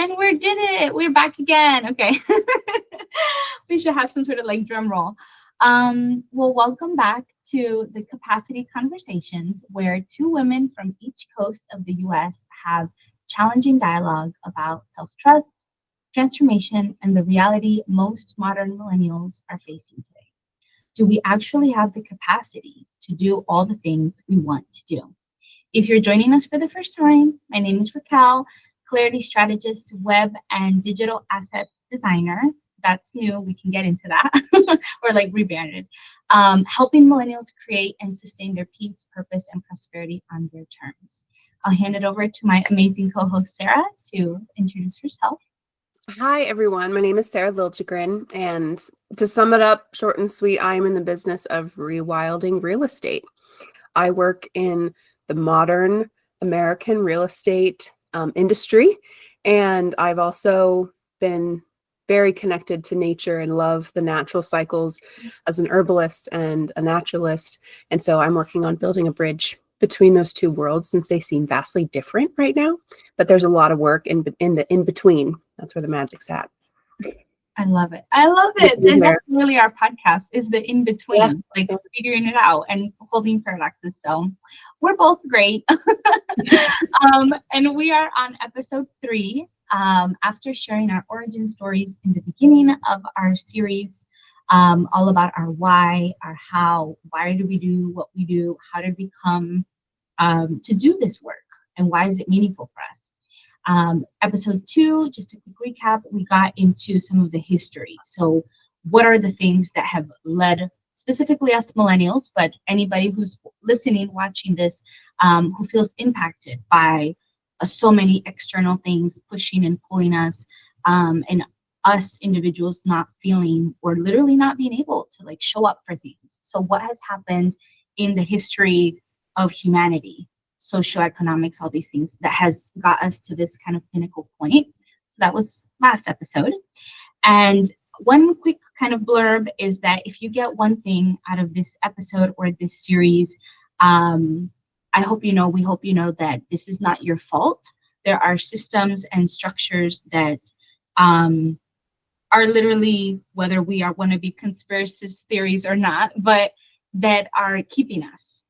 And we did it. We're back again. Okay. We should have some sort of like drum roll. Well, welcome back to the Capacity Conversations, where two women from each coast of the US have challenging dialogue about self-trust, transformation, and the reality most modern millennials are facing today. Do we actually have the capacity to do all the things we want to do? If you're joining us for the first time, my name is Raquel, clarity strategist, web and digital assets designer. That's new. We can get into that. Or like rebranded. Helping millennials create and sustain their peace, purpose, and prosperity on their terms. I'll hand it over to my amazing co-host, Sarah, to introduce herself. Hi, everyone. My name is Sarah Liljegren, and to sum it up short and sweet, I am in the business of rewilding real estate. I work in the modern American real estate industry, and I've also been very connected to nature and love the natural cycles as an herbalist and a naturalist. And so I'm working on building a bridge between those two worlds, since they seem vastly different right now, but there's a lot of work in the in-between. That's where the magic's at. I love it. I love it. And that's really our podcast, is the in-between, like figuring it out and holding paradoxes. So we're both great. And we are on episode 3. After sharing our origin stories in the beginning of our series, all about our why, our how, why do we do what we do, how did we come to do this work, and why is it meaningful for us? Episode 2, just a quick recap, we got into some of the history. So what are the things that have led specifically us millennials, but anybody who's listening, watching this, who feels impacted by so many external things pushing and pulling us, and us individuals not feeling or literally not being able to like show up for things. So what has happened in the history of humanity, socioeconomics, all these things that has got us to this kind of pinnacle point. So that was last episode. And one quick kind of blurb is that if you get one thing out of this episode or this series, I hope you know, we hope you know that this is not your fault. There are systems and structures that are literally, whether we want to be conspiracy theories or not, but that are keeping us,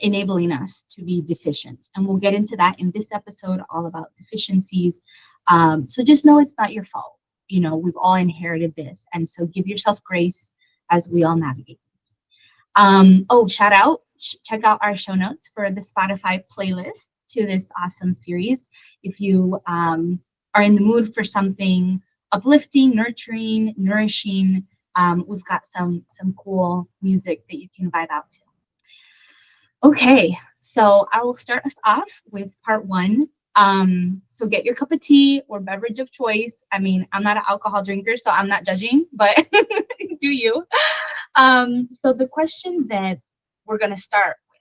enabling us to be deficient. And we'll get into that in this episode, all about deficiencies. So just know it's not your fault. You know, we've all inherited this. And so give yourself grace as we all navigate this. Oh, shout out, check out our show notes for the Spotify playlist to this awesome series. If you are in the mood for something uplifting, nurturing, nourishing, we've got some cool music that you can vibe out to. Okay, so I will start us off with part 1. So get your cup of tea or beverage of choice. I mean, I'm not an alcohol drinker, so I'm not judging, but do you? So the question that we're going to start with,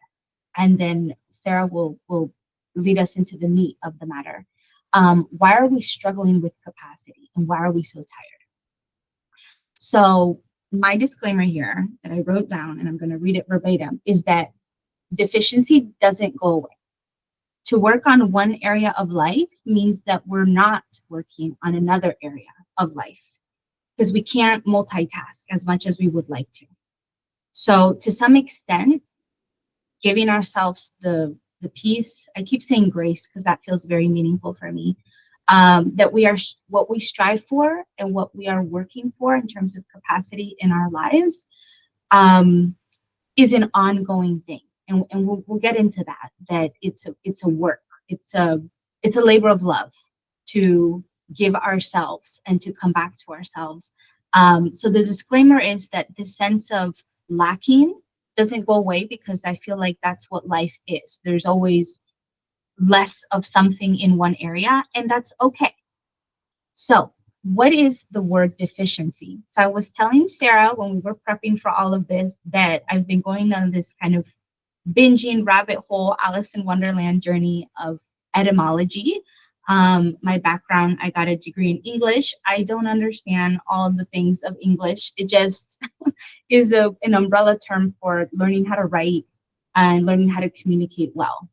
and then Sarah will lead us into the meat of the matter. Why are we struggling with capacity, and why are we so tired? So my disclaimer here that I wrote down, and I'm going to read it verbatim, is that deficiency doesn't go away. To work on one area of life means that we're not working on another area of life, because we can't multitask as much as we would like to. So to some extent, giving ourselves the peace, I keep saying grace because that feels very meaningful for me, that we are what we strive for and what we are working for in terms of capacity in our lives, is an ongoing thing. And we'll get into that it's a work, it's a labor of love to give ourselves and to come back to ourselves. So the disclaimer is that this sense of lacking doesn't go away, because I feel like that's what life is. There's always less of something in one area, and that's okay. So what is the word deficiency? So I was telling Sarah when we were prepping for all of this that I've been going on this kind of binging rabbit hole Alice in Wonderland journey of etymology. My background, I got a degree in English. I don't understand all of the things of English. It just is an umbrella term for learning how to write and learning how to communicate well.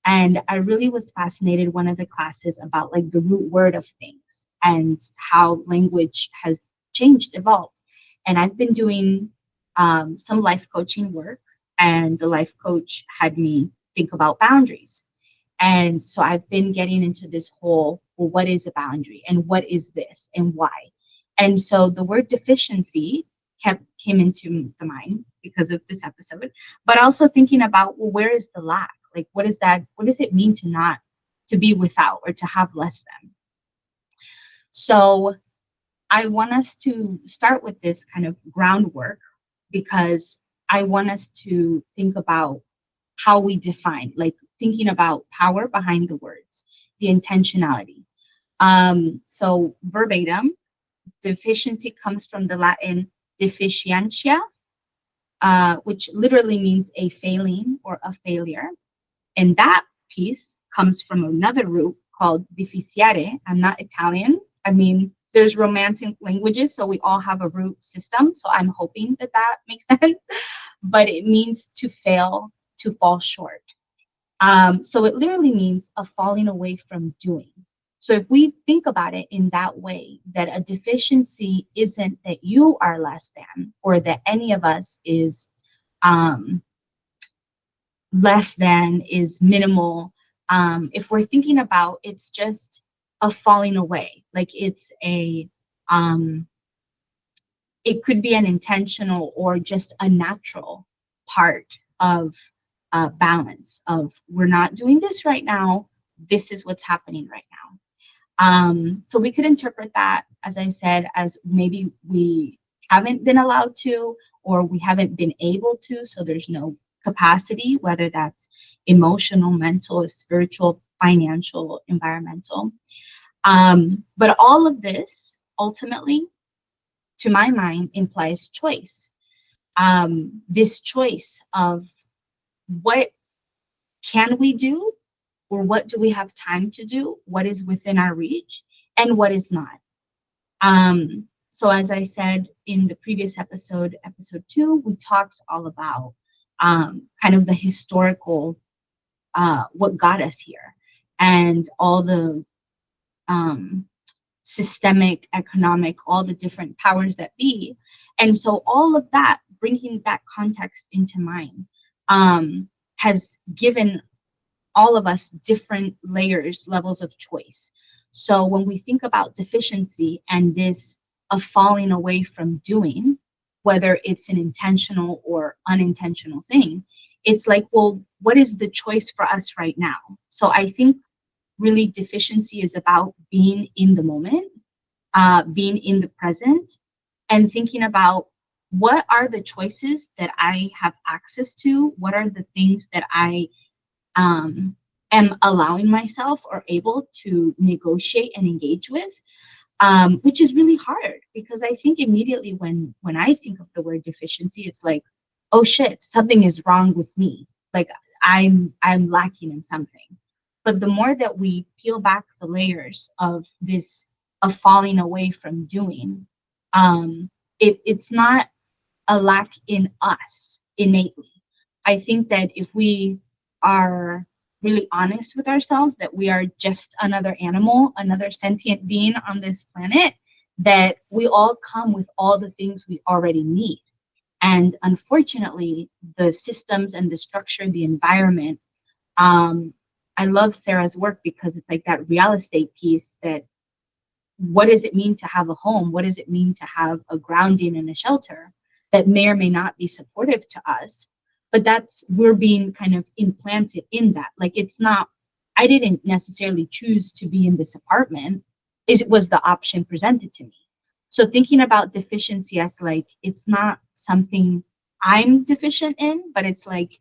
And I really was fascinated one of the classes about like the root word of things and how language has changed, evolved. And I've been doing some life coaching work, and the life coach had me think about boundaries. And so I've been getting into this whole, well, what is a boundary and what is this and why? And so the word deficiency came into the mind because of this episode, but also thinking about, well, where is the lack? Like, what is that? What does it mean to not, to be without or to have less than? So I want us to start with this kind of groundwork because I want us to think about how we define, like thinking about power behind the words, the intentionality. So verbatim, deficiency comes from the Latin deficientia, which literally means a failing or a failure. And that piece comes from another root called deficiare. I'm not Italian. I mean, there's romantic languages, so we all have a root system. So I'm hoping that that makes sense. But it means to fail, to fall short. So it literally means a falling away from doing. So if we think about it in that way, that a deficiency isn't that you are less than or that any of us is um, less than, is minimal. If we're thinking about, it's just a falling away, like it's a, it could be an intentional or just a natural part of balance of, we're not doing this right now. This is what's happening right now. So we could interpret that, as I said, as maybe we haven't been allowed to, or we haven't been able to, so there's no capacity, whether that's emotional, mental, spiritual, financial, environmental. But all of this ultimately, to my mind, implies choice. This choice of what can we do, or what do we have time to do, what is within our reach, and what is not. So as I said in the previous episode, episode 2, we talked all about kind of the historical, what got us here, and all the systemic, economic, all the different powers that be. And so all of that, bringing that context into mind, has given all of us different layers, levels of choice. So when we think about deficiency and this of falling away from doing, whether it's an intentional or unintentional thing, it's like, well, what is the choice for us right now? So I think really deficiency is about being in the moment, being in the present, and thinking about, what are the choices that I have access to? What are the things that I am allowing myself or able to negotiate and engage with, which is really hard, because I think immediately when I think of the word deficiency, it's like, oh shit, something is wrong with me. Like I'm lacking in something. But the more that we peel back the layers of this, of falling away from doing, it's not a lack in us innately. I think that if we are really honest with ourselves, that we are just another animal, another sentient being on this planet, that we all come with all the things we already need. And unfortunately, the systems and the structure, the environment, I love Sarah's work because it's like that real estate piece, that what does it mean to have a home? What does it mean to have a grounding and a shelter that may or may not be supportive to us? But that's, we're being kind of implanted in that. Like, it's not, I didn't necessarily choose to be in this apartment. It was the option presented to me. So thinking about deficiency as like, it's not something I'm deficient in, but it's like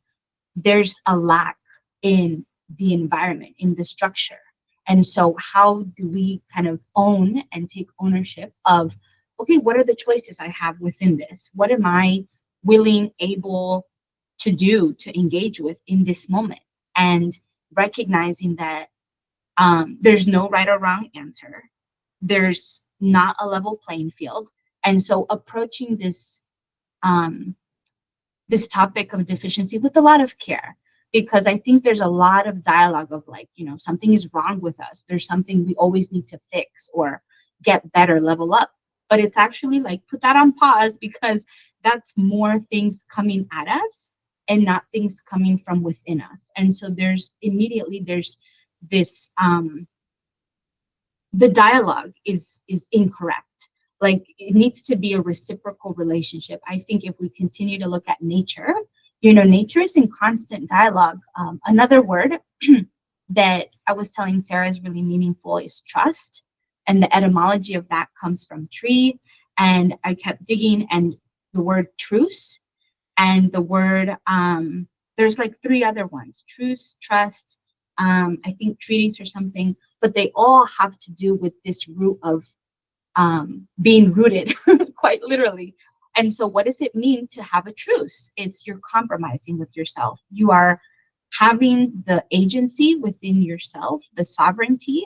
there's a lack in the environment, in the structure. And so how do we kind of own and take ownership of, okay, what are the choices I have within this? What am I willing, able to do, to engage with in this moment? And recognizing that there's no right or wrong answer. There's not a level playing field. And so approaching this, this topic of deficiency with a lot of care, because I think there's a lot of dialogue of like, something is wrong with us. There's something we always need to fix or get better, level up. But it's actually like, put that on pause, because that's more things coming at us and not things coming from within us. And so there's this the dialogue is incorrect. Like, it needs to be a reciprocal relationship. I think if we continue to look at nature, nature is in constant dialogue. Another word that I was telling Sarah is really meaningful is trust. And the etymology of that comes from tree. And I kept digging, and the word truce and the word, there's like three other ones: truce, trust, I think treaties or something, but they all have to do with this root of being rooted, quite literally. And so what does it mean to have a truce? It's you're compromising with yourself. You are having the agency within yourself, the sovereignty,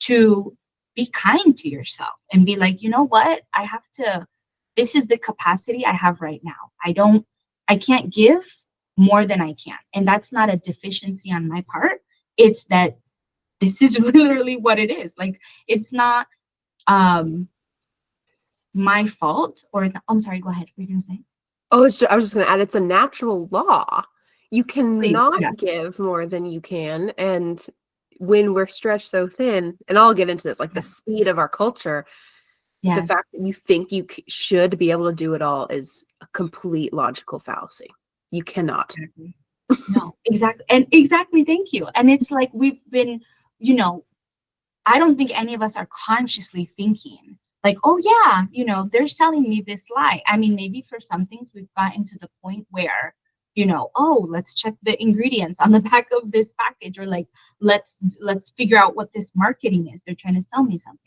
to be kind to yourself and be like, you know what? This is the capacity I have right now. I can't give more than I can. And that's not a deficiency on my part. It's that this is literally what it is. Like, it's not my fault, or I'm sorry, go ahead. What were you gonna say? I was just going to add, it's a natural law. You Please, cannot yeah. give more than you can. And when we're stretched so thin, and I'll get into this, like the speed of our culture, Yeah. the fact that you think you should be able to do it all is a complete logical fallacy. You cannot. Exactly. No, exactly. And exactly, thank you. And it's like we've been, I don't think any of us are consciously thinking like, oh yeah, they're selling me this lie. I mean, maybe for some things we've gotten to the point where, oh, let's check the ingredients on the back of this package, or like, let's figure out what this marketing is. They're trying to sell me something.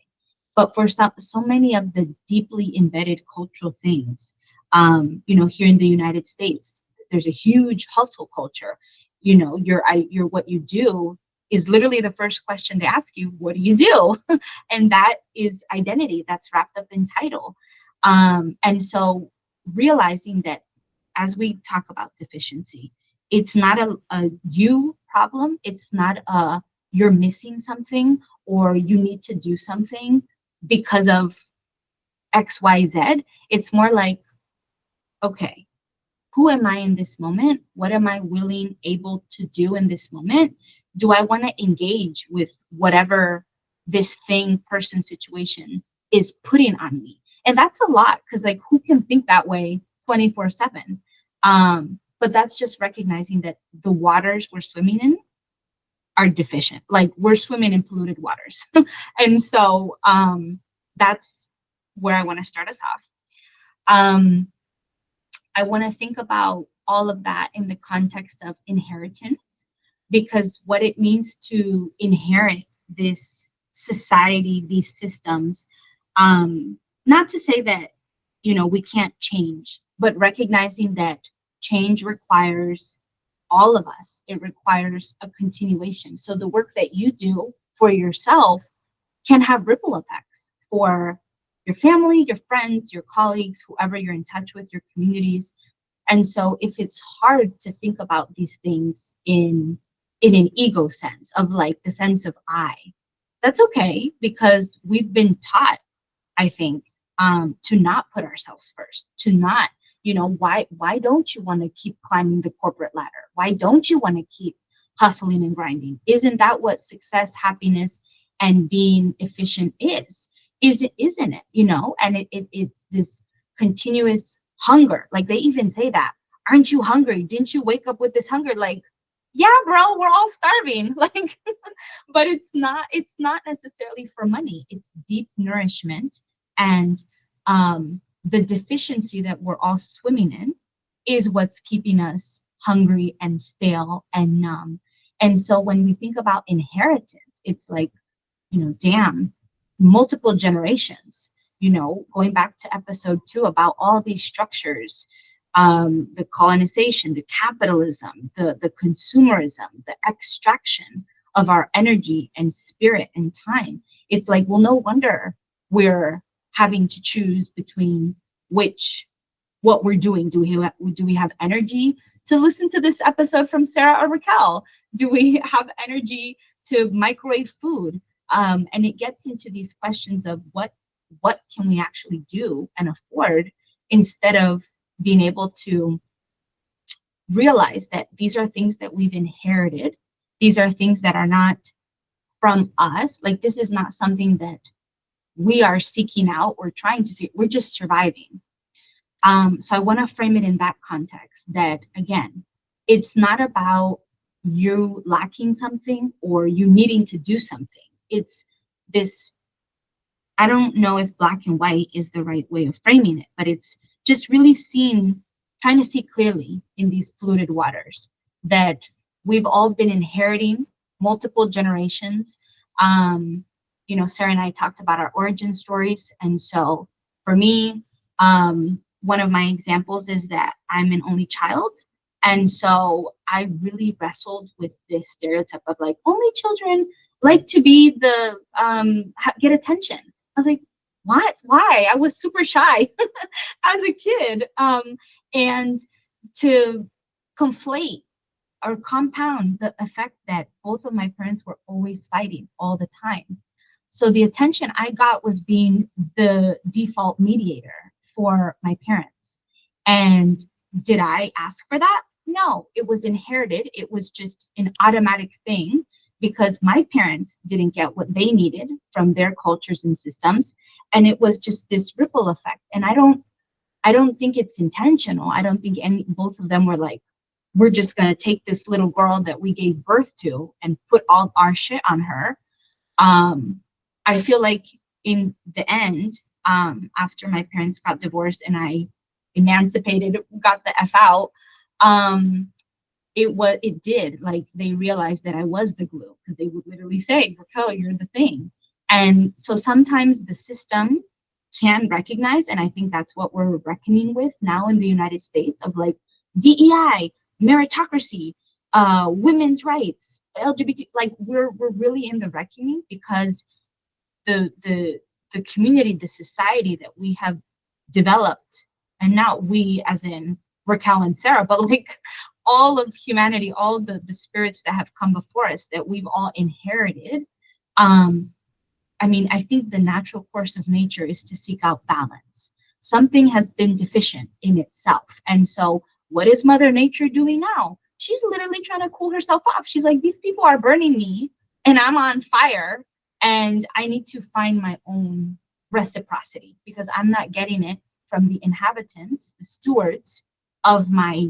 But for so many of the deeply embedded cultural things, here in the United States, there's a huge hustle culture. Your what you do is literally the first question they ask you. What do you do? And that is identity that's wrapped up in title. And so realizing that as we talk about deficiency, it's not a you problem. It's not a you're missing something or you need to do something because of XYZ. It's more like, okay, who am I in this moment? What am I able to do in this moment? Do I want to engage with whatever this thing, person, situation is putting on me? And that's a lot, because like, who can think that way 24/7? But that's just recognizing that the waters we're swimming in are deficient. Like, we're swimming in polluted waters. And so that's where I want to start us off. I want to think about all of that in the context of inheritance, because what it means to inherit this society, these systems, not to say that, we can't change, but recognizing that change requires all of us. It requires a continuation. So the work that you do for yourself can have ripple effects for your family, your friends, your colleagues, whoever you're in touch with, your communities. And so if it's hard to think about these things in an ego sense, of like the sense of I, that's okay, because we've been taught, I think, to not put ourselves first, to not, why don't you want to keep climbing the corporate ladder? Why don't you want to keep hustling and grinding? Isn't that what success, happiness, and being efficient is? Isn't it? And it's this continuous hunger. Like, they even say that, aren't you hungry? Didn't you wake up with this hunger? Like, yeah, bro, we're all starving. Like, but it's not necessarily for money. It's deep nourishment. And the deficiency that we're all swimming in is what's keeping us hungry and stale and numb. And so when we think about inheritance, it's like, damn, multiple generations, going back to episode 2 about all these structures, the colonization, the capitalism, the consumerism, the extraction of our energy and spirit and time. It's like, well, no wonder we're having to choose between what we're doing. Do we have energy to listen to this episode from Sarah or Raquel? Do we have energy to microwave food? And it gets into these questions of what can we actually do and afford, instead of being able to realize that these are things that we've inherited. These are things that are not from us. Like, this is not something that we are seeking out or trying to see. We're just surviving. So I want to frame it in that context, that again, it's not about you lacking something or you needing to do something. It's this, I don't know if black and white is the right way of framing it, but it's just really trying to see clearly in these polluted waters that we've all been inheriting multiple generations. Sarah and I talked about our origin stories. And so for me, one of my examples is that I'm an only child. And so I really wrestled with this stereotype of like, only children like to be get attention. I was like, what? Why? I was super shy as a kid. And to conflate or compound the effect that both of my parents were always fighting all the time. So the attention I got was being the default mediator for my parents. And did I ask for that? No, it was inherited. It was just an automatic thing because my parents didn't get what they needed from their cultures and systems. And it was just this ripple effect. And I don't think it's intentional. I don't think both of them were like, we're just going to take this little girl that we gave birth to and put all our shit on her. I feel like in the end, after my parents got divorced and I emancipated, got the F out, it did, like, they realized that I was the glue, because they would literally say, Raquel, you're the thing. And so sometimes the system can recognize, and I think that's what we're reckoning with now in the United States, of like DEI, meritocracy, women's rights, LGBT, like we're really in the reckoning, because the community, the society that we have developed, and not we as in Raquel and Sarah, but like all of humanity, all the spirits that have come before us that we've all inherited. I mean, I think the natural course of nature is to seek out balance. Something has been deficient in itself. And so what is Mother Nature doing now? She's literally trying to cool herself off. She's like, these people are burning me and I'm on fire, and I need to find my own reciprocity because I'm not getting it from the inhabitants, the stewards of my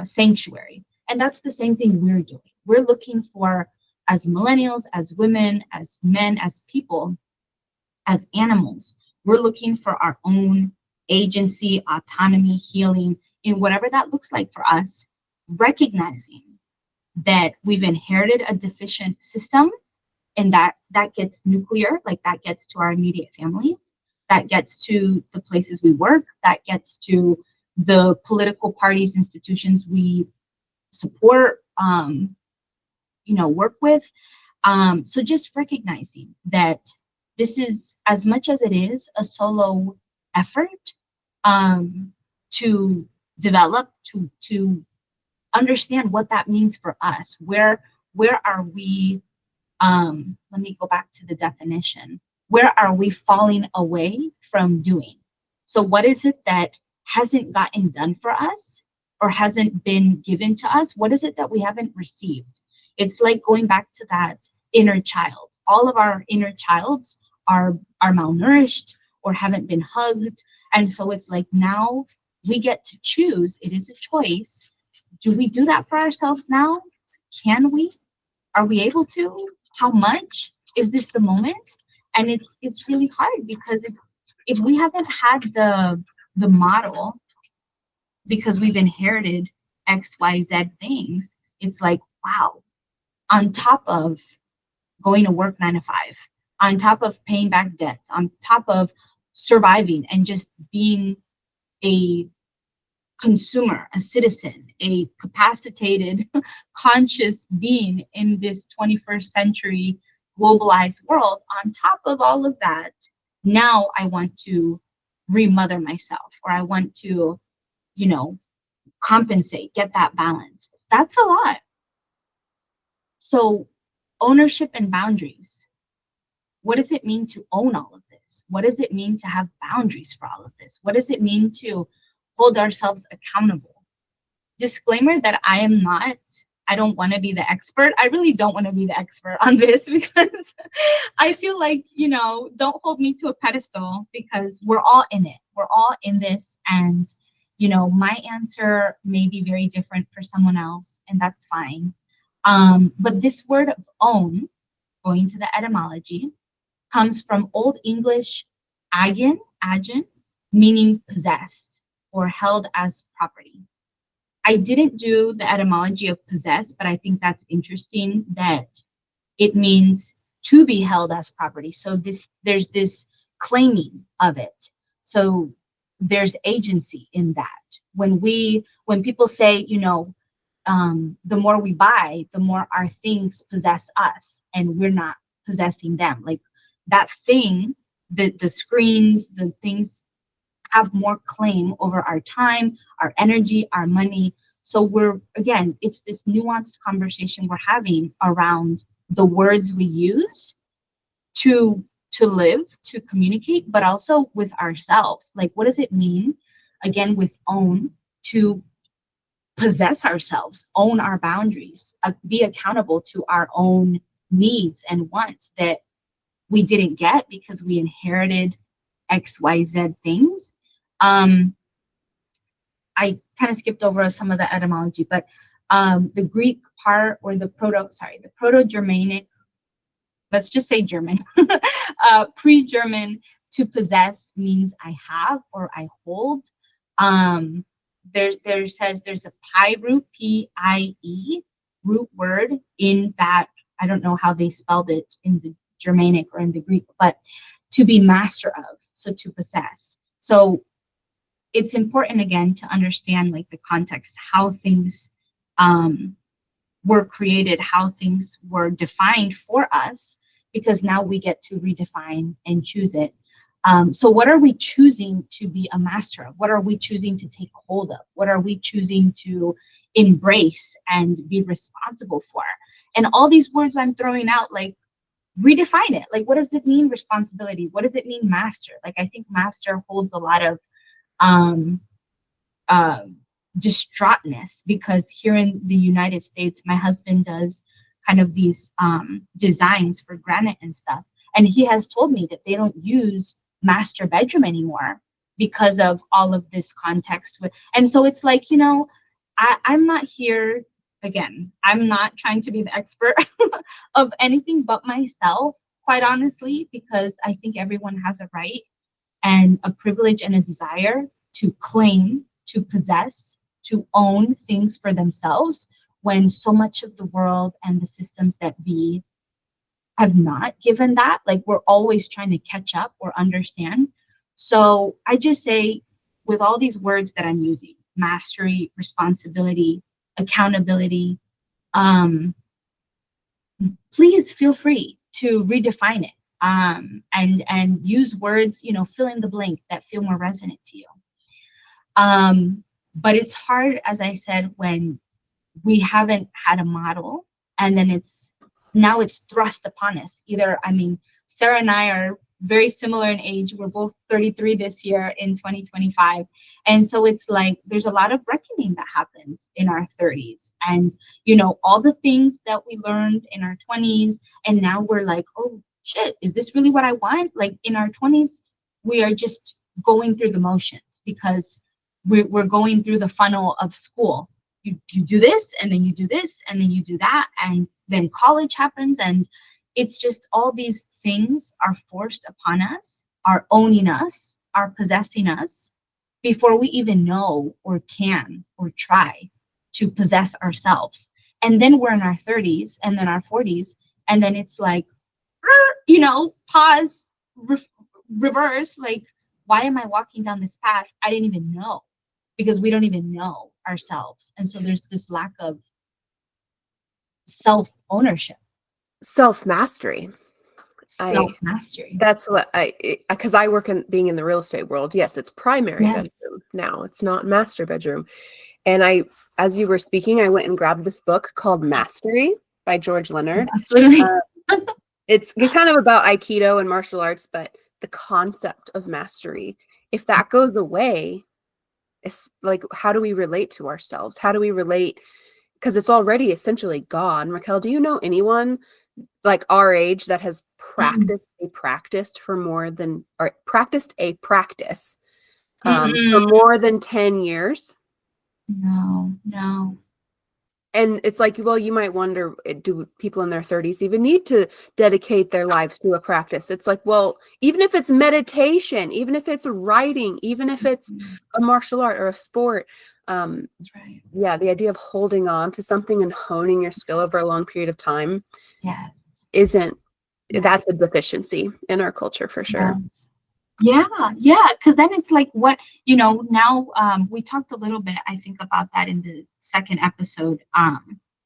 sanctuary. And that's the same thing we're doing. We're looking for, as millennials, as women, as men, as people, as animals, we're looking for our own agency, autonomy, healing, in whatever that looks like for us, recognizing that we've inherited a deficient system, and that gets nuclear, like that gets to our immediate families, that gets to the places we work, that gets to the political parties, institutions we support, work with. So just recognizing that this is, as much as it is a solo effort, to develop, to understand what that means for us. Where are we? Let me go back to the definition. Where are we falling away from doing? So what is it that hasn't gotten done for us or hasn't been given to us? What is it that we haven't received? It's like going back to that inner child. All of our inner childs are malnourished or haven't been hugged. And so it's like, now we get to choose. It is a choice. Do we do that for ourselves now? Can we? Are we able to? How much? Is this the moment? And it's really hard, because if we haven't had the model, because we've inherited XYZ things, it's like, wow, on top of going to work 9 to 5, on top of paying back debt, on top of surviving and just being a consumer, a citizen, a capacitated, conscious being in this 21st century globalized world, on top of all of that, now I want to remother myself, or I want to, compensate, get that balance. That's a lot. So ownership and boundaries. What does it mean to own all of this? What does it mean to have boundaries for all of this? What does it mean to hold ourselves accountable? Disclaimer that I don't want to be the expert. I really don't want to be the expert on this because I feel like, don't hold me to a pedestal because we're all in it. We're all in this. And, my answer may be very different for someone else, and that's fine. But this word of own, going to the etymology, comes from Old English agen, meaning possessed or held as property. I didn't do the etymology of possess, but I think that's interesting that it means to be held as property. So there's this claiming of it. So there's agency in that. When people say, the more we buy, the more our things possess us, and we're not possessing them. Like that thing, the screens, the things have more claim over our time, our energy, our money. So it's this nuanced conversation we're having around the words we use to live, to communicate, but also with ourselves. Like, what does it mean, again, with own, to possess ourselves, own our boundaries, be accountable to our own needs and wants that we didn't get because we inherited XYZ things. I kind of skipped over some of the etymology, but the Greek part, or the Proto-Germanic, let's just say German, pre-German, to possess means I have or I hold. There's a pi root, P-I-E, root word in that. I don't know how they spelled it in the Germanic or in the Greek, but to be master of, so to possess. So it's important, again, to understand like the context, how things were created, how things were defined for us, because now we get to redefine and choose it. So what are we choosing to be a master of? What are we choosing to take hold of? What are we choosing to embrace and be responsible for? And all these words I'm throwing out, like, redefine it. Like, what does it mean, responsibility? What does it mean, master? Like, I think master holds a lot of distraughtness, because here in the United States, my husband does kind of these designs for granite and stuff. And he has told me that they don't use master bedroom anymore because of all of this context. And so it's like, I'm not here, again, I'm not trying to be the expert of anything but myself, quite honestly, because I think everyone has a right and a privilege and a desire to claim, to possess, to own things for themselves, when so much of the world and the systems that be have not given that. Like, we're always trying to catch up or understand. So I just say, with all these words that I'm using, mastery, responsibility, accountability, please feel free to redefine it, and use words, fill in the blank, that feel more resonant to you. But it's hard, as I said, when we haven't had a model, and then now it's thrust upon us. Sarah and I are very similar in age. We're both 33 this year in 2025. And so it's like, there's a lot of reckoning that happens in our 30s. And, all the things that we learned in our 20s, and now we're like, oh shit, is this really what I want? Like, in our 20s, we are just going through the motions, because we're going through the funnel of school. You do this, and then you do this, and then you do that, and then college happens, and it's just all these things are forced upon us, are owning us, are possessing us, before we even know or can or try to possess ourselves. And then we're in our 30s and then our 40s, and then it's like, pause, reverse, like, why am I walking down this path? I didn't even know, because we don't even know ourselves. And so there's this lack of self-ownership. Self-mastery. Self-mastery. That's what because I work in the real estate world. Yes, it's primary bedroom now. It's not master bedroom. And as you were speaking, I went and grabbed this book called Mastery by George Leonard. That's literally. It's kind of about Aikido and martial arts, but the concept of mastery, if that goes away, it's like, how do we relate to ourselves? How do we relate? Because it's already essentially gone. Raquel, do you know anyone like our age that has practiced for more than, or practiced a practice for more than 10 years? No. And it's like, well, you might wonder, do people in their 30s even need to dedicate their lives to a practice? It's like, well, even if it's meditation, even if it's writing, even if it's a martial art or a sport, That's right. yeah, the idea of holding on to something and honing your skill over a long period of time Yes. isn't, that's a deficiency in our culture for sure. Yeah, because then it's like what, now we talked a little bit, I think, about that in the second episode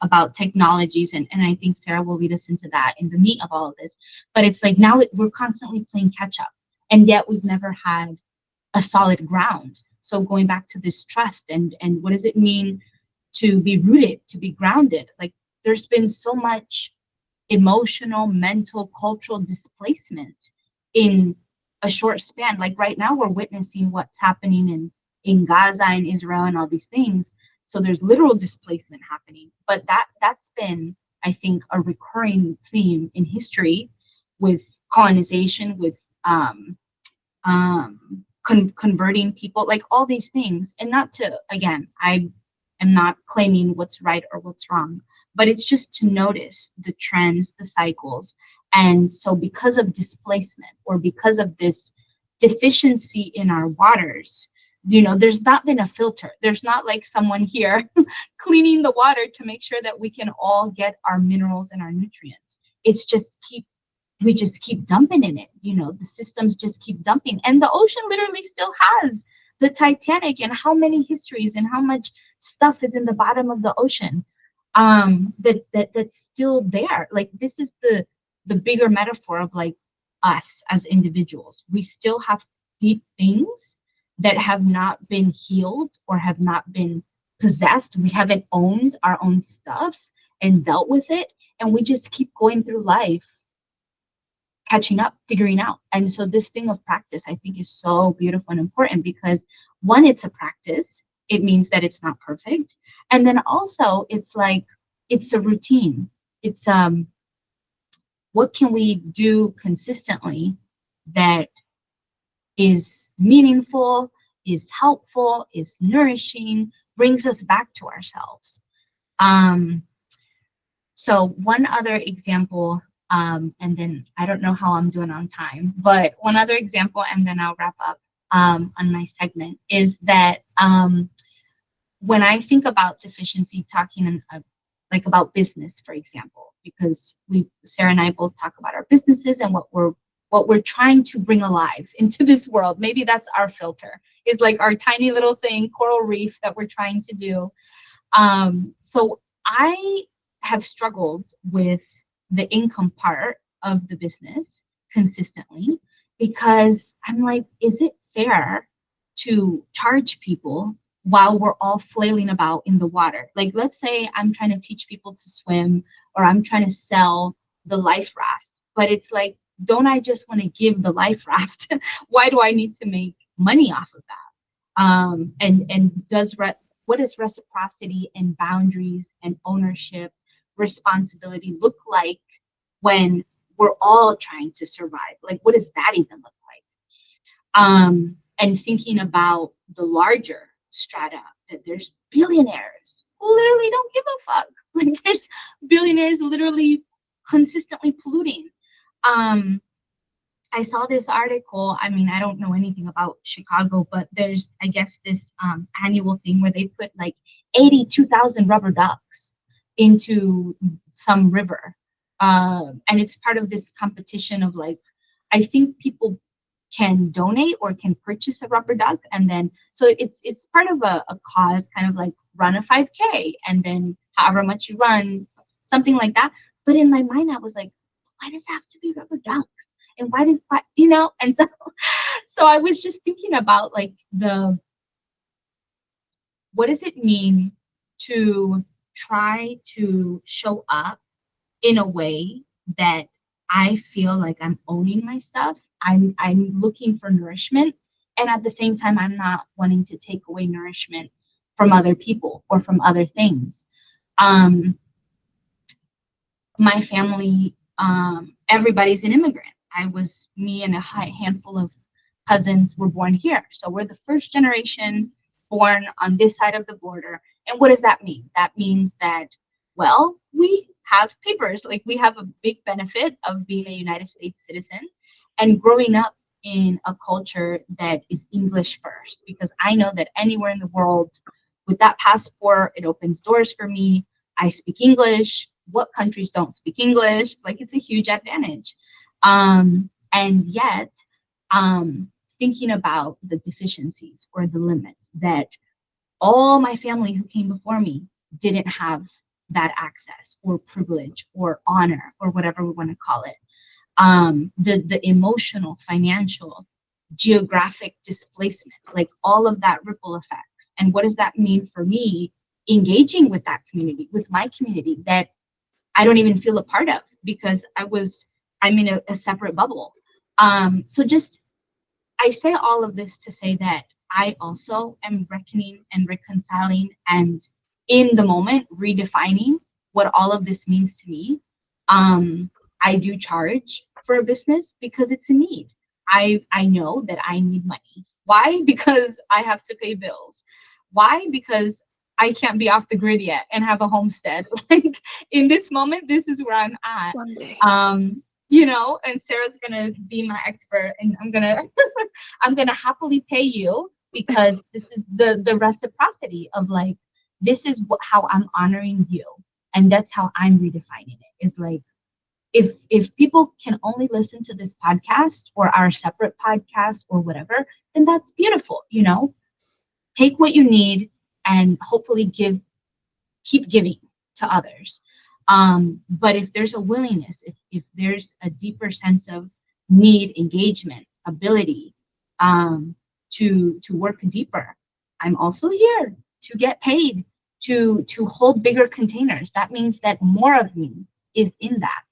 about technologies, and I think Sarah will lead us into that in the meat of all of this. But it's like now we're constantly playing catch up, and yet we've never had a solid ground. So going back to this trust and what does it mean to be rooted, to be grounded? Like there's been so much emotional, mental, cultural displacement in a short span. Like right now, we're witnessing what's happening in Gaza and Israel and all these things. So there's literal displacement happening. But that's been, I think, a recurring theme in history with colonization, with converting people, like all these things. And not to, again, I am not claiming what's right or what's wrong, but it's just to notice the trends, the cycles. And so because of displacement or because of this deficiency in our waters, there's not been a filter. There's not like someone here cleaning the water to make sure that we can all get our minerals and our nutrients. It's just we just keep dumping in it. The systems just keep dumping. And the ocean literally still has the Titanic and how many histories and how much stuff is in the bottom of the ocean that's still there. Like this is the bigger metaphor of like us as individuals. We still have deep things that have not been healed or have not been possessed. We haven't owned our own stuff and dealt with it. And we just keep going through life catching up, figuring out. And so this thing of practice, I think, is so beautiful and important because one, it's a practice. It means that it's not perfect. And then also it's like, it's a routine. It's what can we do consistently that is meaningful, is helpful, is nourishing, brings us back to ourselves. So one other example, and then I don't know how I'm doing on time, but one other example, and then I'll wrap up on my segment, is that when I think about deficiency, talking like about business, for example, because Sarah and I both talk about our businesses and what we're trying to bring alive into this world. Maybe that's our filter, is like our tiny little thing, coral reef that we're trying to do. So I have struggled with the income part of the business consistently because I'm like, is it fair to charge people while we're all flailing about in the water? Like, let's say I'm trying to teach people to swim or I'm trying to sell the life raft, but it's like, don't I just want to give the life raft? Why do I need to make money off of that? And what does reciprocity and boundaries and ownership, responsibility look like when we're all trying to survive? Like, what does that even look like? And thinking about the larger strata, that there's billionaires who literally don't give a fuck. Like, there's billionaires literally consistently polluting. I saw this article. I mean, I don't know anything about Chicago, but there's, I guess, this annual thing where they put like 82,000 rubber ducks into some river. And it's part of this competition of like, I think people can donate or can purchase a rubber duck. And then, so it's part of a cause, kind of like run a 5K and then however much you run, something like that. But in my mind, I was like, why does it have to be rubber ducks? And why, and so I was just thinking about like what does it mean to try to show up in a way that I feel like I'm owning my stuff. I'm looking for nourishment, and at the same time I'm not wanting to take away nourishment from other people or from other things. Um, my family, everybody's an immigrant. Me and a handful of cousins were born here. So we're the first generation born on this side of the border. And what does that mean? That means that, well, we have papers. Like, we have a big benefit of being a United States citizen and growing up in a culture that is English first, because I know that anywhere in the world with that passport, it opens doors for me. I speak English. What countries don't speak English? Like, it's a huge advantage. And yet, thinking about the deficiencies or the limits that all my family who came before me didn't have that access or privilege or honor or whatever we want to call it. The emotional, financial, geographic displacement, like all of that ripple effects. And what does that mean for me engaging with that community, with my community that I don't even feel a part of because I'm in a separate bubble. So just, I say all of this to say that I also am reckoning and reconciling and in the moment redefining what all of this means to me. I do charge for a business because it's a need. I know that I need money. Why? Because I have to pay bills. Why? Because I can't be off the grid yet and have a homestead. Like, in this moment, this is where I'm at. Someday. And Sarah's gonna be my expert, and I'm gonna I'm gonna happily pay you because this is the reciprocity of, like, this is how I'm honoring you, and that's how I'm redefining it. Is like, if people can only listen to this podcast or our separate podcast or whatever, then that's beautiful. Take what you need and hopefully keep giving to others. But if there's a willingness, if there's a deeper sense of need, engagement, ability, to work deeper, I'm also here to get paid to hold bigger containers. That means that more of me is in that.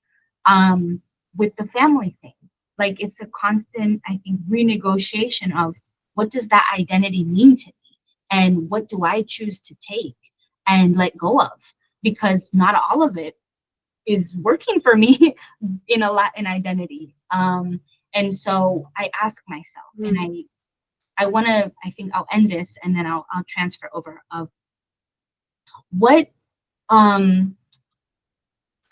With the family thing, like, it's a constant, I think, renegotiation of what does that identity mean to me, and what do I choose to take and let go of, because not all of it is working for me in a Latin identity. And so I ask myself, and I want to, I think I'll end this and then I'll transfer over of what,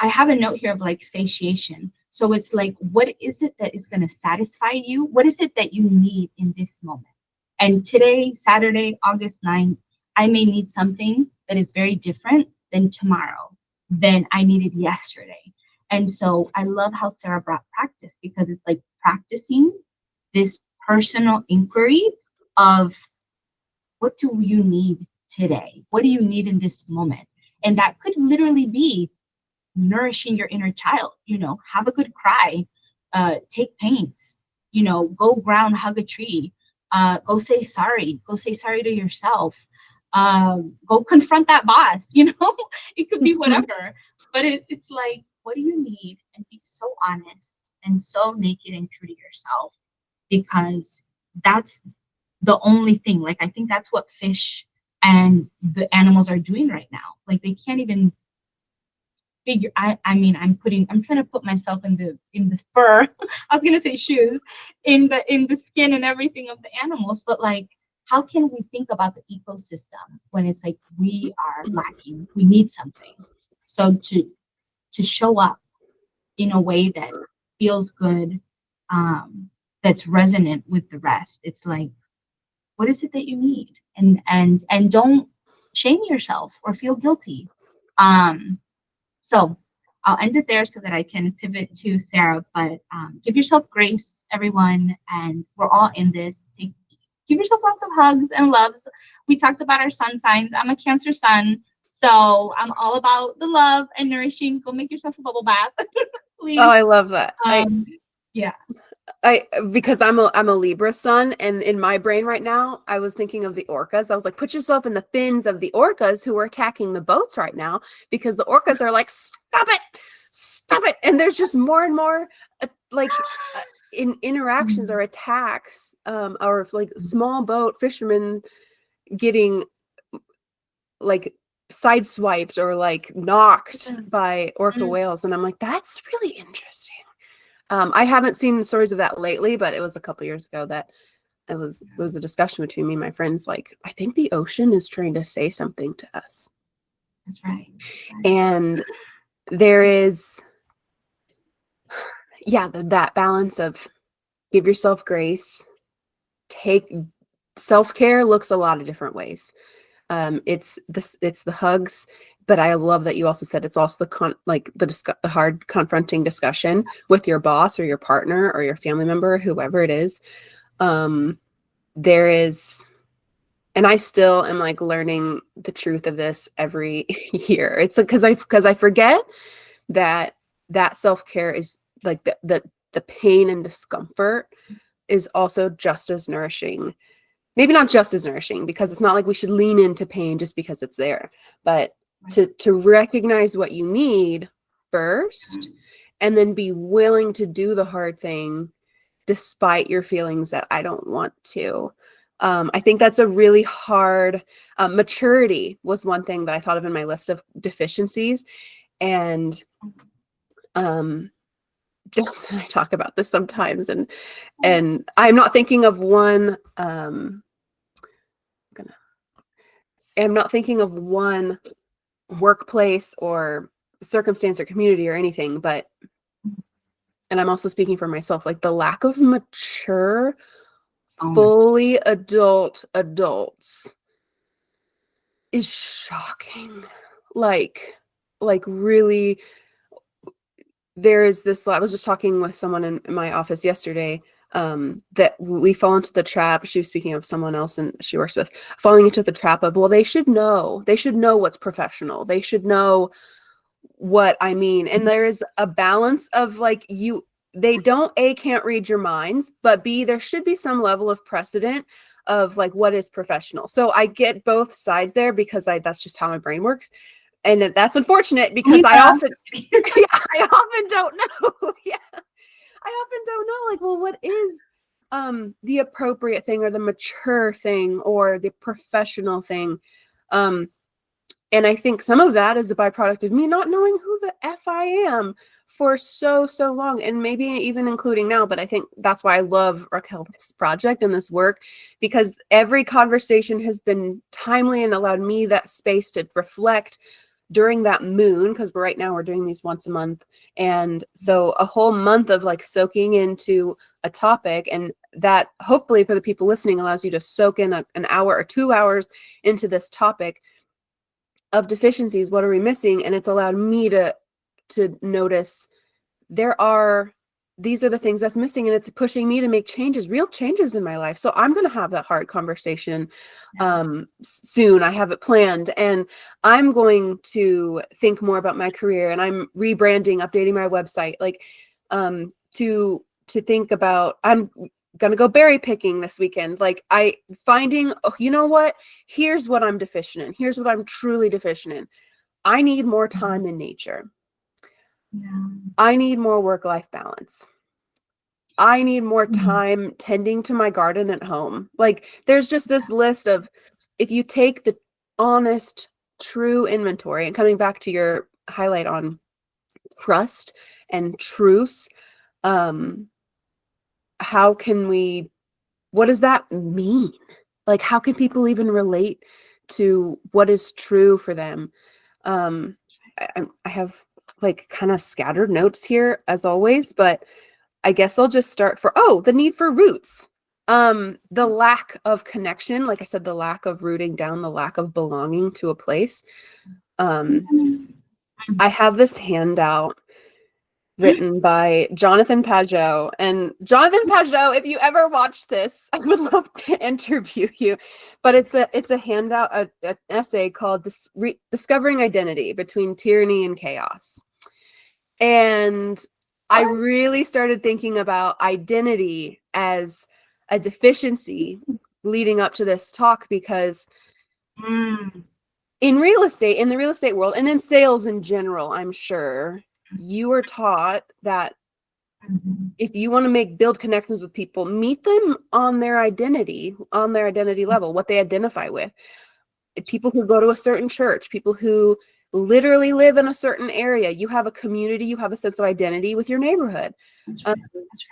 I have a note here of, like, satiation. So it's like, what is it that is going to satisfy you? What is it that you need in this moment? And today, Saturday, August 9th, I may need something that is very different than tomorrow, than I needed yesterday. And so I love how Sarah brought practice, because it's like practicing this personal inquiry of, what do you need today? What do you need in this moment? And that could literally be nourishing your inner child. Have a good cry, take paints, go ground, hug a tree, go say sorry to yourself, go confront that boss. It could be whatever. But it's like, what do you need? And be so honest and so naked and true to yourself, because that's the only thing. Like, I think that's what fish and the animals are doing right now. Like, they can't even figure. I'm trying to put myself in the fur. I was gonna say shoes, in the skin and everything of the animals. But, like, how can we think about the ecosystem when it's like we are lacking, we need something? So to show up in a way that feels good, that's resonant with the rest. It's like, what is it that you need? And don't shame yourself or feel guilty. So I'll end it there so that I can pivot to Sarah. But give yourself grace, everyone, and we're all in this. Give yourself lots of hugs and loves. We talked about our sun signs. I'm a Cancer sun, so I'm all about the love and nourishing. Go make yourself a bubble bath, please. Oh, I love that. Yeah. Because I'm a Libra sun, and in my brain right now, I was thinking of the orcas. I was like, put yourself in the fins of the orcas who are attacking the boats right now, because the orcas are like, stop it, and there's just more and more in interactions or attacks, or like small boat fishermen getting like sideswiped or like knocked by orca whales, and I'm like, that's really interesting. I haven't seen stories of that lately, but it was a couple years ago that it was a discussion between me and my friends. Like, I think the ocean is trying to say something to us. That's right. And there is, that balance of give yourself grace. Self-care looks a lot of different ways. It's the hugs, but I love that you also said it's also the hard confronting discussion with your boss or your partner or your family member, whoever it is. There is, and I still am like learning the truth of this every year. It's because I forget that self-care is like the pain and discomfort is also just as nourishing. Maybe not just as nourishing, because it's not like we should lean into pain just because it's there, but to recognize what you need first, and then be willing to do the hard thing despite your feelings that I don't want to. I think that's a really hard, maturity was one thing that I thought of in my list of deficiencies. And Jess and I talk about this sometimes, and I'm not thinking of one, I'm not thinking of one workplace or circumstance or community or anything, but, and I'm also speaking for myself, like the lack of mature, fully adult adults is shocking. Like really, there is this, I was just talking with someone in my office yesterday, that we fall into the trap. She was speaking of someone else and she works with, falling into the trap of, well, they should know what's professional. They should know what I mean. And there is a balance of like, they can't read your minds, but B, there should be some level of precedent of like what is professional. So I get both sides there, because that's just how my brain works. And that's unfortunate, because I often don't know. I often don't know, like, well, what is the appropriate thing, or the mature thing, or the professional thing? And I think some of that is a byproduct of me not knowing who the F I am for so long, and maybe even including now. But I think that's why I love Raquel's project and this work, because every conversation has been timely and allowed me that space to reflect during that moon, because right now we're doing these once a month. And so a whole month of like soaking into a topic, and that hopefully for the people listening allows you to soak in an hour or 2 hours into this topic of deficiencies. What are we missing? And it's allowed me to notice these are the things that's missing, and it's pushing me to make real changes in my life. So I'm going to have that hard conversation soon. I have it planned, and I'm going to think more about my career, and I'm rebranding, updating my website, like to think about, I'm going to go berry picking this weekend. Like finding, you know what, here's what I'm deficient in. Here's what I'm truly deficient in. I need more time in nature. I need more work-life balance. I need more time tending to my garden at home. Like there's just this list of, if you take the honest, true inventory, and coming back to your highlight on trust and truce, what does that mean? Like, how can people even relate to what is true for them? I have like kind of scattered notes here as always, but I guess I'll just start the need for roots. The lack of connection, like I said, the lack of rooting down, the lack of belonging to a place. I have this handout written by Jonathan Pageau. And Jonathan Pageau, if you ever watch this, I would love to interview you. But it's a handout, an essay called Discovering Identity Between Tyranny and Chaos. And I really started thinking about identity as a deficiency leading up to this talk, because in real estate, in the real estate world, and in sales in general, I'm sure you are taught that if you want to build connections with people, meet them on their identity level, what they identify with. People who go to a certain church, people who literally live in a certain area, you have a community, you have a sense of identity with your neighborhood. That's right. That's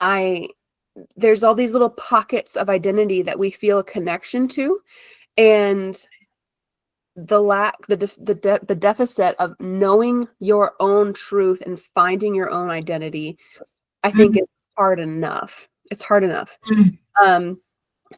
right. There's all these little pockets of identity that we feel a connection to, and the deficit of knowing your own truth and finding your own identity, I think it's hard enough. It's hard enough.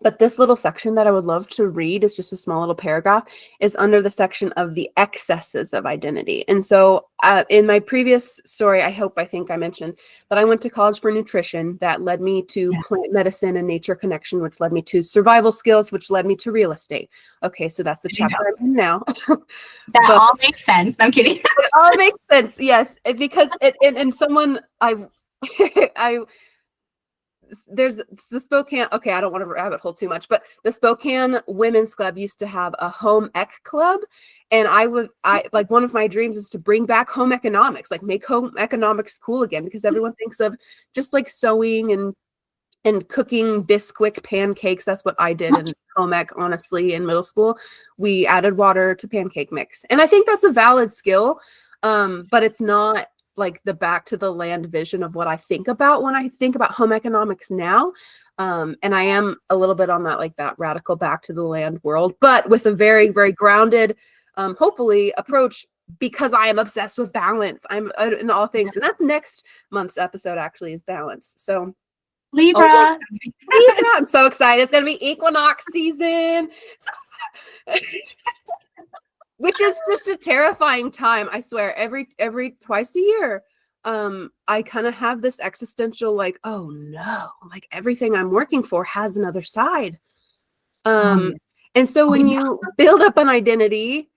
But this little section that I would love to read is just a small little paragraph, is under the section of the excesses of identity. And so in my previous story, I think I mentioned that I went to college for nutrition. That led me to plant medicine and nature connection, which led me to survival skills, which led me to real estate. Okay, so that's the chapter I'm in now. That all makes sense. I'm kidding. It all makes sense, yes. Because and someone there's the Spokane, okay, I don't want to rabbit hole too much, but the Spokane Women's Club used to have a home ec club. And I like, one of my dreams is to bring back home economics, like make home economics cool again, because everyone thinks of just like sewing and cooking Bisquick pancakes. That's what I did in home ec, honestly, in middle school. We added water to pancake mix. And I think that's a valid skill, but it's not like the back to the land vision of what I think about when I think about home economics now. And I am a little bit on that, like that radical back to the land world, but with a very, very grounded, hopefully approach, because I am obsessed with balance. I'm in all things. And that's next month's episode, actually, is balance. So Libra. Libra. I'm so excited. It's going to be equinox season. Which is just a terrifying time. I swear, every twice a year, I kind of have this existential, like, oh no, like everything I'm working for has another side. And so when you build up an identity,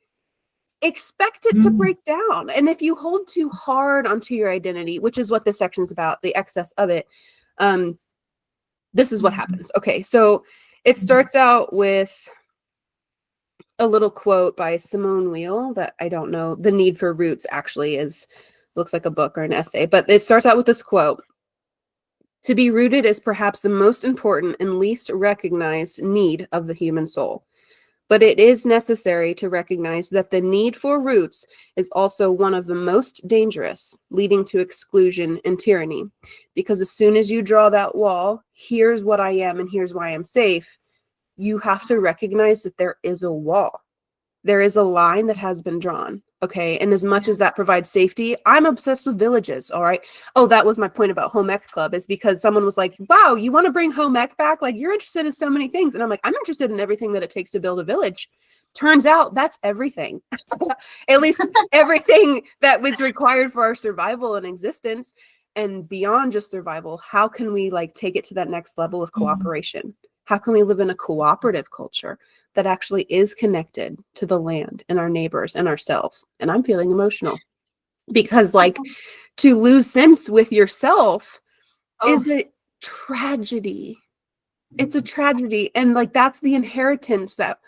expect it to break down. And if you hold too hard onto your identity, which is what this section is about, the excess of it, this is what happens. Okay, so it starts out with a little quote by Simone Weil that I don't know. The Need for Roots actually looks like a book or an essay, but it starts out with this quote. To be rooted is perhaps the most important and least recognized need of the human soul. But it is necessary to recognize that the need for roots is also one of the most dangerous, leading to exclusion and tyranny. Because as soon as you draw that wall, here's what I am and here's why I'm safe, you have to recognize that there is a wall. There is a line that has been drawn. Okay. And as much as that provides safety, I'm obsessed with villages. All right. Oh, that was my point about home ec club, is because someone was like, wow, you want to bring home ec back? Like, you're interested in so many things. And I'm like, I'm interested in everything that it takes to build a village. Turns out that's everything. At least everything that was required for our survival and existence. And beyond just survival, how can we like take it to that next level of cooperation? How can we live in a cooperative culture that actually is connected to the land and our neighbors and ourselves? And I'm feeling emotional because, like, to lose sense with yourself is a tragedy. It's a tragedy. And like, that's the inheritance that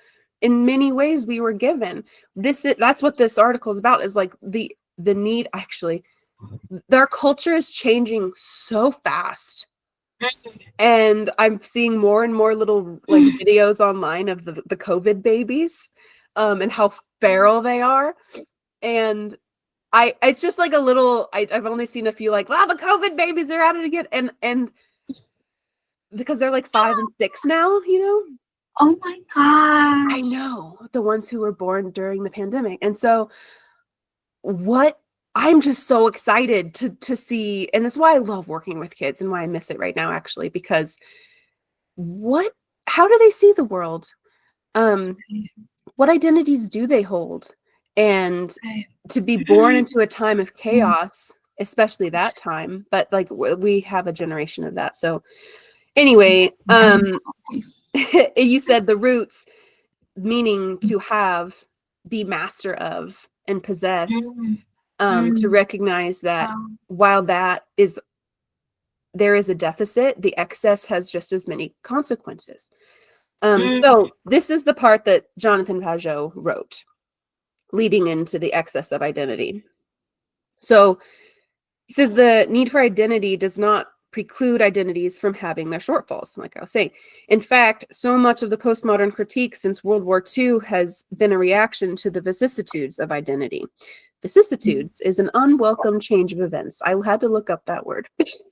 in many ways we were given. That's what this article is about, is like the need. Actually, their culture is changing so fast. And I'm seeing more and more little like videos online of the COVID babies, and how feral they are. And it's just like a little, I've only seen a few like, wow, the COVID babies are at it again. And because they're like 5 and 6 now, you know? Oh my gosh. I know, the ones who were born during the pandemic. And so I'm just so excited to see, and that's why I love working with kids and why I miss it right now, actually, because how do they see the world? What identities do they hold? And to be born into a time of chaos, especially that time, but like we have a generation of that. So anyway, you said the roots, meaning to have, be master of, and possess. to recognize that while there is a deficit, the excess has just as many consequences. So this is the part that Jonathan Pajot wrote, leading into the excess of identity. So he says the need for identity does not preclude identities from having their shortfalls, like I was saying. In fact, so much of the postmodern critique since World War II has been a reaction to the vicissitudes of identity. Vicissitudes is an unwelcome change of events. I had to look up that word.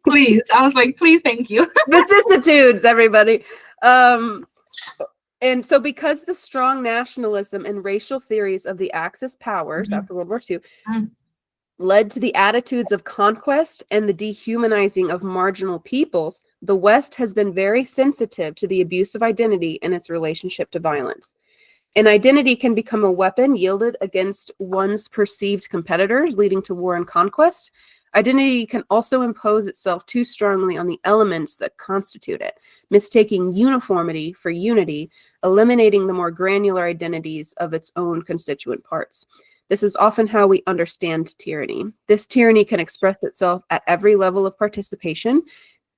Please. I was like, please, thank you. Vicissitudes, everybody. And so because the strong nationalism and racial theories of the Axis powers after World War II led to the attitudes of conquest and the dehumanizing of marginal peoples, the West has been very sensitive to the abuse of identity and its relationship to violence. An identity can become a weapon wielded against one's perceived competitors, leading to war and conquest. Identity can also impose itself too strongly on the elements that constitute it, mistaking uniformity for unity, eliminating the more granular identities of its own constituent parts. This is often how we understand tyranny. This tyranny can express itself at every level of participation,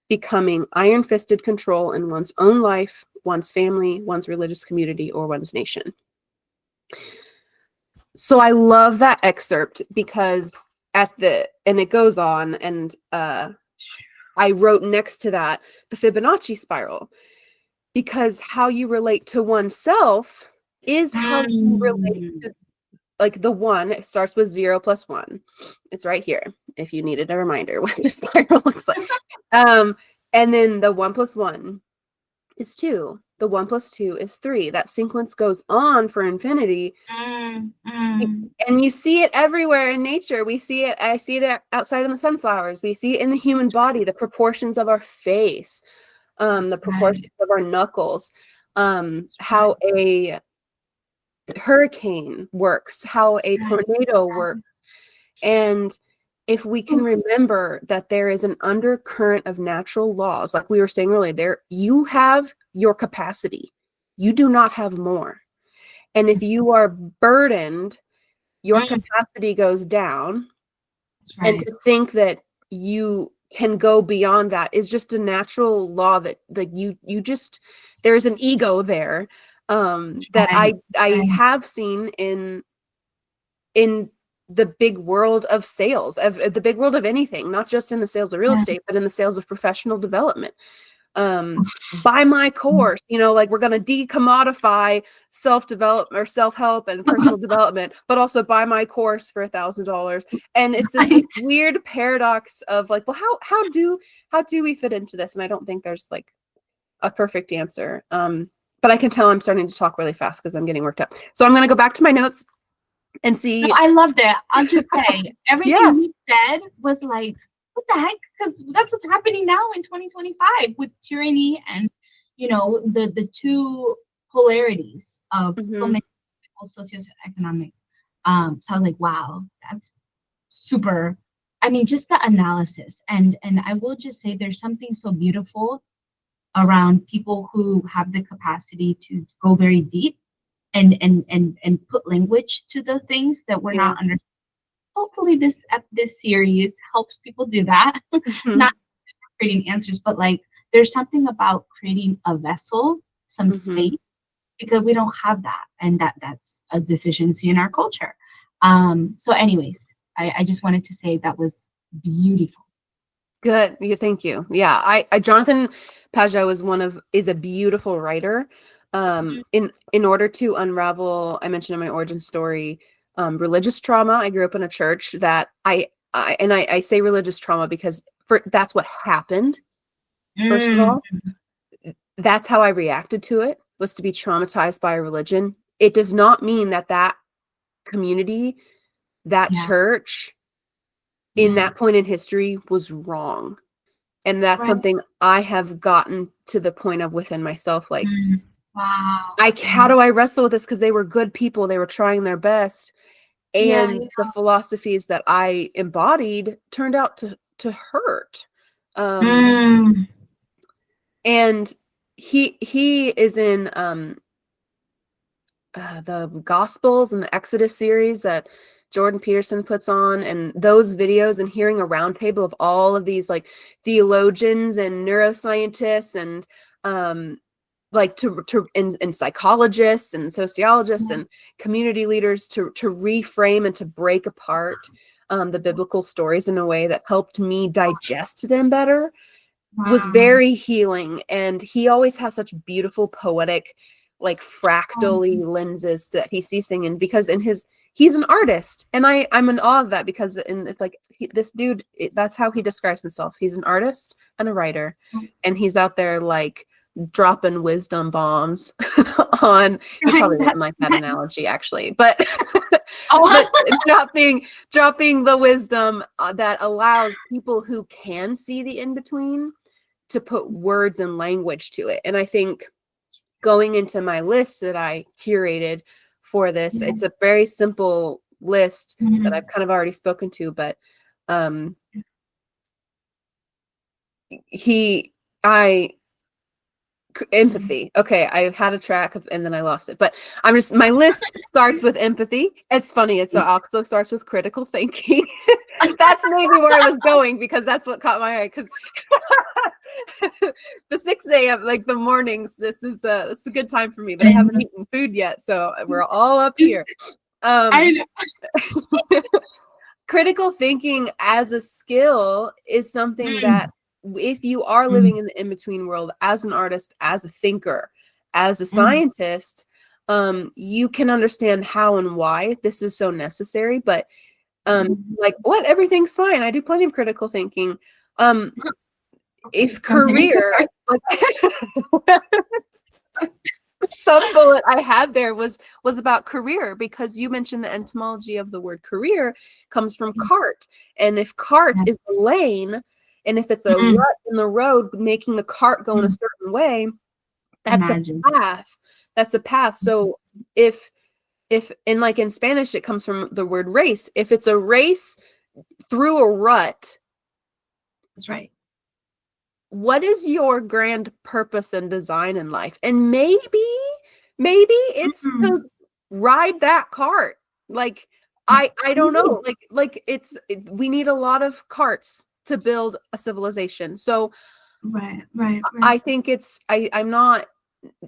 becoming iron-fisted control in one's own life, one's family, one's religious community, or one's nation. So I love that excerpt because and it goes on, and I wrote next to that the Fibonacci spiral, because how you relate to oneself is how you relate to, like, the one. It starts with 0 plus 1. It's right here if you needed a reminder what the spiral looks like. And then the 1 plus 1 is 2. The 1 plus 2 is 3. That sequence goes on for infinity. And you see it everywhere in nature. We see it. I see it outside in the sunflowers. We see it in the human body, the proportions of our face, the proportions of our knuckles, how a hurricane works, how a tornado works. And if we can remember that there is an undercurrent of natural laws, like we were saying earlier, you have your capacity. You do not have more. And if you are burdened, your capacity goes down. And to think that you can go beyond that is just a natural law that you just, there's an ego there that I have seen in the big world of sales, of the big world of anything, not just in the sales of real estate, but in the sales of professional development. Buy my course, like, we're going to decommodify self-development or self-help and personal development, but also buy my course for $1,000. And it's this weird paradox of like, well, how do we fit into this? And I don't think there's like a perfect answer. But I can tell I'm starting to talk really fast because I'm getting worked up. So I'm going to go back to my notes and see. No, I loved it. I'll just say everything you said was like, what the heck? Because that's what's happening now in 2025 with tyranny and, the two polarities of so many socioeconomic. So I was like, wow, that's super. I mean, just the analysis. And I will just say there's something so beautiful around people who have the capacity to go very deep and put language to the things that we're not understanding. Hopefully this series helps people do that. Not creating answers, but like there's something about creating a vessel, some space, because we don't have that, and that's a deficiency in our culture. So anyways, I just wanted to say that was beautiful. Good. Yeah, thank you. Yeah, I Jonathan Pajot is a beautiful writer. In order to unravel, I mentioned in my origin story, religious trauma. I grew up in a church that I say religious trauma because that's what happened. First of all, that's how I reacted to it, was to be traumatized by a religion. It does not mean that community, that church, in that point in history was wrong. And that's something I have gotten to the point of within myself. Like, wow. How do I wrestle with this? Because they were good people. They were trying their best. And the philosophies that I embodied turned out to hurt. And he is in the Gospels and the Exodus series that Jordan Peterson puts on, and those videos, and hearing a roundtable of all of these like theologians and neuroscientists and like and psychologists and sociologists and community leaders to reframe and to break apart the biblical stories in a way that helped me digest them better was very healing. And he always has such beautiful poetic, like fractally lenses that he sees things in, because he's an artist, and I'm in awe of that, because it's like this dude, that's how he describes himself. He's an artist and a writer, and he's out there like dropping wisdom bombs on, he probably wouldn't like that analogy actually, but but dropping the wisdom that allows people who can see the in-between to put words and language to it. And I think going into my list that I curated for this, it's a very simple list that I've kind of already spoken to, but empathy. Okay, I've had a track of, and then I lost it. But my list starts with empathy. It's funny. It also starts with critical thinking. That's maybe where I was going, because that's what caught my eye. Because the 6 a.m., like the mornings, this is a good time for me. But I haven't eaten food yet, so we're all up here. Critical thinking as a skill is something that, if you are living in the in-between world as an artist, as a thinker, as a scientist, you can understand how and why this is so necessary. But like, what? Everything's fine. I do plenty of critical thinking. If career, some bullet I had there was about career, because you mentioned the etymology of the word career comes from cart. And if cart is a lane, and if it's a rut in the road making the cart go in a certain way, that's a path. That's a path. So if in like in Spanish, it comes from the word race. If it's a race through a rut, that's right. What is your grand purpose and design in life? And maybe it's to ride that cart. Like, I don't know. Like we need a lot of carts to build a civilization. So right. I think I'm not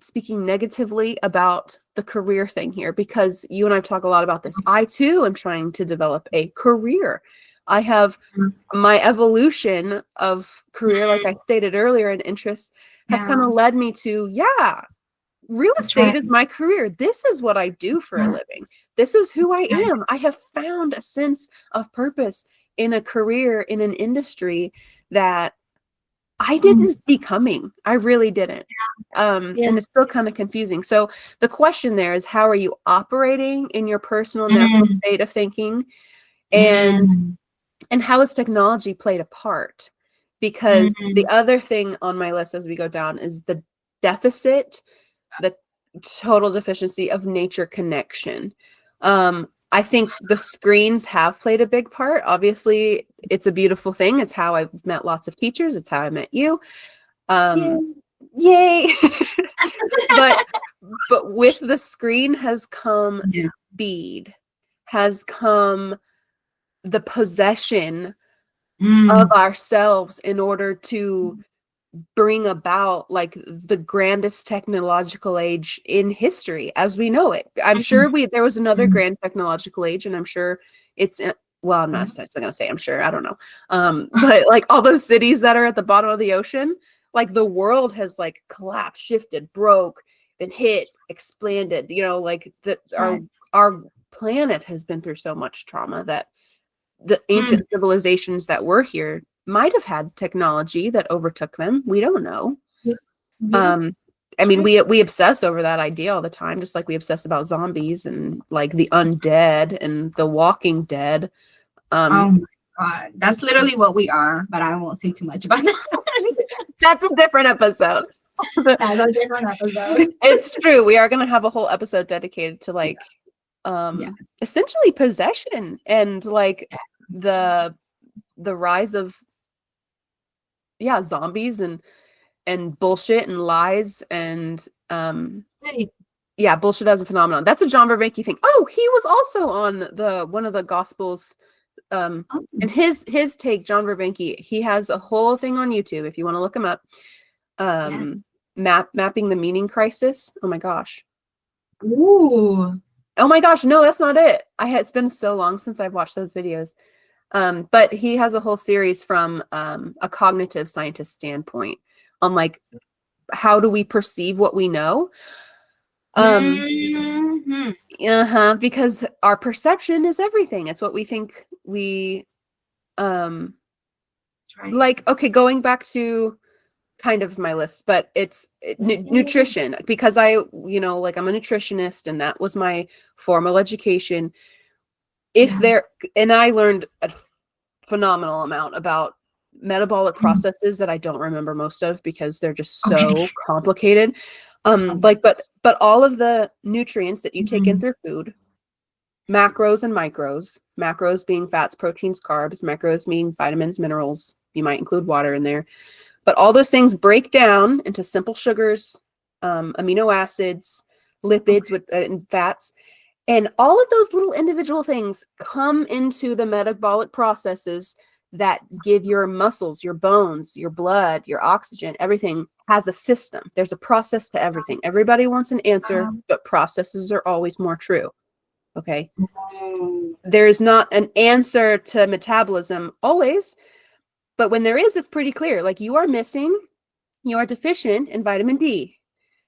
speaking negatively about the career thing here, because you and I talk a lot about this. I too am trying to develop a career. I have my evolution of career, like I stated earlier, and interest has kind of led me to, real estate is my career. This is what I do for a living. This is who I am. I have found a sense of purpose in a career, in an industry that I didn't see coming. I really didn't. And it's still kind of confusing. So the question there is, how are you operating in your personal natural state of thinking? And how has technology played a part? Because the other thing on my list as we go down is the deficit, the total deficiency of nature connection. I think the screens have played a big part. Obviously, it's a beautiful thing. It's how I've met lots of teachers. It's how I met you. Yay! but with the screen has come speed, has come the possession of ourselves in order to bring about like the grandest technological age in history as we know it. I'm sure there was another grand technological age, and I'm sure it's well, I'm not gonna say I'm sure, I don't know. But like all those cities that are at the bottom of the ocean, like the world has like collapsed, shifted, broke, been hit, expanded, like our planet has been through so much trauma that the ancient civilizations that were here might have had technology that overtook them. We don't know. I mean, we obsess over that idea all the time, just like we obsess about zombies and like the undead and the Walking Dead. Oh my God, that's literally what we are. But I won't say too much about that. That's a different episode. That's a different episode. It's true. We are going to have a whole episode dedicated to like essentially possession and like the rise of zombies and bullshit and lies and Yeah, bullshit as a phenomenon. That's a John Vervaeke thing. Oh, he was also on the one of the Gospels. And his take, John Vervaeke, he has a whole thing on YouTube if you want to look him up. Mapping the meaning crisis. Oh my gosh. Ooh. Oh my gosh, no, that's not it. It's been so long since I've watched those videos. But he has a whole series from a cognitive scientist standpoint on like how do we perceive what we know? Because our perception is everything. It's what we think we That's right. like. Okay, going back to kind of my list, but it's nutrition, because I, like I'm a nutritionist and that was my formal education. And I learned a phenomenal amount about metabolic processes that I don't remember most of because they're just so complicated. But all of the nutrients that you take in through food, macros and macros being fats, proteins, carbs, macros meaning vitamins, minerals, you might include water in there. But all those things break down into simple sugars, amino acids, lipids and fats. And all of those little individual things come into the metabolic processes that give your muscles, your bones, your blood, your oxygen, everything has a system. There's a process to everything. Everybody wants an answer, but processes are always more true. Okay. There is not an answer to metabolism always, but when there is, it's pretty clear. Like you are deficient in vitamin D.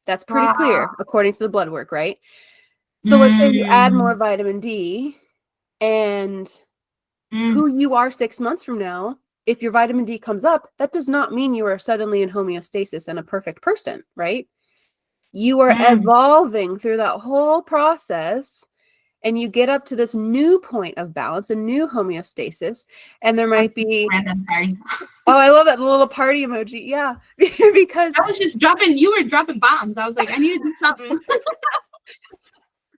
That's pretty clear according to the blood work, right? So let's say you add more vitamin D and who you are 6 months from now, if your vitamin D comes up, that does not mean you are suddenly in homeostasis and a perfect person, right? You are evolving through that whole process and you get up to this new point of balance, a new homeostasis, and there might be random, sorry. Oh, I love that little party emoji. Yeah, because I was just you were dropping bombs. I was like, I need to do something.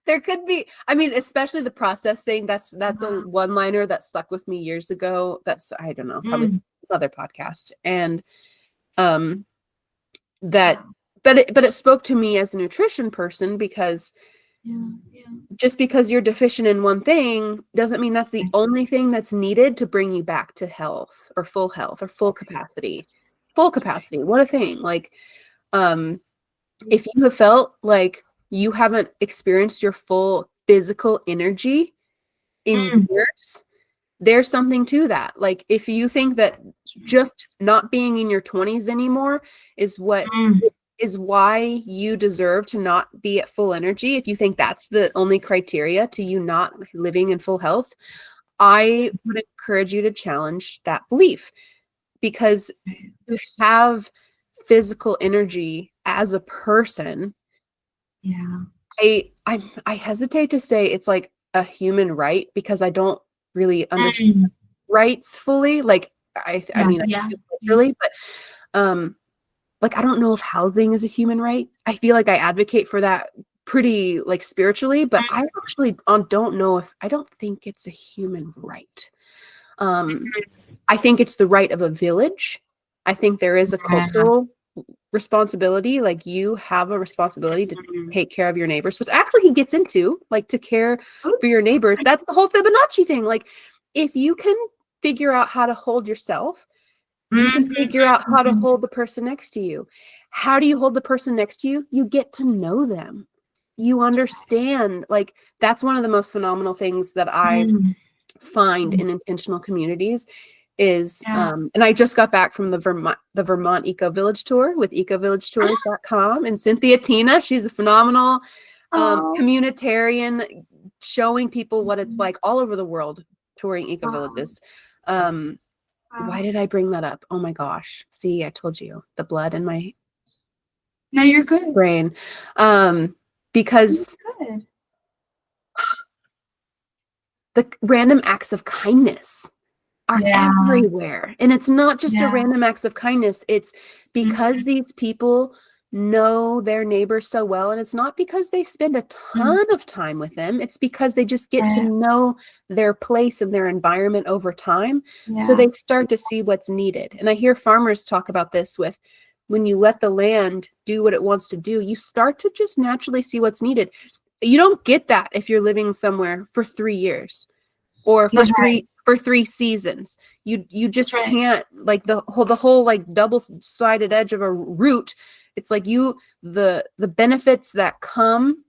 There could be, I mean, especially the process thing. That's a one-liner that stuck with me years ago. That's, I don't know, probably another podcast. And but it spoke to me as a nutrition person because just because you're deficient in one thing doesn't mean that's the only thing that's needed to bring you back to health or full capacity. Full capacity. What a thing. Like, if you have felt like you haven't experienced your full physical energy in years, there's something to that. Like if you think that just not being in your 20s anymore is why you deserve to not be at full energy, if you think that's the only criteria to you not living in full health, I would encourage you to challenge that belief, because you have physical energy as a person. I hesitate to say it's like a human right because I don't really understand rights fully. Like I mean, really, but like I don't know if housing is a human right. I feel like I advocate for that pretty like spiritually, but I actually don't know if I don't think it's a human right. I think it's the right of a village. I think there is a cultural responsibility, like you have a responsibility to take care of your neighbors, which actually he gets into, like to care for your neighbors. That's the whole Fibonacci thing. Like if you can figure out how to hold yourself, you can figure out how to hold the person next to you. How do you hold the person next to you? You get to know them. You understand, like that's one of the most phenomenal things that I find in intentional communities is and I just got back from the Vermont Eco Village tour with ecovillagetours.com, and Cynthia Tina, she's a phenomenal communitarian, showing people what it's like all over the world touring eco villages. Why did I bring that up? Oh my gosh, see, I told you, the blood in my you're good brain, because the random acts of kindness are everywhere. And it's not just a random acts of kindness. It's because these people know their neighbors so well. And it's not because they spend a ton of time with them. It's because they just get to know their place and their environment over time. So they start to see what's needed. And I hear farmers talk about this with, when you let the land do what it wants to do, you start to just naturally see what's needed. You don't get that if you're living somewhere for 3 years or for That's right. for 3 seasons. You just That's right. can't, like the whole like double-sided edge of a root. It's like the benefits that come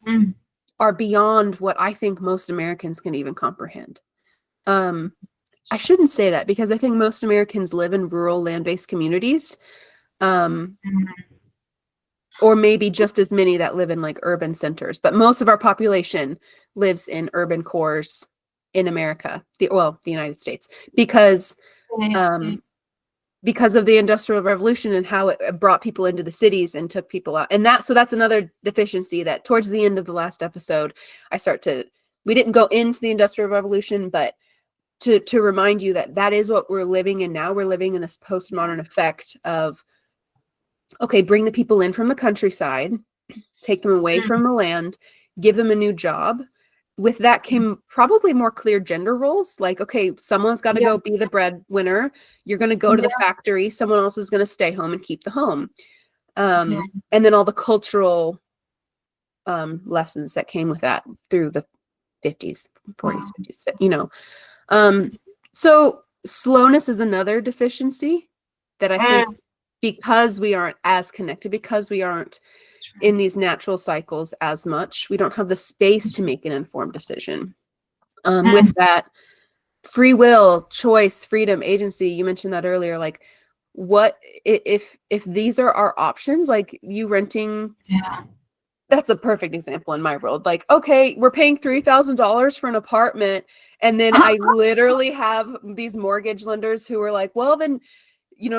Mm. are beyond what I think most Americans can even comprehend. I shouldn't say that because I think most Americans live in rural land-based communities. Um, Mm. or maybe just as many that live in like urban centers, but most of our population lives in urban cores in America, the United States, because Okay. um, because of the Industrial Revolution and how it brought people into the cities and took people out. And that's another deficiency that towards the end of the last episode, we didn't go into the Industrial Revolution, but to remind you that is what we're living in now. We're living in this postmodern effect of, okay, bring the people in from the countryside, take them away Mm. from the land, give them a new job. With that came probably more clear gender roles. Like, okay, someone's got to Yeah. go be the breadwinner. You're going to go to the Yeah. factory. Someone else is going to stay home and keep the home. Yeah. And then all the cultural lessons that came with that through the 50s, 40s, Wow. 50s, you know. So slowness is another deficiency that I think, Mm. because we aren't as connected, because we aren't That's in right. these natural cycles as much, we don't have the space to make an informed decision. With that, free will, choice, freedom, agency, you mentioned that earlier, like what if these are our options, like you renting, Yeah. that's a perfect example in my world. Like, okay, we're paying $3,000 for an apartment. And then I literally have these mortgage lenders who are like, well, then,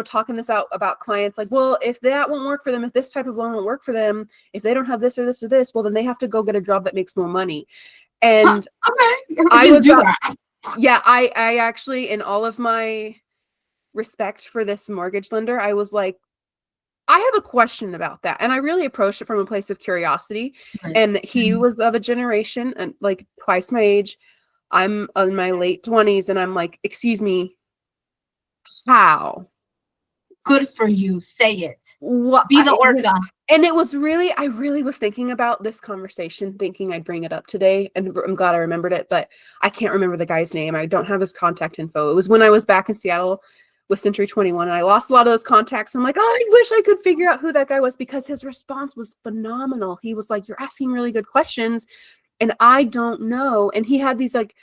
talking this out about clients, like, well, if that won't work for them, if this type of loan won't work for them, if they don't have this or this or this, well, then they have to go get a job that makes more money. And Okay. I Just was, do that. yeah, I actually, in all of my respect for this mortgage lender, I was like, I have a question about that. And I really approached it from a place of curiosity. Right. And he was of a generation and like twice my age. I'm in my late 20s and I'm like, excuse me, how? Good for you. Say it. What? Be the orca. And it was really, I really was thinking about this conversation, thinking I'd bring it up today. And I'm glad I remembered it, but I can't remember the guy's name. I don't have his contact info. It was when I was back in Seattle with Century 21 and I lost a lot of those contacts. I'm like, oh, I wish I could figure out who that guy was, because his response was phenomenal. He was like, you're asking really good questions and I don't know. And he had these like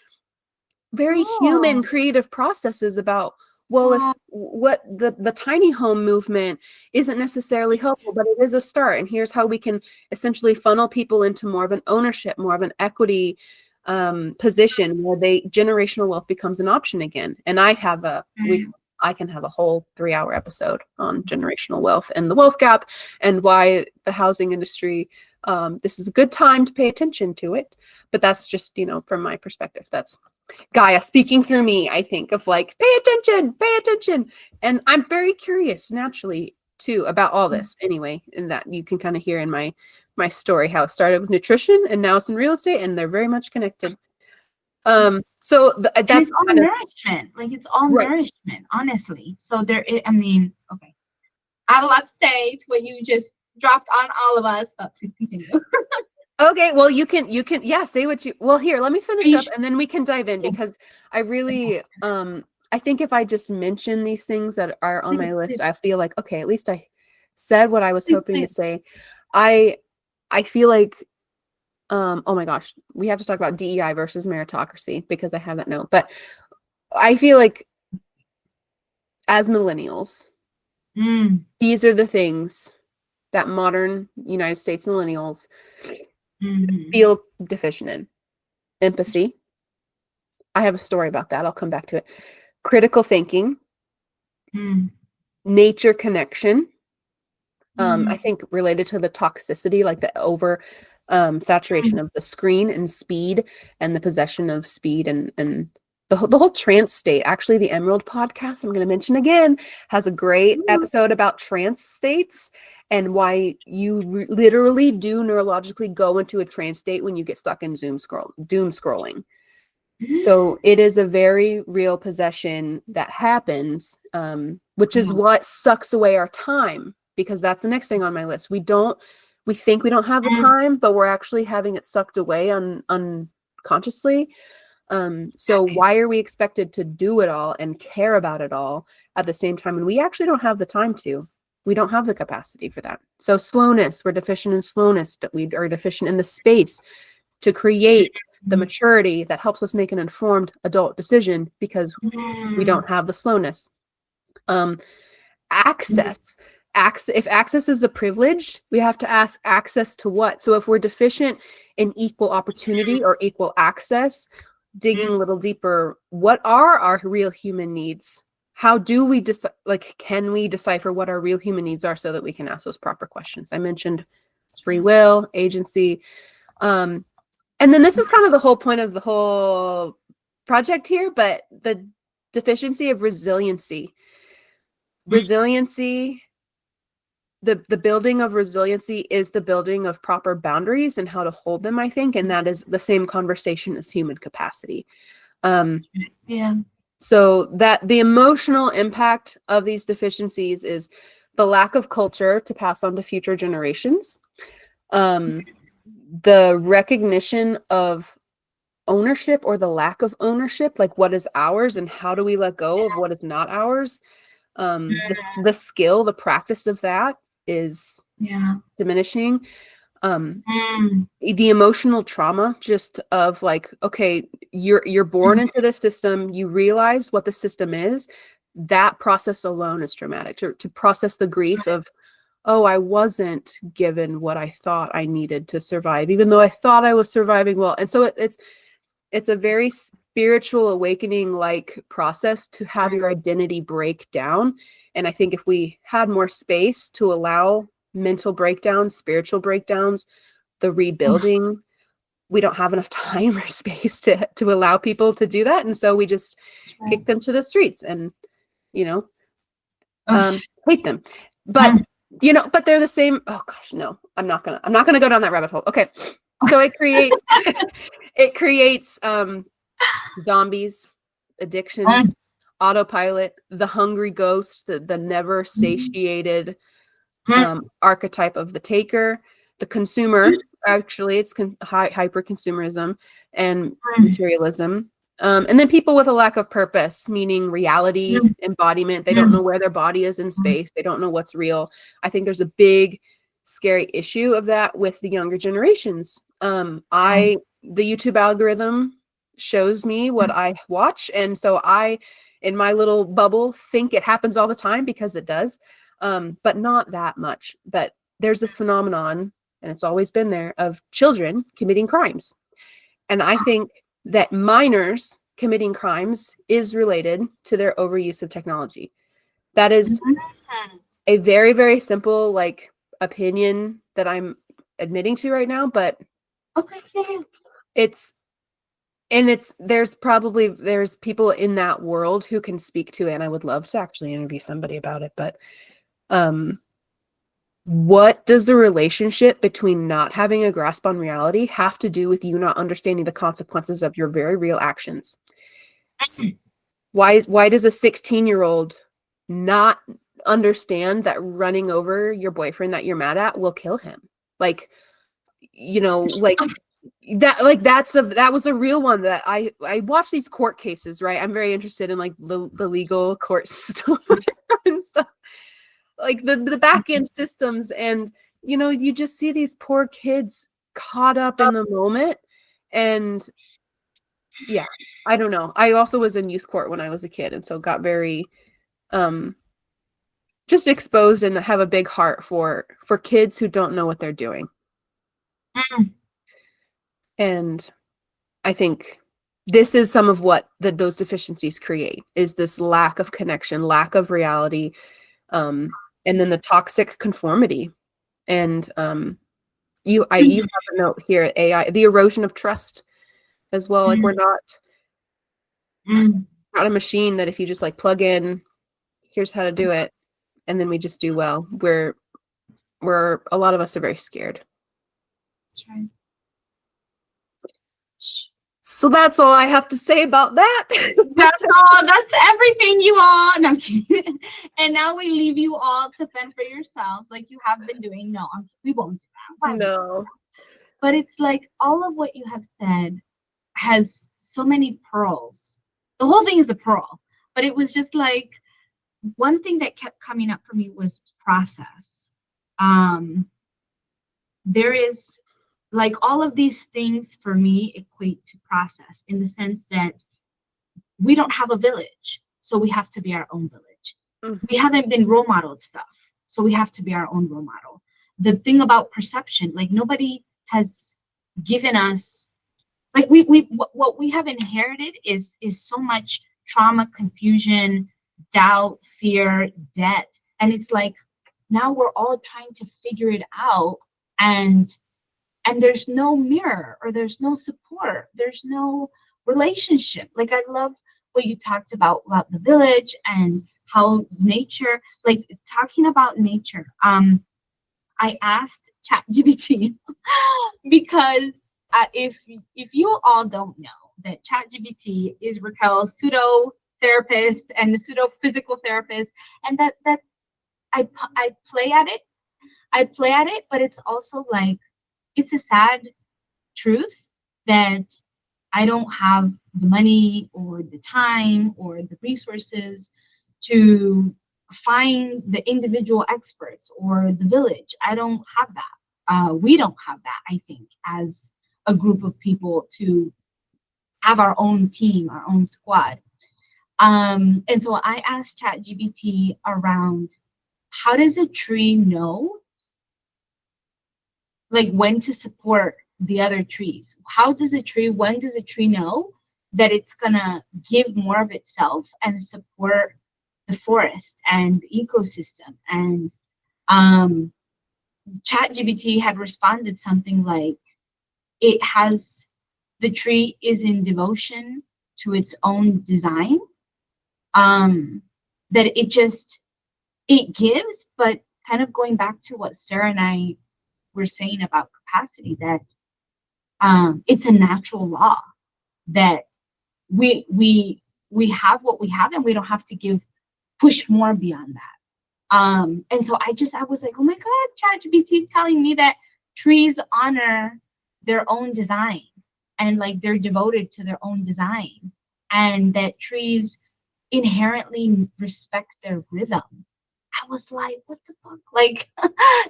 very human Oh. creative processes about, well, if Oh. what the tiny home movement isn't necessarily helpful, but it is a start. And here's how we can essentially funnel people into more of an ownership, more of an equity position where generational wealth becomes an option again. And I can have a whole 3-hour episode on generational wealth and the wealth gap and why the housing industry, this is a good time to pay attention to it. But that's just, from my perspective, that's Gaia speaking through me, I think, of like, pay attention. And I'm very curious naturally too about all this anyway, and that you can kind of hear in my story how it started with nutrition and now it's in real estate, and they're very much connected. So And that's it's all kind of nourishment. Like it's all right. nourishment, honestly. So I mean, okay. I have a lot to say to what you just dropped on all of us, but please continue. Okay, well, you can, yeah, say what here, let me finish up Sure? and then we can dive in, because I really, I think if I just mention these things that are on my list, I feel like, okay, at least I said what I was hoping to say. I feel like, oh my gosh, we have to talk about DEI versus meritocracy because I have that note, but I feel like as millennials, these are the things that modern United States millennials feel deficient in. Empathy. I have a story about that. I'll come back to it. Critical thinking, nature connection. I think related to the toxicity, like the over saturation of the screen and speed and the possession of speed and the whole trance state. Actually, the Emerald podcast, I'm going to mention again, has a great episode about trance states and why you literally do neurologically go into a trance state when you get stuck in doom scrolling. So it is a very real possession that happens, which is what sucks away our time, because that's the next thing on my list. We think we don't have the time, but we're actually having it sucked away unconsciously. So why are we expected to do it all and care about it all at the same time? And we actually don't have the time to. We don't have the capacity for that. So slowness, we're deficient in slowness. We are deficient in the space to create the maturity that helps us make an informed adult decision because we don't have the slowness. Access. If access is a privilege, we have to ask access to what? So if we're deficient in equal opportunity or equal access, digging a little deeper, what are our real human needs? How do we can we decipher what our real human needs are so that we can ask those proper questions? I mentioned free will, agency. And then this is kind of the whole point of the whole project here, but the deficiency of resiliency. Resiliency, the building of resiliency is the building of proper boundaries and how to hold them, I think. And that is the same conversation as human capacity. Yeah. So that the emotional impact of these deficiencies is the lack of culture to pass on to future generations, the recognition of ownership or the lack of ownership, like what is ours and how do we let go of what is not ours. The skill, the practice of that is diminishing. The emotional trauma just of like, okay, you're born into this system, you realize what the system is. That process alone is traumatic. To process the grief of, oh, I wasn't given what I thought I needed to survive, even though I thought I was surviving well. And so it's a very spiritual awakening like process to have your identity break down. And I think if we had more space to allow mental breakdowns, spiritual breakdowns, the rebuilding, we don't have enough time or space to allow people to do that. And so we just kick them to the streets and, hate them. But, but they're the same. Oh gosh, no, I'm not gonna go down that rabbit hole. Okay. So it creates zombies, addictions, autopilot, the hungry ghost, the never satiated archetype of the taker, the consumer. Actually, it's hyper consumerism and materialism. And then people with a lack of purpose, meaning reality, embodiment. They don't know where their body is in space. They don't know what's real. I think there's a big, scary issue of that with the younger generations. The YouTube algorithm shows me what I watch. And so I, in my little bubble, think it happens all the time because it does, but not that much. But there's this phenomenon, and it's always been there, of children committing crimes. And I think that minors committing crimes is related to their overuse of technology. That is a very, very simple, opinion that I'm admitting to right now, but there's people in that world who can speak to it, and I would love to actually interview somebody about it. But what does the relationship between not having a grasp on reality have to do with you not understanding the consequences of your very real actions? Why does a 16-year-old not understand that running over your boyfriend that you're mad at will kill him? That was a real one that I watch these court cases, right? I'm very interested in the legal court system and stuff, the back end systems, and you just see these poor kids caught up in the moment. And yeah, I don't know. I also was in youth court when I was a kid, and so got very just exposed and have a big heart for kids who don't know what they're doing. And I think this is some of what those deficiencies create, is this lack of connection, lack of reality, and then the toxic conformity. And you have a note here, AI, the erosion of trust as well. We're not a machine that if you just plug in, here's how to do it, and then we just do well. We're a lot of us are very scared. That's right. So that's all I have to say about that. That's all. That's everything, you all. No, I'm kidding. And now we leave you all to fend for yourselves, like you have been doing. No, we won't do that. Why would we do No. that? But it's like all of what you have said has so many pearls. The whole thing is a pearl. But it was just like one thing that kept coming up for me was process. There is like all of these things for me equate to process in the sense that we don't have a village, so we have to be our own village. We haven't been role modeled stuff, so we have to be our own role model. The thing about perception, like nobody has given us, like what we have inherited is so much trauma, confusion, doubt, fear, debt, and it's like now we're all trying to figure it out, and there's no mirror, or there's no support, there's no relationship. Like I love what you talked about the village and how nature, like talking about nature. I asked ChatGPT because if you all don't know that ChatGPT is Raquel's pseudo therapist and the pseudo physical therapist, and that I play at it. I play at it, but it's also like it's a sad truth that I don't have the money or the time or the resources to find the individual experts or the village. I don't have that. We don't have that, I think, as a group of people to have our own team, our own squad. And so I asked ChatGPT around how does a tree know like when to support the other trees? When does a tree know that it's gonna give more of itself and support the forest and the ecosystem? And ChatGPT had responded something like the tree is in devotion to its own design, that it gives, but kind of going back to what Sarah and I were saying about capacity, that it's a natural law that we have what we have, and we don't have to push more beyond that. And so I was like, oh my God, ChatGPT telling me that trees honor their own design, and like they're devoted to their own design, and that trees inherently respect their rhythm. I was like, what the fuck? Like,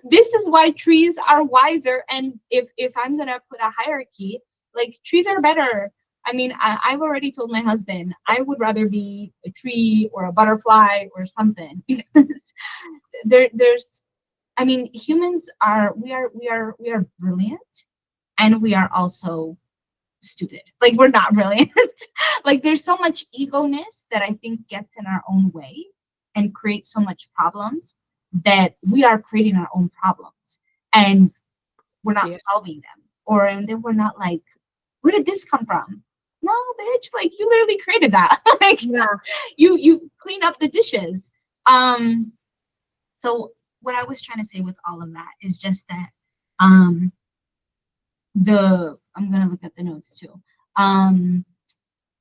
this is why trees are wiser. And if I'm gonna put a hierarchy, like trees are better. I mean, I've already told my husband I would rather be a tree or a butterfly or something, because there's, I mean, humans are brilliant, and we are also stupid. Like we're not brilliant. Like there's so much ego-ness that I think gets in our own way and creates so much problems, that we are creating our own problems, and we're not solving them. And then we're not like, where did this come from? No, bitch, like you literally created that. Like you clean up the dishes. So what I was trying to say with all of that is just that I'm gonna look at the notes too.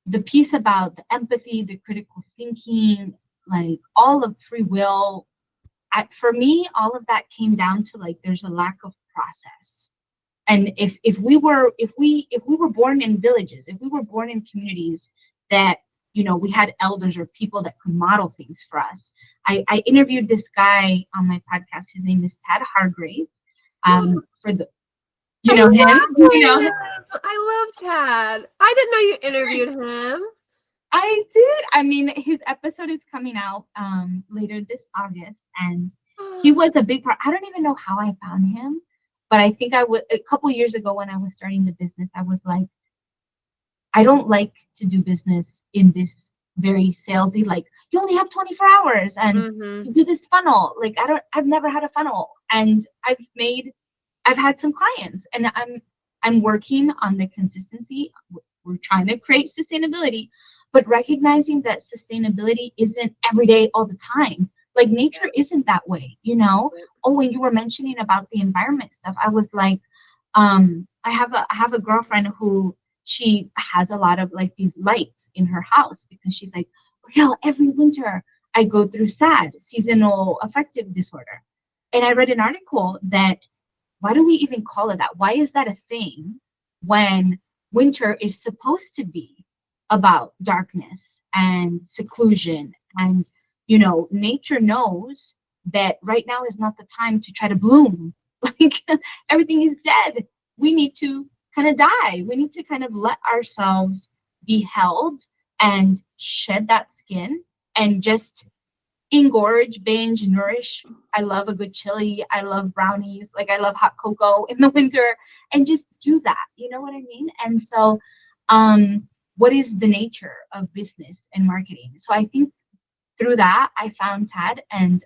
The piece about the empathy, the critical thinking, like all of free will, for me, all of that came down to like there's a lack of process. And if we were born in villages, if we were born in communities that, you know, we had elders or people that could model things for us. I interviewed this guy on my podcast. His name is Tad Hargrave. For the, you know him, you know him. I love Tad. I didn't know you interviewed him. I did. I mean, his episode is coming out later this August, and he was a big part. I don't even know how I found him, but I think a couple years ago when I was starting the business, I was like, I don't like to do business in this very salesy, like you only have 24 hours and you do this funnel. Like I've never had a funnel, and I've had some clients, and I'm working on the consistency. We're trying to create sustainability, but recognizing that sustainability isn't every day all the time. Like nature isn't that way, you know? Oh, when you were mentioning about the environment stuff, I was like, I have a girlfriend who she has a lot of like these lights in her house because she's like, Raquel, every winter I go through SAD, seasonal affective disorder. And I read an article that why do we even call it that? Why is that a thing when winter is supposed to be about darkness and seclusion? And, you know, nature knows that right now is not the time to try to bloom. Like everything is dead. We need to kind of die. We need to kind of let ourselves be held and shed that skin and just engorge, binge, nourish. I love a good chili. I love brownies. Like I love hot cocoa in the winter and just do that. You know what I mean? And so, what is the nature of business and marketing? So I think through that, I found Tad and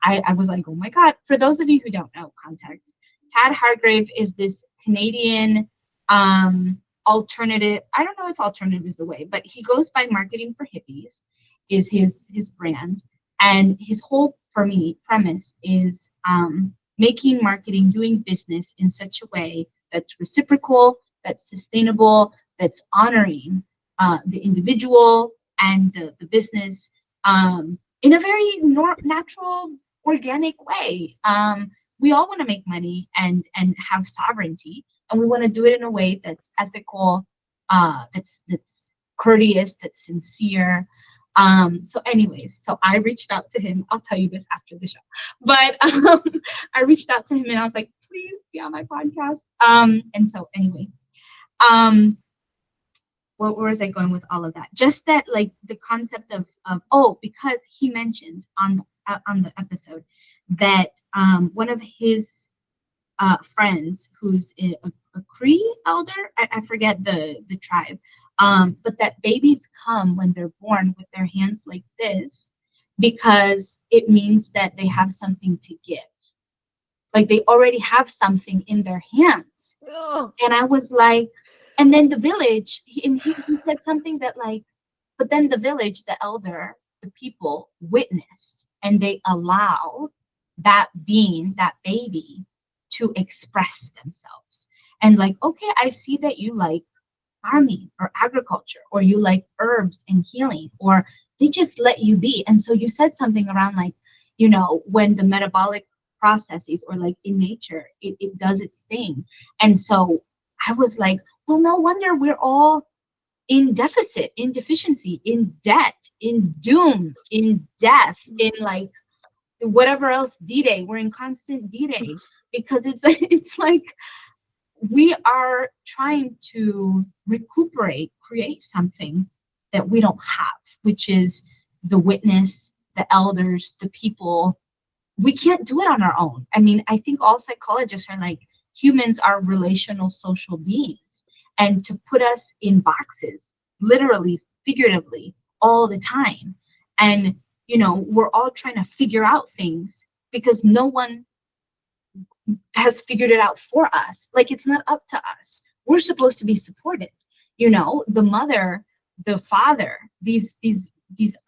I was like, oh my God. For those of you who don't know context, Tad Hargrave is this Canadian alternative. I don't know if alternative is the way, but he goes by Marketing for Hippies is his brand. And his whole, for me, premise is making marketing, doing business in such a way that's reciprocal, that's sustainable, that's honoring the individual and the business in a very natural, organic way. We all want to make money and have sovereignty, and we want to do it in a way that's ethical, that's courteous, that's sincere. So anyways, so I reached out to him. I'll tell you this after the show, but I reached out to him and I was like, please be on my podcast. And so anyways, where was I going with all of that? Just that, like the concept of because he mentioned on the episode that one of his friends who's a Cree elder, I forget the tribe, but that babies come when they're born with their hands like this because it means that they have something to give. Like they already have something in their hands. Oh. And I was like, and then the village, he said something that like, but then the village, the elder, the people witness and they allow that being, that baby, to express themselves. And like, okay, I see that you like farming or agriculture, or you like herbs and healing, or they just let you be. And so you said something around like, you know, when the metabolic processes or like in nature, it does its thing. And so I was like, well, no wonder we're all in deficit, in deficiency, in debt, in doom, in death, in like whatever else D-Day. We're in constant D-Day because it's like we are trying to recuperate, create something that we don't have, which is the witness, the elders, the people. We can't do it on our own. I mean, I think all psychologists are like, humans are relational social beings, and to put us in boxes, literally, figuratively, all the time. And, you know, we're all trying to figure out things because no one has figured it out for us. Like, it's not up to us. We're supposed to be supported. You know, the mother, the father, these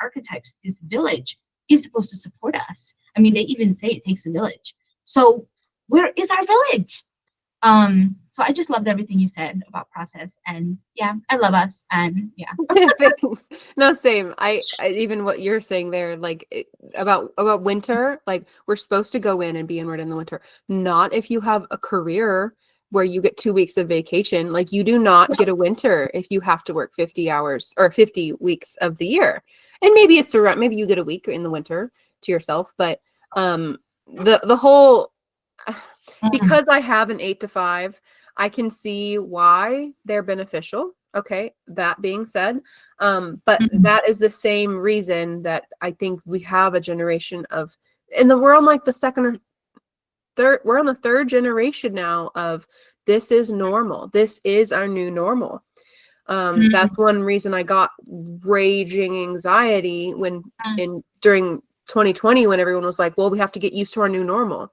archetypes, this village is supposed to support us. I mean, they even say it takes a village. So where is our village? So I just loved everything you said about process, and yeah, I love us, and yeah. No, same. I even what you're saying there, like about winter, like we're supposed to go in and be inward in the winter. Not if you have a career where you get 2 weeks of vacation. Like you do not get a winter if you have to work 50 hours or 50 weeks of the year. And maybe it's around, maybe you get a week in the winter to yourself, but the whole, because I have an 8 to 5, I can see why they're beneficial. Okay. That being said, but that is the same reason that I think we have a generation of, and we're on like the second or third, we're on the third generation now of this is normal. This is our new normal. That's one reason I got raging anxiety when during 2020, when everyone was like, well, we have to get used to our new normal.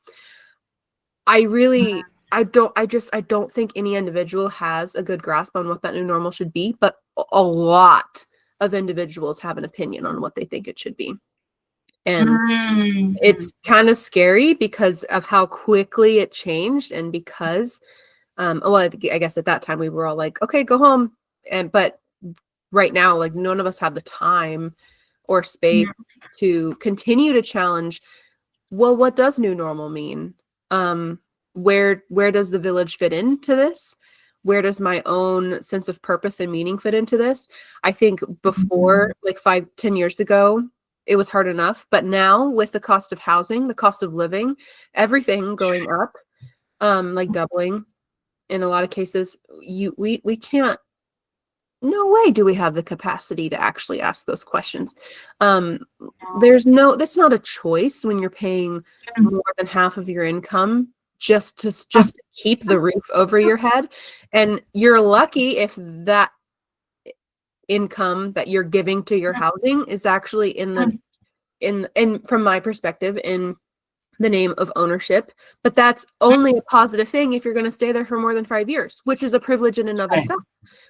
I don't think any individual has a good grasp on what that new normal should be, but a lot of individuals have an opinion on what they think it should be. And it's kind of scary because of how quickly it changed, and because Well, I guess at that time we were all like, okay, go home. But right now, like none of us have the time or space to continue to challenge, well, what does new normal mean? Where does the village fit into this? Where does my own sense of purpose and meaning fit into this? I think before, like 5-10 years ago, it was hard enough. But now with the cost of housing, the cost of living, everything going up, like doubling in a lot of cases, we can't, no way do we have the capacity to actually ask those questions. That's not a choice when you're paying more than half of your income just to keep the roof over your head. And you're lucky if that income that you're giving to your housing is actually in from my perspective, in the name of ownership. But that's only a positive thing if you're going to stay there for more than 5 years, which is a privilege in and of itself.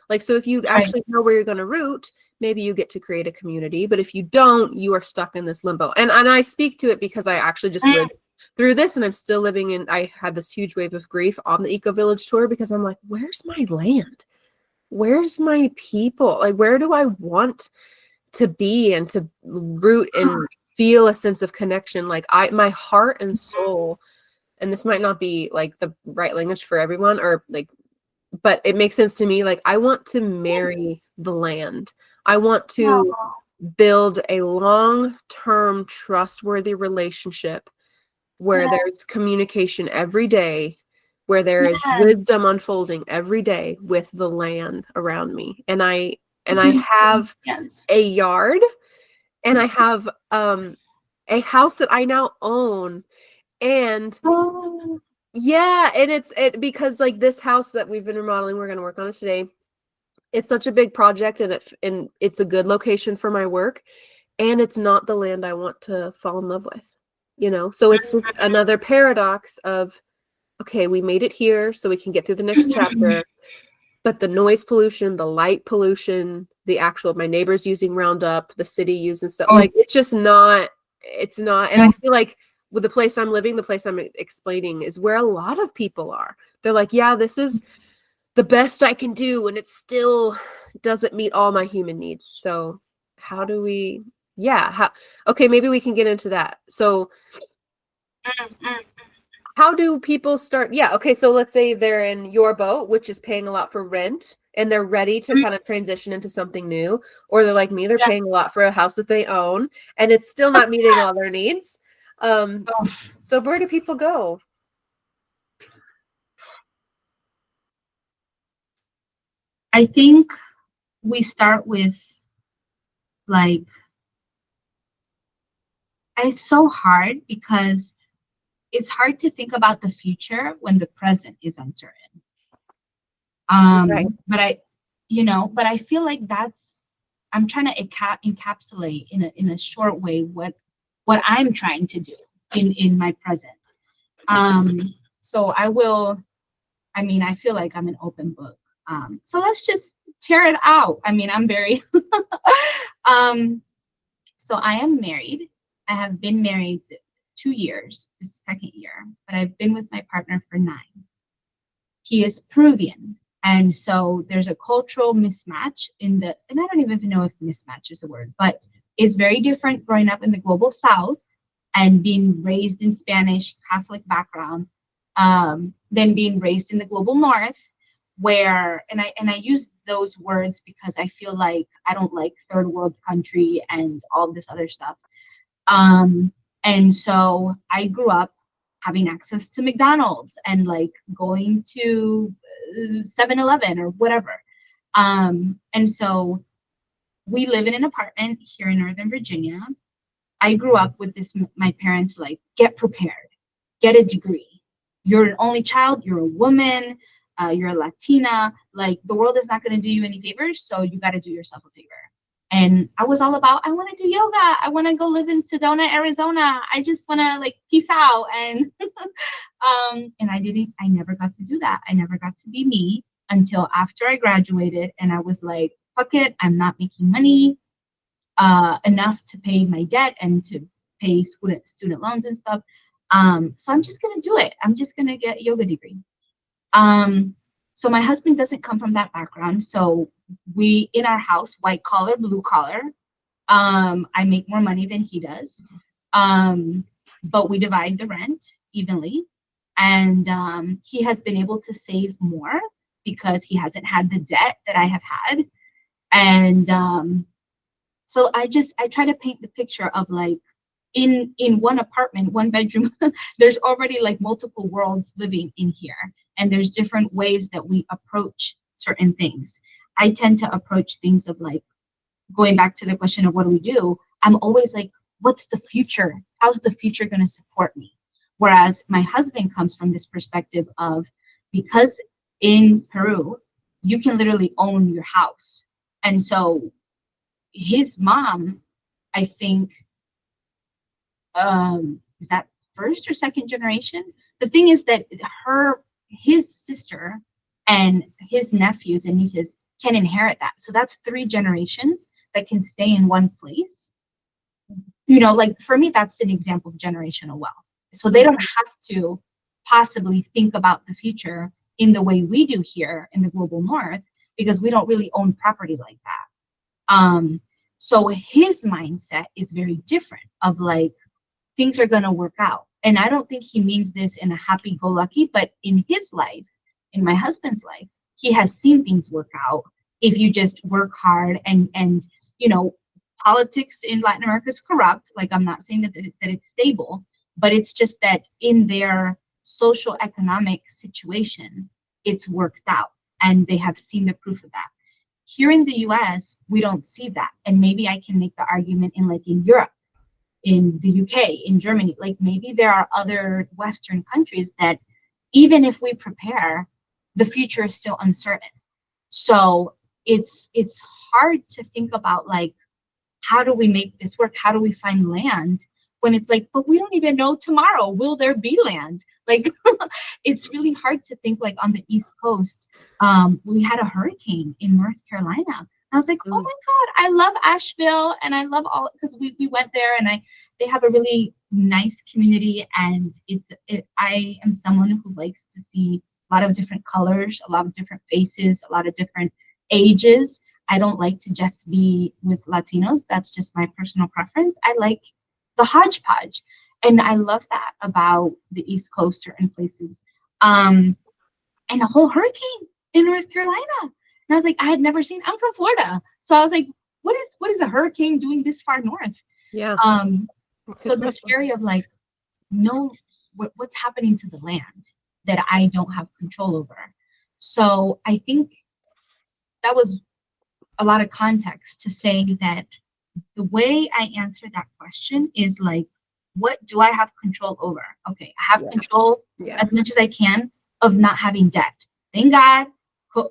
Like, so if you actually know where you're going to root, maybe you get to create a community. But if you don't, you are stuck in this limbo. And I speak to it because I actually just lived through this, and I'm still living in, I had this huge wave of grief on the Eco Village tour because I'm like, where's my land? Where's my people? Like, where do I want to be and to root and feel a sense of connection? Like my heart and soul, and this might not be like the right language for everyone, or like, but it makes sense to me. Like, I want to marry the land. I want to build a long-term trustworthy relationship where there's communication every day, where there is wisdom unfolding every day with the land around me. And I have a yard, and I have a house that I now own. And yeah, and it's because like this house that we've been remodeling, we're going to work on it today. It's such a big project, and it's a good location for my work, and it's not the land I want to fall in love with, So it's just another paradox of, okay, we made it here so we can get through the next chapter, but the noise pollution, the light pollution, my neighbors using Roundup, the city using stuff, like it's not. And I feel like with the place I'm living, the place I'm explaining is where a lot of people are. They're like, yeah, this is the best I can do, and it still doesn't meet all my human needs. So how do we, okay, maybe we can get into that. So how do people start? Yeah. Okay. So let's say they're in your boat, which is paying a lot for rent, and they're ready to kind of transition into something new. Or they're like me, they're paying a lot for a house that they own, and it's still not meeting all their needs. So where do people go? I think we start with, like, it's so hard because it's hard to think about the future when the present is uncertain. But I feel like I'm trying to encapsulate in a short way what I'm trying to do in my present. So I feel like I'm an open book. So let's just tear it out. I'm very so I am married. I have been married 2 years, this second year, but I've been with my partner for 9. He is Peruvian. And so there's a cultural mismatch and I don't even know if mismatch is a word, but it's very different growing up in the global South and being raised in Spanish Catholic background, than being raised in the global North, where, and I use those words because I feel like I don't like third world country and all this other stuff. And so I grew up having access to McDonald's and like going to 7-Eleven or whatever. And so we live in an apartment here in Northern Virginia. I grew up with this, my parents like, get prepared, get a degree. You're an only child, you're a woman, you're a Latina, like the world is not going to do you any favors, so you got to do yourself a favor. And I was all about, I want to do yoga. I want to go live in Sedona, Arizona. I just want to like peace out. And and I never got to do that. I never got to be me until after I graduated. And I was like, fuck it, I'm not making money enough to pay my debt and to pay student loans and stuff. So I'm just going to do it. I'm just going to get a yoga degree. So my husband doesn't come from that background. So we, in our house, white collar, blue collar. I make more money than he does. But we divide the rent evenly. And he has been able to save more because he hasn't had the debt that I have had. And so I try to paint the picture of like in one apartment, one bedroom, there's already like multiple worlds living in here. And there's different ways that we approach certain things. I tend to approach things of like, going back to the question of what do we do, I'm always like, what's the future? How's the future going to support me? Whereas my husband comes from this perspective of, because in Peru, you can literally own your house. And so his mom, I think, is that first or second generation? The thing is that his sister and his nephews and nieces can inherit that. So that's 3 generations that can stay in one place. You know, like for me, that's an example of generational wealth. So they don't have to possibly think about the future in the way we do here in the global north, because we don't really own property like that. So his mindset is very different of like, things are going to work out. And I don't think he means this in a happy-go-lucky, but in his life, in my husband's life, he has seen things work out if you just work hard. And you know, politics in Latin America is corrupt. Like, I'm not saying that it's stable, but it's just that in their social economic situation, it's worked out, and they have seen the proof of that. Here in the US, we don't see that. And maybe I can make the argument in like in Europe, in the UK, in Germany, like maybe there are other Western countries that even if we prepare, the future is still uncertain. So it's hard to think about like, how do we make this work? How do we find land when it's like, but we don't even know tomorrow, will there be land? Like, it's really hard to think like on the East Coast. We had a hurricane in North Carolina. I was like, oh my God, I love Asheville, and I love all, because we went there, and they have a really nice community, and I am someone who likes to see a lot of different colors, a lot of different faces, a lot of different ages. I don't like to just be with Latinos. That's just my personal preference. I like the hodgepodge, and I love that about the East Coast, certain places. And a whole hurricane in North Carolina. And I was like, I had never seen, I'm from Florida. So I was like, what is a hurricane doing this far north? Yeah. So the scary of like, no, what's happening to the land that I don't have control over. So I think that was a lot of context to say that the way I answer that question is like, what do I have control over? Okay, I have control as much as I can of not having debt. Thank God.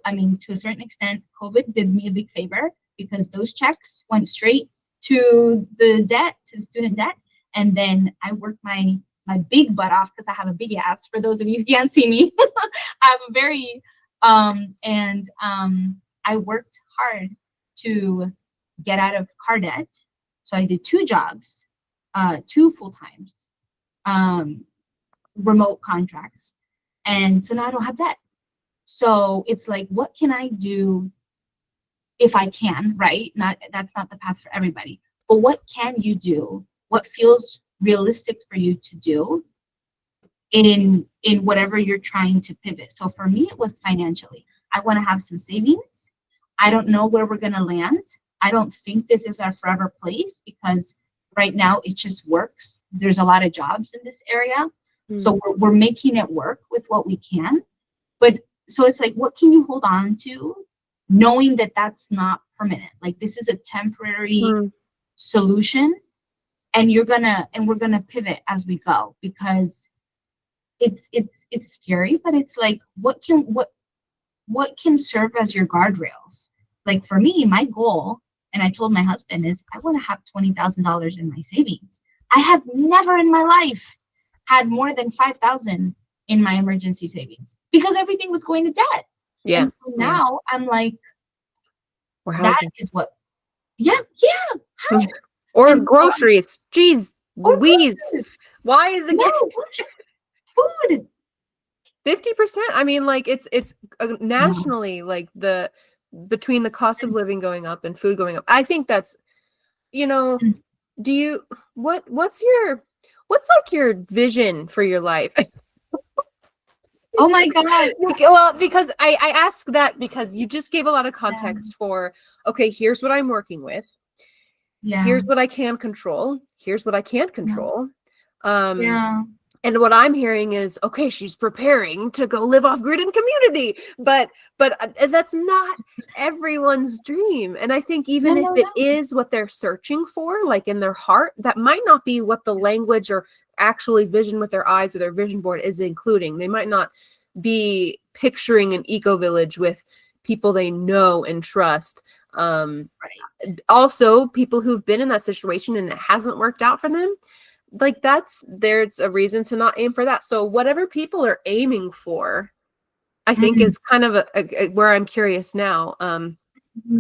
I mean, to a certain extent, COVID did me a big favor, because those checks went straight to the debt, to the student debt. And then I worked my big butt off, because I have a big ass. For those of you who can't see me, I have a very, I worked hard to get out of car debt. So I did 2 jobs, 2 full times, remote contracts. And so now I don't have debt. So it's like, what can I do if I can, right? That's not the path for everybody, but what can you do? What feels realistic for you to do in whatever you're trying to pivot? So for me, it was financially. I want to have some savings. I don't know where we're going to land. I don't think this is our forever place, because right now it just works. There's a lot of jobs in this area. So we're making it work with what we can. But so it's like, what can you hold on to, knowing that that's not permanent? Like, this is a temporary solution, and we're gonna pivot as we go, because it's scary, but it's like, what can serve as your guardrails? Like for me, my goal, and I told my husband, is I want to have $20,000 in my savings. I have never in my life had more than 5,000 in my emergency savings, because everything was going to debt. Yeah. And so now I'm like, or that housing. is what, housing. Or And groceries. Jeez, or Louise. groceries. Why is it No, food. 50%. I mean, like it's nationally, like between the cost of living going up and food going up. I think that's, you know, do you what's like your vision for your life? Oh my God. Well, because I ask that because you just gave a lot of context for, okay, here's what I'm working with. Yeah. Here's what I can control. Here's what I can't control. Yeah. And what I'm hearing is, okay, she's preparing to go live off grid in community, but that's not everyone's dream. And I think even if it is what they're searching for, like in their heart, that might not be what the language or actually vision with their eyes or their vision board is including. They might not be picturing an eco village with people they know and trust. Also, people who've been in that situation and it hasn't worked out for them, like there's a reason to not aim for that. So whatever people are aiming for, I think is kind of where I'm curious now.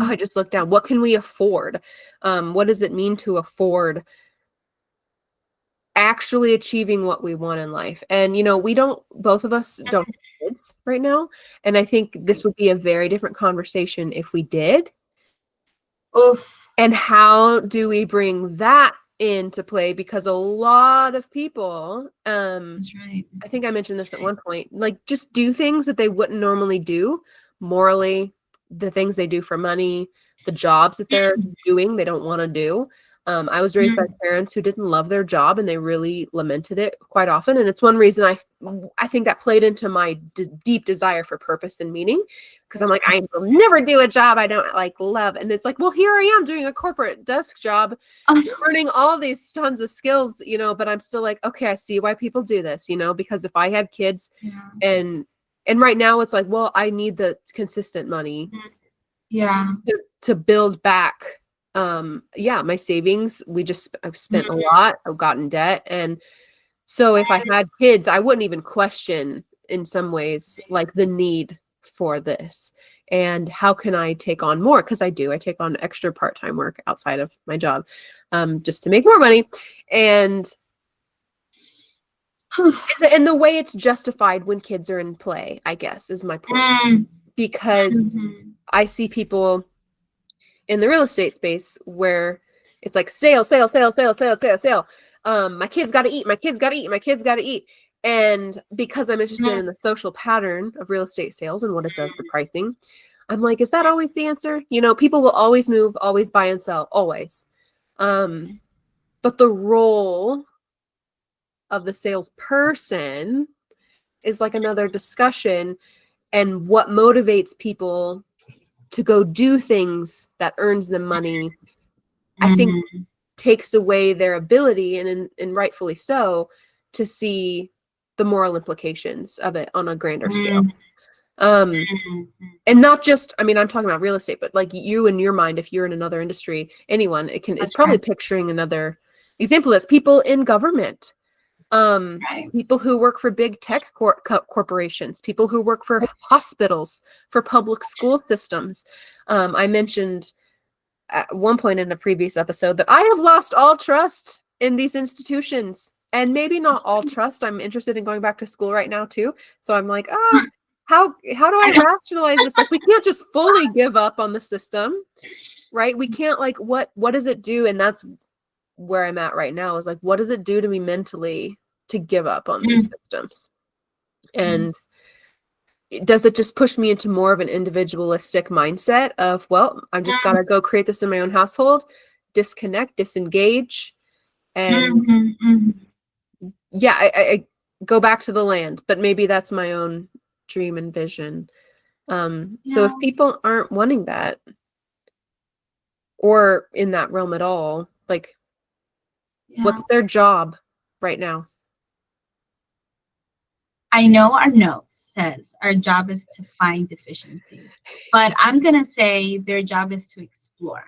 I just looked down. What can we afford? What does it mean to afford actually achieving what we want in life? And both of us don't have kids right now. And I think this would be a very different conversation if we did. Oof. And how do we bring that into play? Because a lot of people, That's right. I think I mentioned this at one point, like just do things that they wouldn't normally do morally, the things they do for money, the jobs that they're doing, they don't want to do. I was raised by parents who didn't love their job and they really lamented it quite often. And it's one reason I think that played into my deep desire for purpose and meaning. Because I'm like, I will never do a job I don't like love. And it's like, well, here I am doing a corporate desk job, learning all these tons of skills, but I'm still like, okay, I see why people do this, because if I had kids and right now it's like, well, I need the consistent money to build back. My savings, I've spent a lot, I've gotten debt. And so if I had kids, I wouldn't even question in some ways, like the need for this and how can I take on more? Because I take on extra part-time work outside of my job, just to make more money. And the way it's justified when kids are in play, I guess, is my point. Because I see people in the real estate space where it's like sale. My kids got to eat. My kids got to eat. My kids got to eat. And because I'm interested in the social pattern of real estate sales and what it does to pricing, I'm like, is that always the answer? People will always move, always buy and sell, always. But the role of the salesperson is like another discussion, and what motivates people to go do things that earns them money, I think takes away their ability, and rightfully so, to see the moral implications of it on a grander scale. And not just, I'm talking about real estate, but like you in your mind, if you're in another industry, anyone, is probably picturing another example is people in government, people who work for big tech corporations, people who work for hospitals, for public school systems. I mentioned at one point in a previous episode that I have lost all trust in these institutions, and maybe not all trust. I'm interested in going back to school right now too. So I'm like, how do I rationalize this? Like, we can't just fully give up on the system, right? We can't, like, what does it do? And that's where I'm at right now, is like, what does it do to me mentally to give up on these systems? And does it just push me into more of an individualistic mindset of, well, I'm just gotta go create this in my own household, disconnect, disengage, and I go back to the land, but maybe that's my own dream and vision. So if people aren't wanting that or in that realm at all, like, what's their job right now? I know our note says our job is to find deficiency, but I'm gonna say their job is to explore.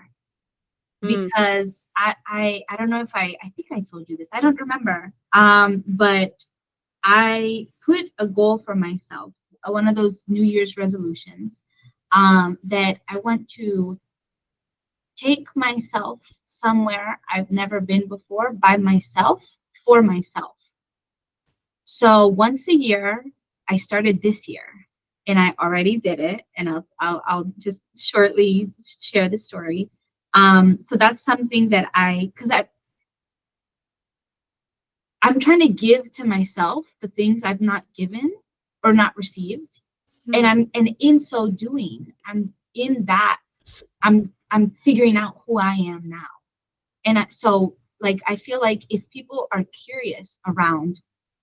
Because I don't know if I think I told you this, I don't remember, but I put a goal for myself, one of those New Year's resolutions, that I want to take myself somewhere I've never been before by myself, for myself. So once a year, I started this year, and I already did it, and I'll just shortly share the story. So that's something that I'm trying to give to myself the things I've not given or not received. And in so doing, I'm figuring out who I am now. And so like I feel like if people are curious around,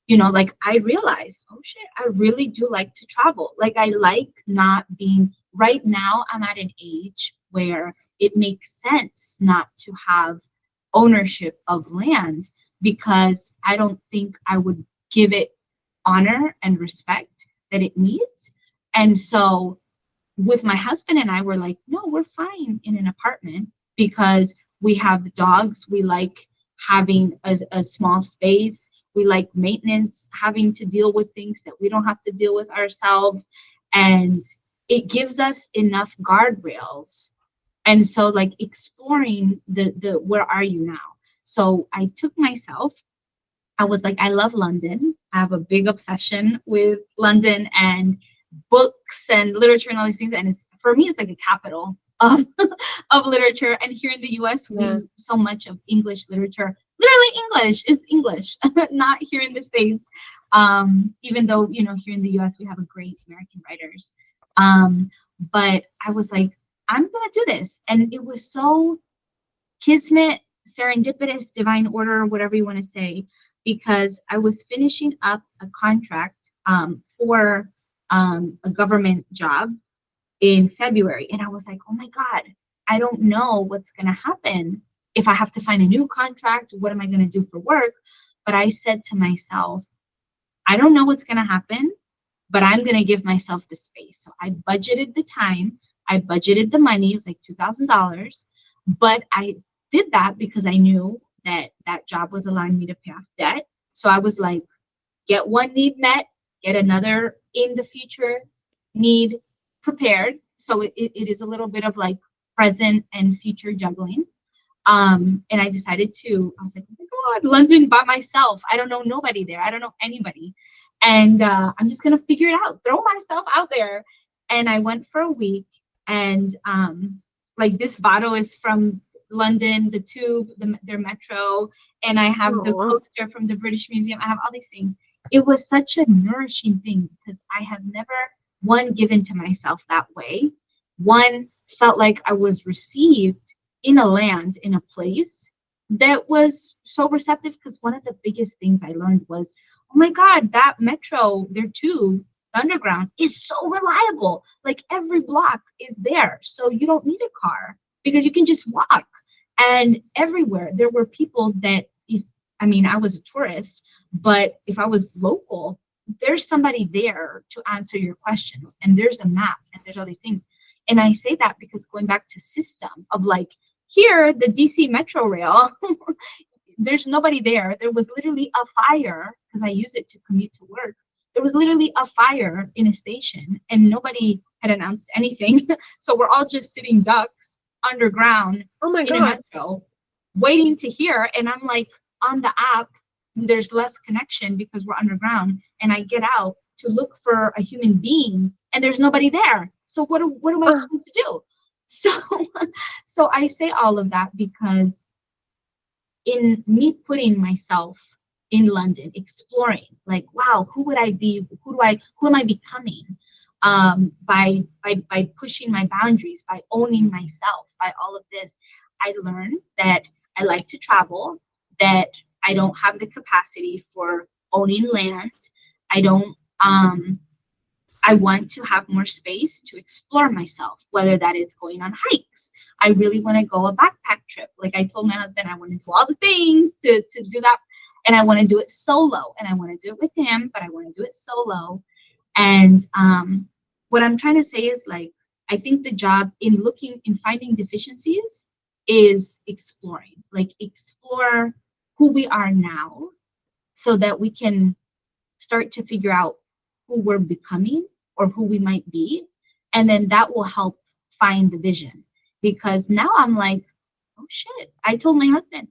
like I realize, oh shit, I really do like to travel. Like I like not being right now. I'm at an age where it makes sense not to have ownership of land, because I don't think I would give it honor and respect that it needs. And so with my husband and I were like, no, we're fine in an apartment because we have dogs. We like having a small space. We like maintenance, having to deal with things that we don't have to deal with ourselves. And it gives us enough guardrails. And so like exploring the where are you now? So I took myself, I was like, I love London. I have a big obsession with London and books and literature and all these things. And for me, it's like a capital of, of literature. And here in the US, we so much of English literature, literally English is English, not here in the States. Even though, here in the US, we have a great American writers. But I was like, I'm going to do this. And it was so kismet, serendipitous, divine order, whatever you want to say, because I was finishing up a contract for a government job in February. And I was like, oh my God, I don't know what's going to happen if I have to find a new contract. What am I going to do for work? But I said to myself, I don't know what's going to happen, but I'm going to give myself the space. So I budgeted the time, I budgeted the money. It was like $2,000, but I did that because I knew that that job was allowing me to pay off debt. So I was like, get one need met, get another in the future need prepared. So it is a little bit of like present and future juggling. And I decided I was like, oh my God, London by myself. I don't know nobody there. I don't know anybody. And I'm just going to figure it out, throw myself out there. And I went for a week. And like this bottle is from London, the tube, their metro. And I have the poster from the British Museum. I have all these things. It was such a nourishing thing because I have never, one, given to myself that way. One, felt like I was received in a land, in a place that was so receptive, because one of the biggest things I learned was, oh my God, that metro, their tube, the underground is so reliable. Like every block is there. So you don't need a car because you can just walk. And everywhere there were people that, I was a tourist, but if I was local, there's somebody there to answer your questions. And there's a map and there's all these things. And I say that because going back to system of like, here, the DC Metro Rail, there's nobody there. There was literally a fire, because I use it to commute to work. There was literally a fire in a station and nobody had announced anything. So we're all just sitting ducks underground in a metro waiting to hear. And I'm like, on the app, there's less connection because we're underground. And I get out to look for a human being and there's nobody there. So what am I supposed to do? So I say all of that because in me putting myself in London, exploring, like, wow, who would I be? Who am I becoming? By pushing my boundaries, by owning myself, by all of this, I learned that I like to travel, that I don't have the capacity for owning land. I want to have more space to explore myself, whether that is going on hikes. I really want to go a backpack trip. Like I told my husband, I want to do all the things to do that. And I want to do it solo. And I want to do it with him, but I want to do it solo. And what I'm trying to say is, like, I think the job in finding deficiencies is exploring. Like, explore who we are now so that we can start to figure out who we're becoming or who we might be. And then that will help find the vision. Because now I'm like, oh shit, I told my husband,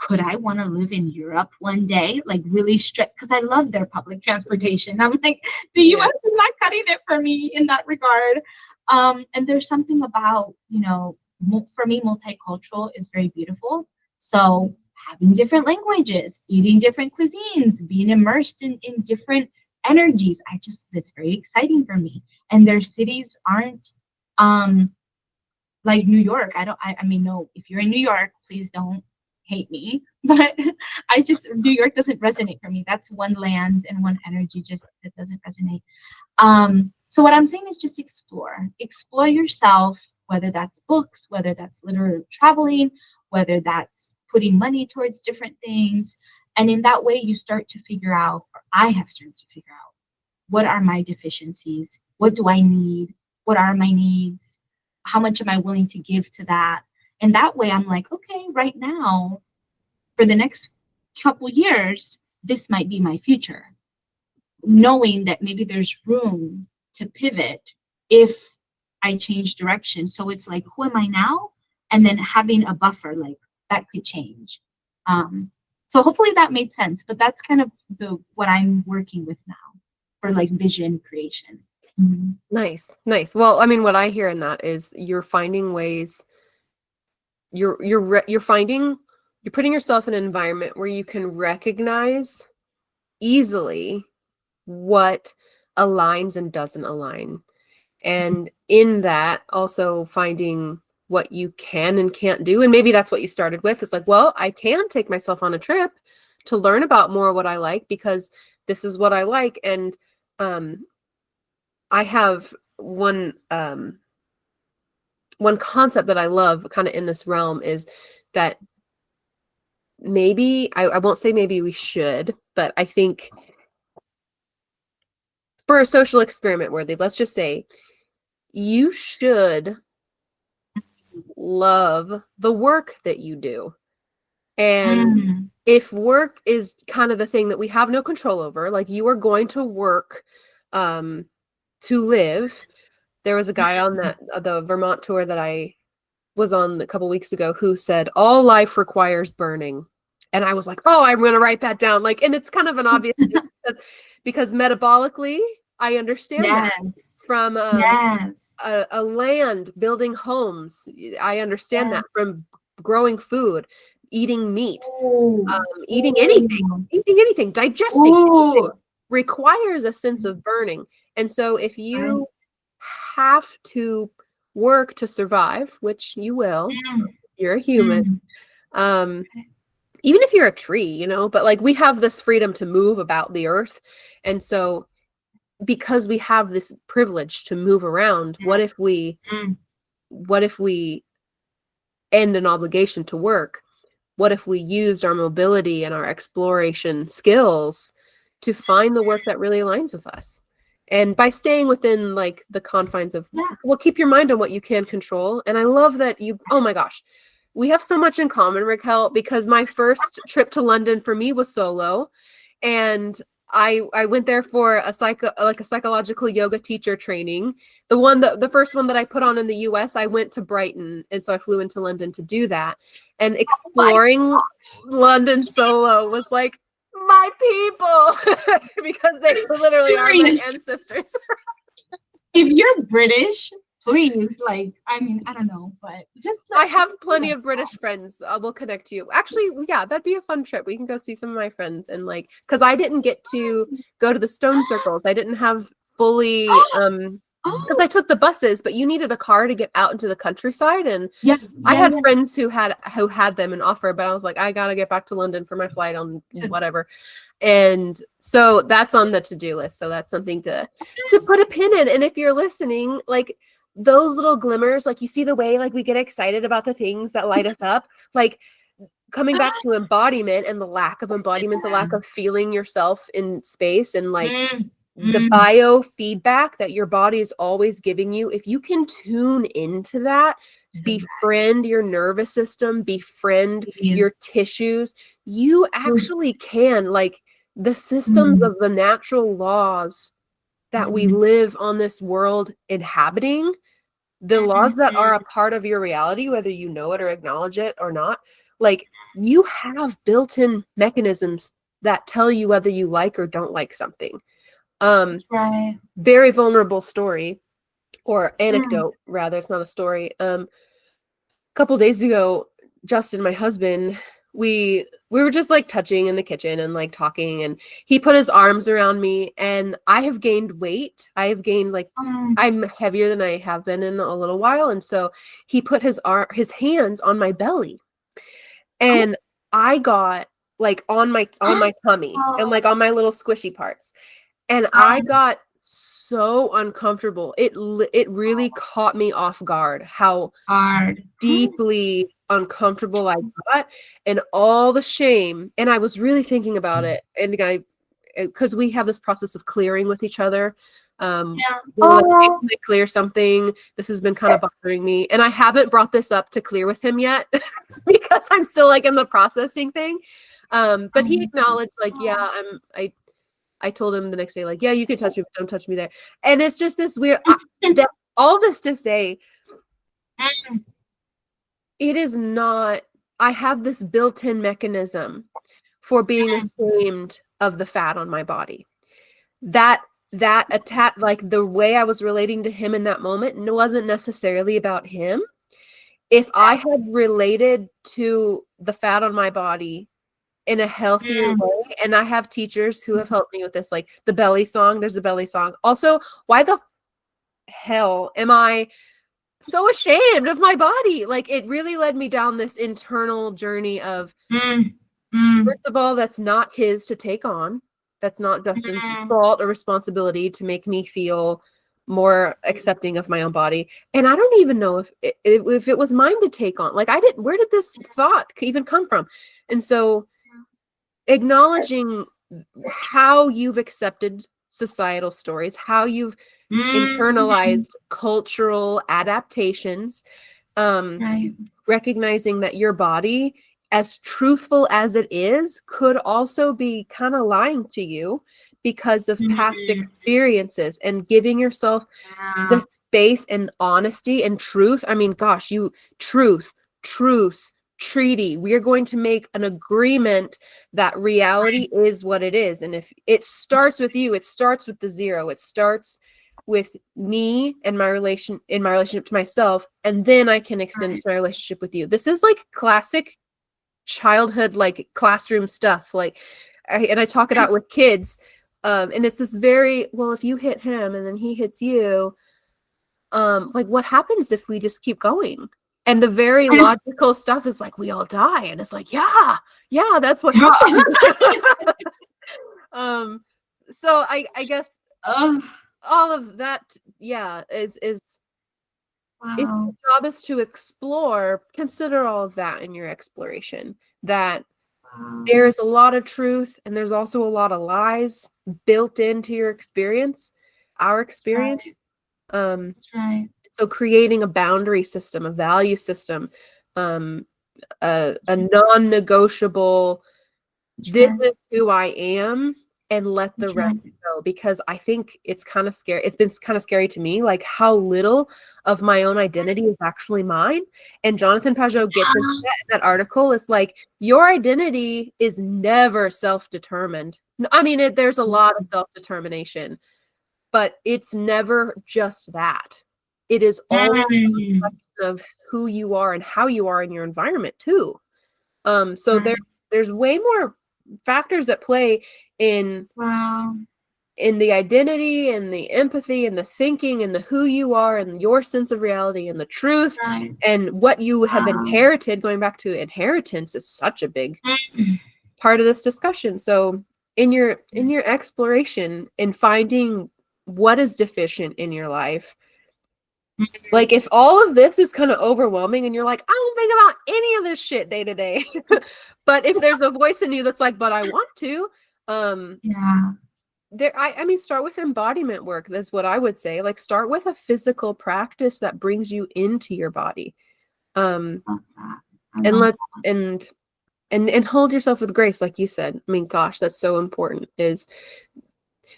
could I want to live in Europe one day? Like really strict, because I love their public transportation. I was like, the US is not cutting it for me in that regard. And there's something about, for me, multicultural is very beautiful. So having different languages, eating different cuisines, being immersed in different energies, that's very exciting for me. And their cities aren't like New York. I mean, no, if you're in New York, please don't hate me. But New York doesn't resonate for me. That's one land and one energy, just that doesn't resonate. So what I'm saying is just explore yourself, whether that's books, whether that's literally traveling, whether that's putting money towards different things. And in that way, you start to figure out, or I have started to figure out, what are my deficiencies? What do I need? What are my needs? How much am I willing to give to that? And that way I'm like, okay, right now, for the next couple years, this might be my future. Knowing that maybe there's room to pivot if I change direction. So it's like, who am I now? And then having a buffer, like that could change. So hopefully that made sense, but that's kind of what I'm working with now for like vision creation. Mm-hmm. Nice. Well, I mean, what I hear in that is you're finding ways, you're putting yourself in an environment where you can recognize easily what aligns and doesn't align. And in that, also finding what you can and can't do. And maybe that's what you started with. It's like, well, I can take myself on a trip to learn about more what I like, because this is what I like. And I have one concept that I love kind of in this realm is that maybe, I won't say maybe we should, but I think for a social experiment worthy, let's just say you should love the work that you do. And if work is kind of the thing that we have no control over, like you are going to work to live. There was a guy on the Vermont tour that I was on a couple weeks ago who said, all life requires burning. And I was like, oh, I'm going to write that down. Like, and it's kind of an obvious because metabolically, I understand that from a land, building homes. I understand that from growing food, eating meat, eating anything, digesting requires a sense of burning. And so if you have to work to survive, which you will, you're a human, even if you're a tree, but like we have this freedom to move about the earth. And so because we have this privilege to move around, what if we end an obligation to work? What if we used our mobility and our exploration skills to find the work that really aligns with us? And by staying within like the confines of, well, keep your mind on what you can control. And I love that oh my gosh, we have so much in common, Raquel, because my first trip to London for me was solo. And I went there for a psychological yoga teacher training. The first one that I put on in the US, I went to Brighton. And so I flew into London to do that. And exploring London solo was like my people because they literally are my ancestors. If you're British, please, like, I mean, I don't know, but just I have plenty of British friends. We'll connect you. Actually, yeah, that'd be a fun trip. We can go see some of my friends and like, because I didn't get to go to the stone circles. I didn't have fully because I took the buses, but you needed a car to get out into the countryside. And I had friends who had them and offer, but I was like, I gotta get back to London for my flight on whatever. And so that's on the to-do list. So that's something to put a pin in. And if you're listening, like those little glimmers, like you see the way like we get excited about the things that light us up, like coming back to embodiment and the lack of embodiment, the lack of feeling yourself in space and like the biofeedback that your body is always giving you. If you can tune into that, befriend your nervous system, befriend your tissues, you actually can, like the systems of the natural laws that we live on this world inhabiting, the laws that are a part of your reality, whether you know it or acknowledge it or not, like you have built-in mechanisms that tell you whether you like or don't like something. That's right. Very vulnerable story, or Mm. anecdote rather, it's not a story. A couple days ago, Justin, my husband, we were just like touching in the kitchen and like talking, and he put his arms around me, and I have gained weight. I have gained like I'm heavier than I have been in a little while, and so he put his hands on my belly, and I got like on my tummy and like on my little squishy parts, and I got so uncomfortable. It really caught me off guard how Hard. deeply uncomfortable I got, and all the shame. And I was really thinking about it, and because we have this process of clearing with each other. Yeah. We're like, "Hey, can I clear something? This has been kind of bothering me," and I haven't brought this up to clear with him yet because I'm still like in the processing thing. But he acknowledged, like, yeah, I told him the next day, like, yeah, you can touch me, but don't touch me there. And it's just this weird, all this to say, it is not, I have this built-in mechanism for being ashamed of the fat on my body. That attack, like the way I was relating to him in that moment wasn't necessarily about him. If I had related to the fat on my body in a healthier way, and I have teachers who have helped me with this, like the belly song, there's a belly song. Also, why the hell am I so ashamed of my body? Like, it really led me down this internal journey of, first of all, that's not his to take on. That's not Justin's fault or responsibility to make me feel more accepting of my own body. And I don't even know if it was mine to take on. Like, where did this thought even come from? And so acknowledging how you've accepted societal stories, how you've internalized cultural adaptations, recognizing that your body, as truthful as it is, could also be kind of lying to you because of past experiences, and giving yourself the space and honesty and truth. I mean, gosh, truce, treaty. We are going to make an agreement that reality is what it is. And if it starts with you, it starts with the zero. It starts with me and my relationship to myself, and then I can extend my relationship with you. This is like classic childhood, like classroom stuff. Like, I talk it out with kids, and it's this very, well, if you hit him and then he hits you, like, what happens if we just keep going? And the very logical stuff is like, we all die, and it's like, yeah, that's what happens. So I guess all of that, is if your job is to explore, consider all of that in your exploration, that there's a lot of truth and there's also a lot of lies built into your experience, our experience. That's right. So creating a boundary system, a value system, a non-negotiable, this is who I am, and let the rest go. Because I think it's kind of scary. It's been kind of scary to me, like how little of my own identity is actually mine. And Jonathan Pajot gets into that in that article. It's like, your identity is never self-determined. I mean, there's a lot of self-determination, but it's never just that. It is all of who you are and how you are in your environment too. So there's way more factors at play in the identity and the empathy and the thinking and the who you are and your sense of reality and the truth and what you have inherited. Going back to inheritance is such a big part of this discussion. So in your exploration and finding what is deficient in your life, like, if all of this is kind of overwhelming and you're like, I don't think about any of this shit day to day, but if there's a voice in you that's like, but I want to, I mean, start with embodiment work. That's what I would say. Like, start with a physical practice that brings you into your body, and hold yourself with grace, like you said. I mean, gosh, that's so important.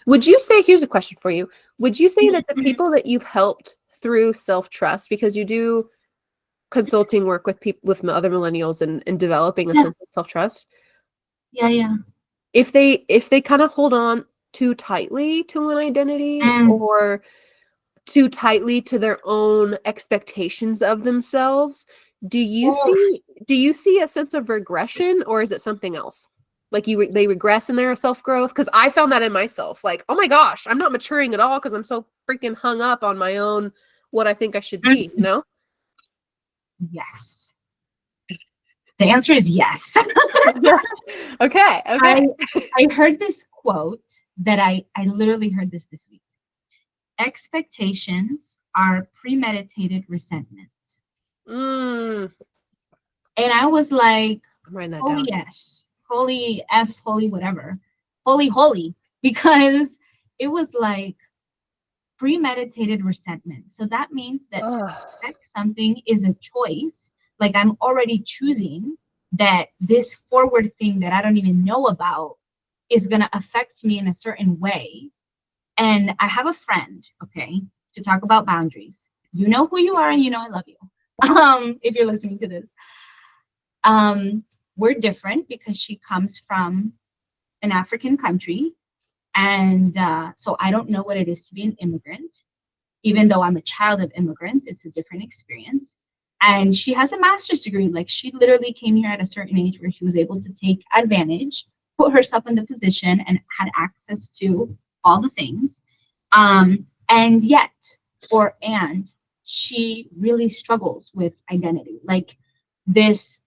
Would you say, here's a question for you, would you say that the people that you've helped through self-trust, because you do consulting work with people, with other millennials, and developing a Yeah, sense of self-trust, yeah. if they kind of hold on too tightly to an identity, Mm. or too tightly to their own expectations of themselves, do you Oh, see a sense of regression, or is it something else? Like they regress in their self-growth? Because I found that in myself. Like, oh my gosh, I'm not maturing at all because I'm so freaking hung up on my own what I think I should be, you mm, know? yes. The answer is yes. Okay, I okay. I heard this quote that I literally heard this week. Expectations are premeditated resentments. Mm, And I was like, I'm writing that holy down. yes, holy F, holy whatever, holy, because it was like premeditated resentment. So that means that to Oh, expect something is a choice. Like I'm already choosing that this forward thing that I don't even know about is going to affect me in a certain way. And I have a friend, okay, to talk about boundaries. You know who you are and you know I love you. If you're listening to this. We're different because she comes from an African country. And so I don't know what it is to be an immigrant. Even though I'm a child of immigrants, it's a different experience. And she has a master's degree. Like she literally came here at a certain age where she was able to take advantage, put herself in the position, and had access to all the things. And yet, and she really struggles with identity. Like this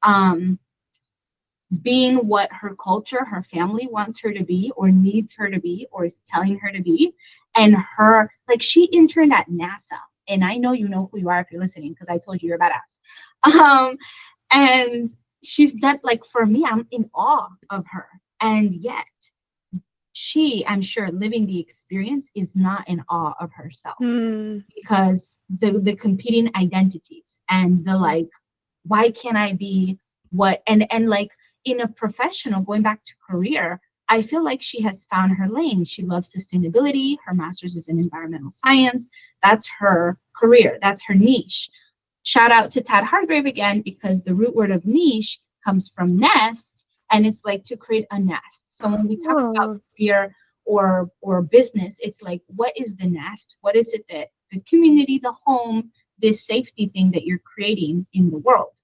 being what her culture, her family wants her to be, or needs her to be, or is telling her to be. And her, like, she interned at NASA. And I know you know who you are if you're listening, because I told you you're badass. And she's done, like, for me, I'm in awe of her. And yet, she, I'm sure, living the experience, is not in awe of herself mm, because the competing identities and the like, why can't I be what, and like in a professional, going back to career, I feel like she has found her lane. She loves sustainability. Her master's is in environmental science. That's her career. That's her niche. Shout out to Tad Hargrave again, because the root word of niche comes from nest, and it's like to create a nest. So when we talk about oh, career or business, it's like, what is the nest? What is it that the community, the home, this safety thing that you're creating in the world?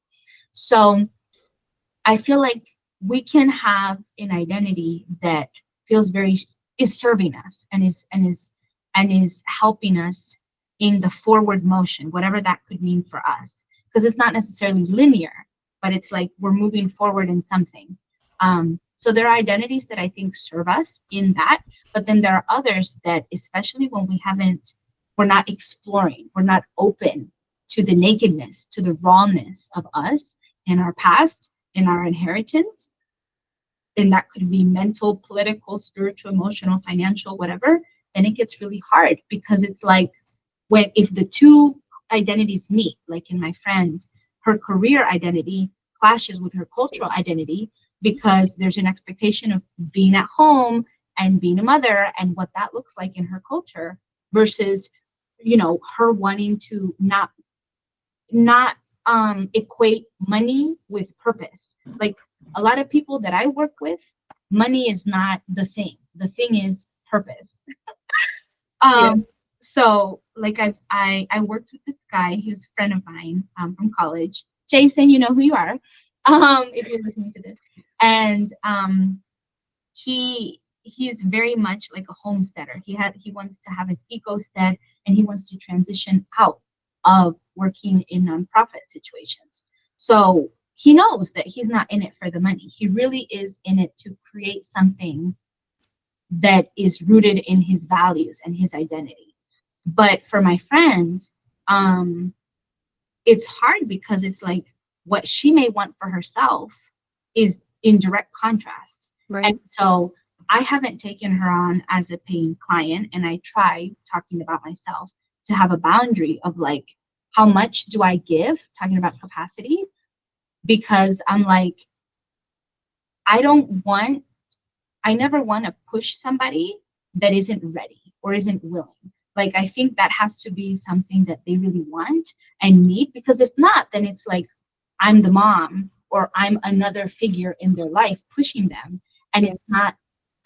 So I feel like we can have an identity that feels very, is serving us and is helping us in the forward motion, whatever that could mean for us. Because it's not necessarily linear, but it's like we're moving forward in something. So there are identities that I think serve us in that, but then there are others that, especially when we're not exploring, we're not open to the nakedness, to the rawness of us and our past and our inheritance, and that could be mental, political, spiritual, emotional, financial, whatever, then it gets really hard, because it's like, when if the two identities meet, like in my friend, her career identity clashes with her cultural identity, because there's an expectation of being at home and being a mother and what that looks like in her culture, versus her wanting to not equate money with purpose. Like a lot of people that I work with, money is not the thing. The thing is purpose. yeah. So like I worked with this guy, he's a friend of mine from college. Jason, you know who you are, if you're listening to this. And he's very much like a homesteader. He wants to have his eco-stead, and he wants to transition out of working in nonprofit situations. So he knows that he's not in it for the money. He really is in it to create something that is rooted in his values and his identity. But for my friend, um, it's hard, because it's like what she may want for herself is in direct contrast. And Right. so I haven't taken her on as a paying client, and I try talking about myself to have a boundary of like, how much do I give, talking about capacity, because I'm like, I don't want, I never want to push somebody that isn't ready or isn't willing. Like, I think that has to be something that they really want and need, because if not, then it's like I'm the mom or I'm another figure in their life pushing them, and Yeah. it's not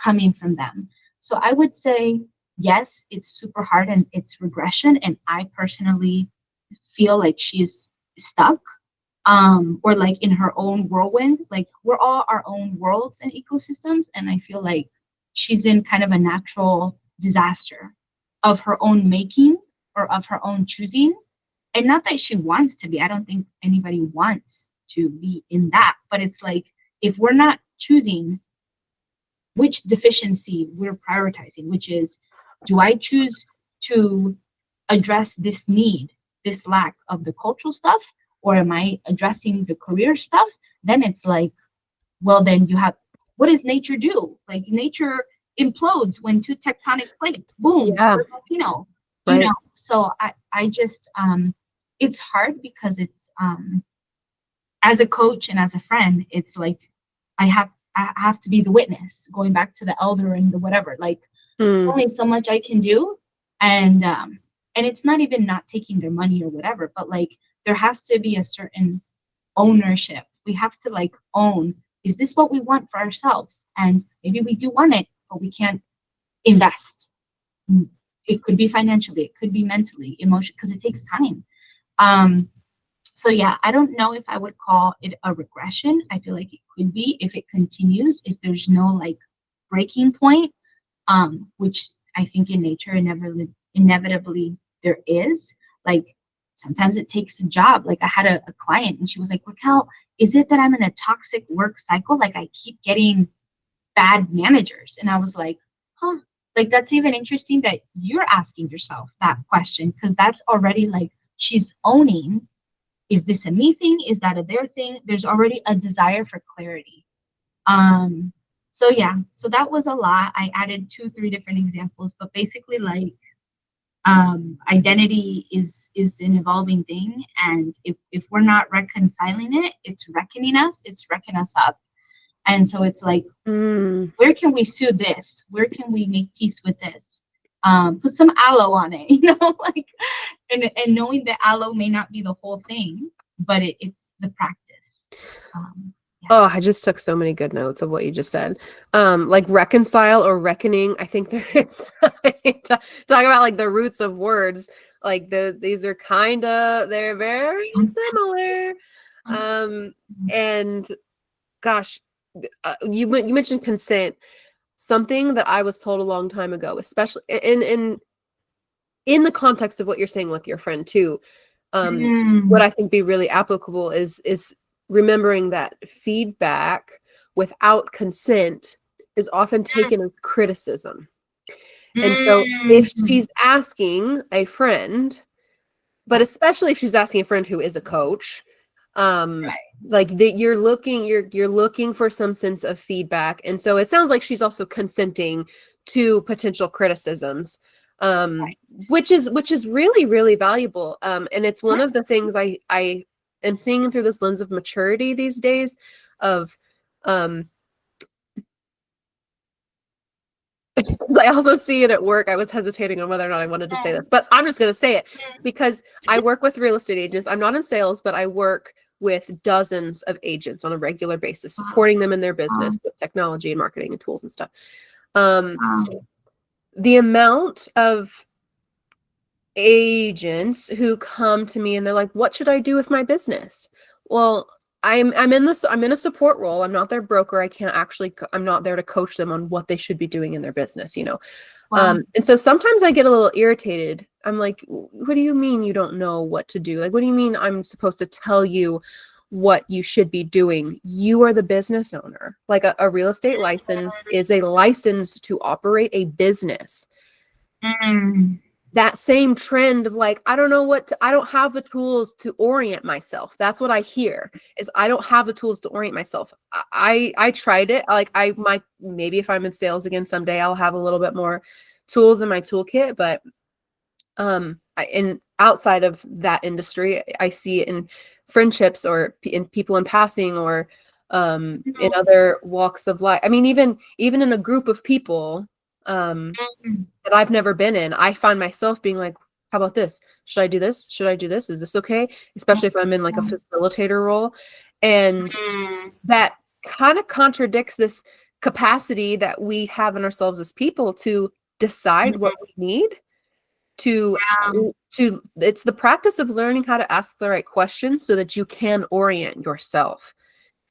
coming from them. So I would say, yes, it's super hard and it's regression. And I personally feel like she's stuck, or like in her own whirlwind. Like, we're all our own worlds and ecosystems. And I feel like she's in kind of a natural disaster of her own making or of her own choosing. And not that she wants to be, I don't think anybody wants to be in that, but it's like, if we're not choosing which deficiency we're prioritizing, which is, do I choose to address this need, this lack of the cultural stuff, or am I addressing the career stuff? Then it's like, well, then you have, what does nature do? Like, nature implodes when two tectonic plates, boom, Yeah. volcano, Right. So I just, it's hard because it's, as a coach and as a friend, it's like, I have to be the witness, going back to the elder and the whatever, like, Mm. only so much I can do. And it's not even not taking their money or whatever, but like, there has to be a certain ownership. We have to like own, is this what we want for ourselves? And maybe we do want it, but we can't invest. It could be financially, it could be mentally, emotion, because it takes time. Um, so yeah, I don't know if I would call it a regression. I feel like it could be if it continues, if there's no like breaking point, which I think in nature inevitably there is. Like, sometimes it takes a job. Like, I had a client and she was like, Raquel, is it that I'm in a toxic work cycle? Like, I keep getting bad managers. And I was like, huh, like, that's even interesting that you're asking yourself that question, because that's already like, she's owning, is this a me thing? Is that a their thing? There's already a desire for clarity. So yeah, so that was a lot. I added 2, 3 different examples, but basically, like, identity is an evolving thing, and if we're not reconciling it, it's reckoning us, it's wrecking us up. And so it's like, where can we soothe this? Where can we make peace with this? Put some aloe on it, like, and knowing that aloe may not be the whole thing, but it's the practice. Oh, I just took so many good notes of what you just said. Like reconcile or reckoning. I think there is talk about like the roots of words. Like these are they're very similar. And gosh, you mentioned consent. Something that I was told a long time ago, especially in the context of what you're saying with your friend too. What I think be really applicable is remembering that feedback without consent is often taken as criticism. And so if she's asking a friend, but especially if she's asking a friend who is a coach, like that you're looking for some sense of feedback. And so it sounds like she's also consenting to potential criticisms, which is really, really valuable. And it's one of the things I am seeing through this lens of maturity these days of, I also see it at work. I was hesitating on whether or not I wanted to say this, but I'm just going to say it because I work with real estate agents. I'm not in sales, but I work with dozens of agents on a regular basis, supporting them in their business with technology and marketing and tools and stuff. The amount of agents who come to me and they're like, what should I do with my business? Well, I'm in a support role. I'm not their broker. I'm not there to coach them on what they should be doing in their business, and so sometimes I get a little irritated. I'm like, what do you mean you don't know what to do? Like, what do you mean I'm supposed to tell you what you should be doing? You are the business owner. Like a real estate license is a license to operate a business. That same trend of like, I don't have the tools to orient myself. That's what I hear is I don't have the tools to orient myself. I tried it. Like maybe if I'm in sales again someday, I'll have a little bit more tools in my toolkit, but in outside of that industry, I see it in friendships or in people in passing or in other walks of life. I mean, even in a group of people, Mm. that I've never been in. I find myself being like, how about this? Should I do this? Should I do this? Is this okay? Especially if I'm in like a facilitator role. And Mm. that kind of contradicts this capacity that we have in ourselves as people to decide what we need, to it's the practice of learning how to ask the right questions so that you can orient yourself.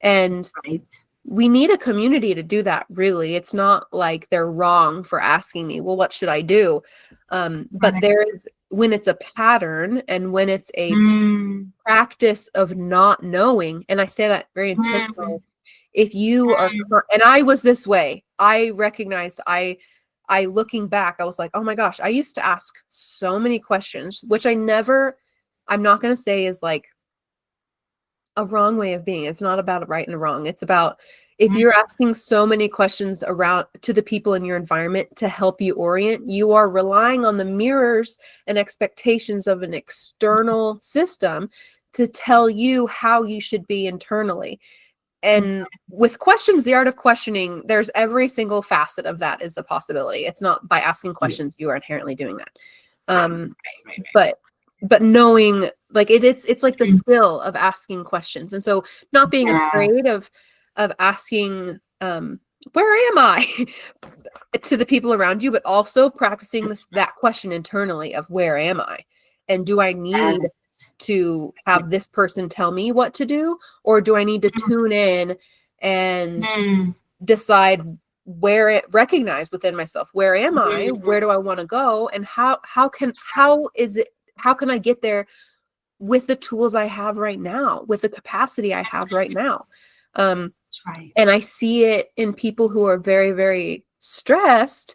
And Right. we need a community to do that, really. It's not like they're wrong for asking me, well, what should I do? But Right. there is, when it's a pattern and when it's a Mm. practice of not knowing, and I say that very intentionally, Mm. if you are, Mm. and I was this way, I recognized, I looking back, I was like, oh my gosh, I used to ask so many questions, which I'm not going to say is like a wrong way of being. It's not about right and wrong. It's about, if you're asking so many questions around to the people in your environment to help you orient, you are relying on the mirrors and expectations of an external system to tell you how you should be internally. And with questions, the art of questioning, there's every single facet of that is a possibility. It's not by asking questions you are inherently doing that. Right. But knowing, like, it's like the Mm. skill of asking questions. And so not being Yeah. afraid of asking, where am I to the people around you, but also practicing that question internally of where am I? And do I need Yes. to have this person tell me what to do? Or do I need to tune in and Mm. decide recognize within myself, where am I? Mm. Where do I want to go? And how can I get there with the tools I have right now, with the capacity I have right now? That's right. And I see it in people who are very, very stressed,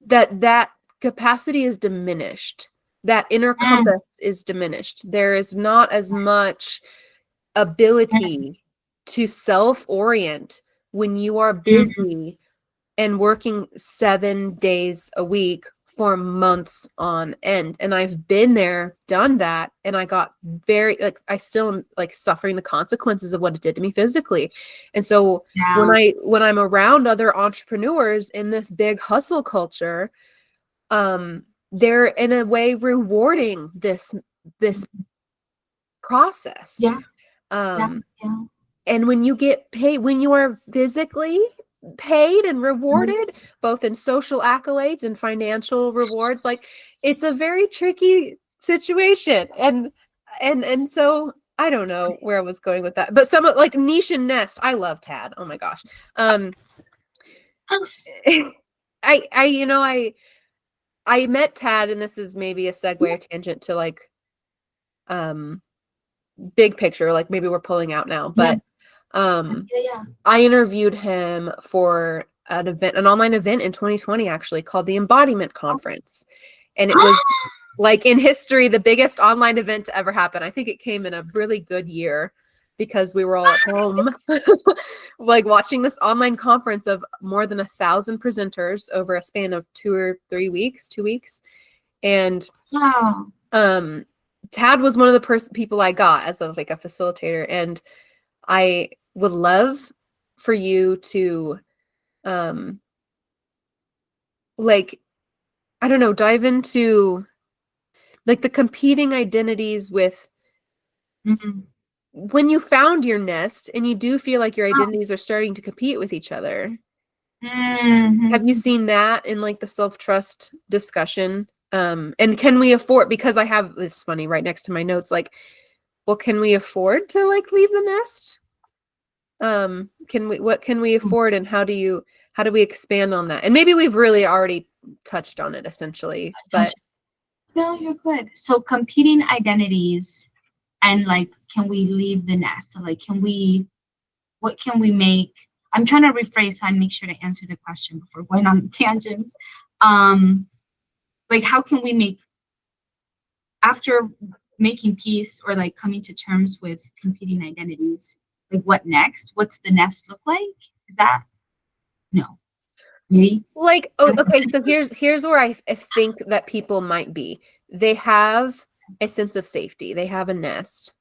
that capacity is diminished. That inner Mm. compass is diminished. There is not as much ability to self-orient when you are Mm. busy and working 7 days a week for months on end. And I've been there, done that, and I got very, like, I still am like suffering the consequences of what it did to me physically. And so Yeah. when I'm around other entrepreneurs in this big hustle culture, they're in a way rewarding this process. Yeah. Yeah. Um, Yeah. and when you get paid, when you are physically paid and Mhm. rewarded, both in social accolades and financial rewards, like, it's a very tricky situation. And so I don't know where I was going with that, but some like niche and nest. I love Tad. Oh my gosh. I met Tad, and this is maybe a segue or tangent to like big picture, like maybe we're pulling out now, Yeah. but Yeah. I interviewed him for an online event in 2020, actually, called the Embodiment Conference. And it was, like, in history, the biggest online event to ever happen. I think it came in a really good year because we were all at home, like, watching this online conference of more than 1,000 presenters over a span of 2 weeks. And Wow. Tad was one of the people I got as like a facilitator, and I would love for you to like, I don't know, dive into like the competing identities with Mhm. when you found your nest and you do feel like your Oh. identities are starting to compete with each other. Have you Mhm. seen that in like the self-trust discussion? And can we afford, because I have this funny right next to my notes, like, well, can we afford to like leave the nest? What can we afford, and how do we expand on that? And maybe we've really already touched on it essentially, but No, you're good. So competing identities and like, can we leave the nest? So like, what can we make? I'm trying to rephrase so I make sure to answer the question before going on tangents. Like, how can we make, after making peace or like coming to terms with competing identities, like what next? What's the nest look like? Is that, no, maybe? like, oh, okay, so here's where I think that people might be. They have a sense of safety. They have a nest,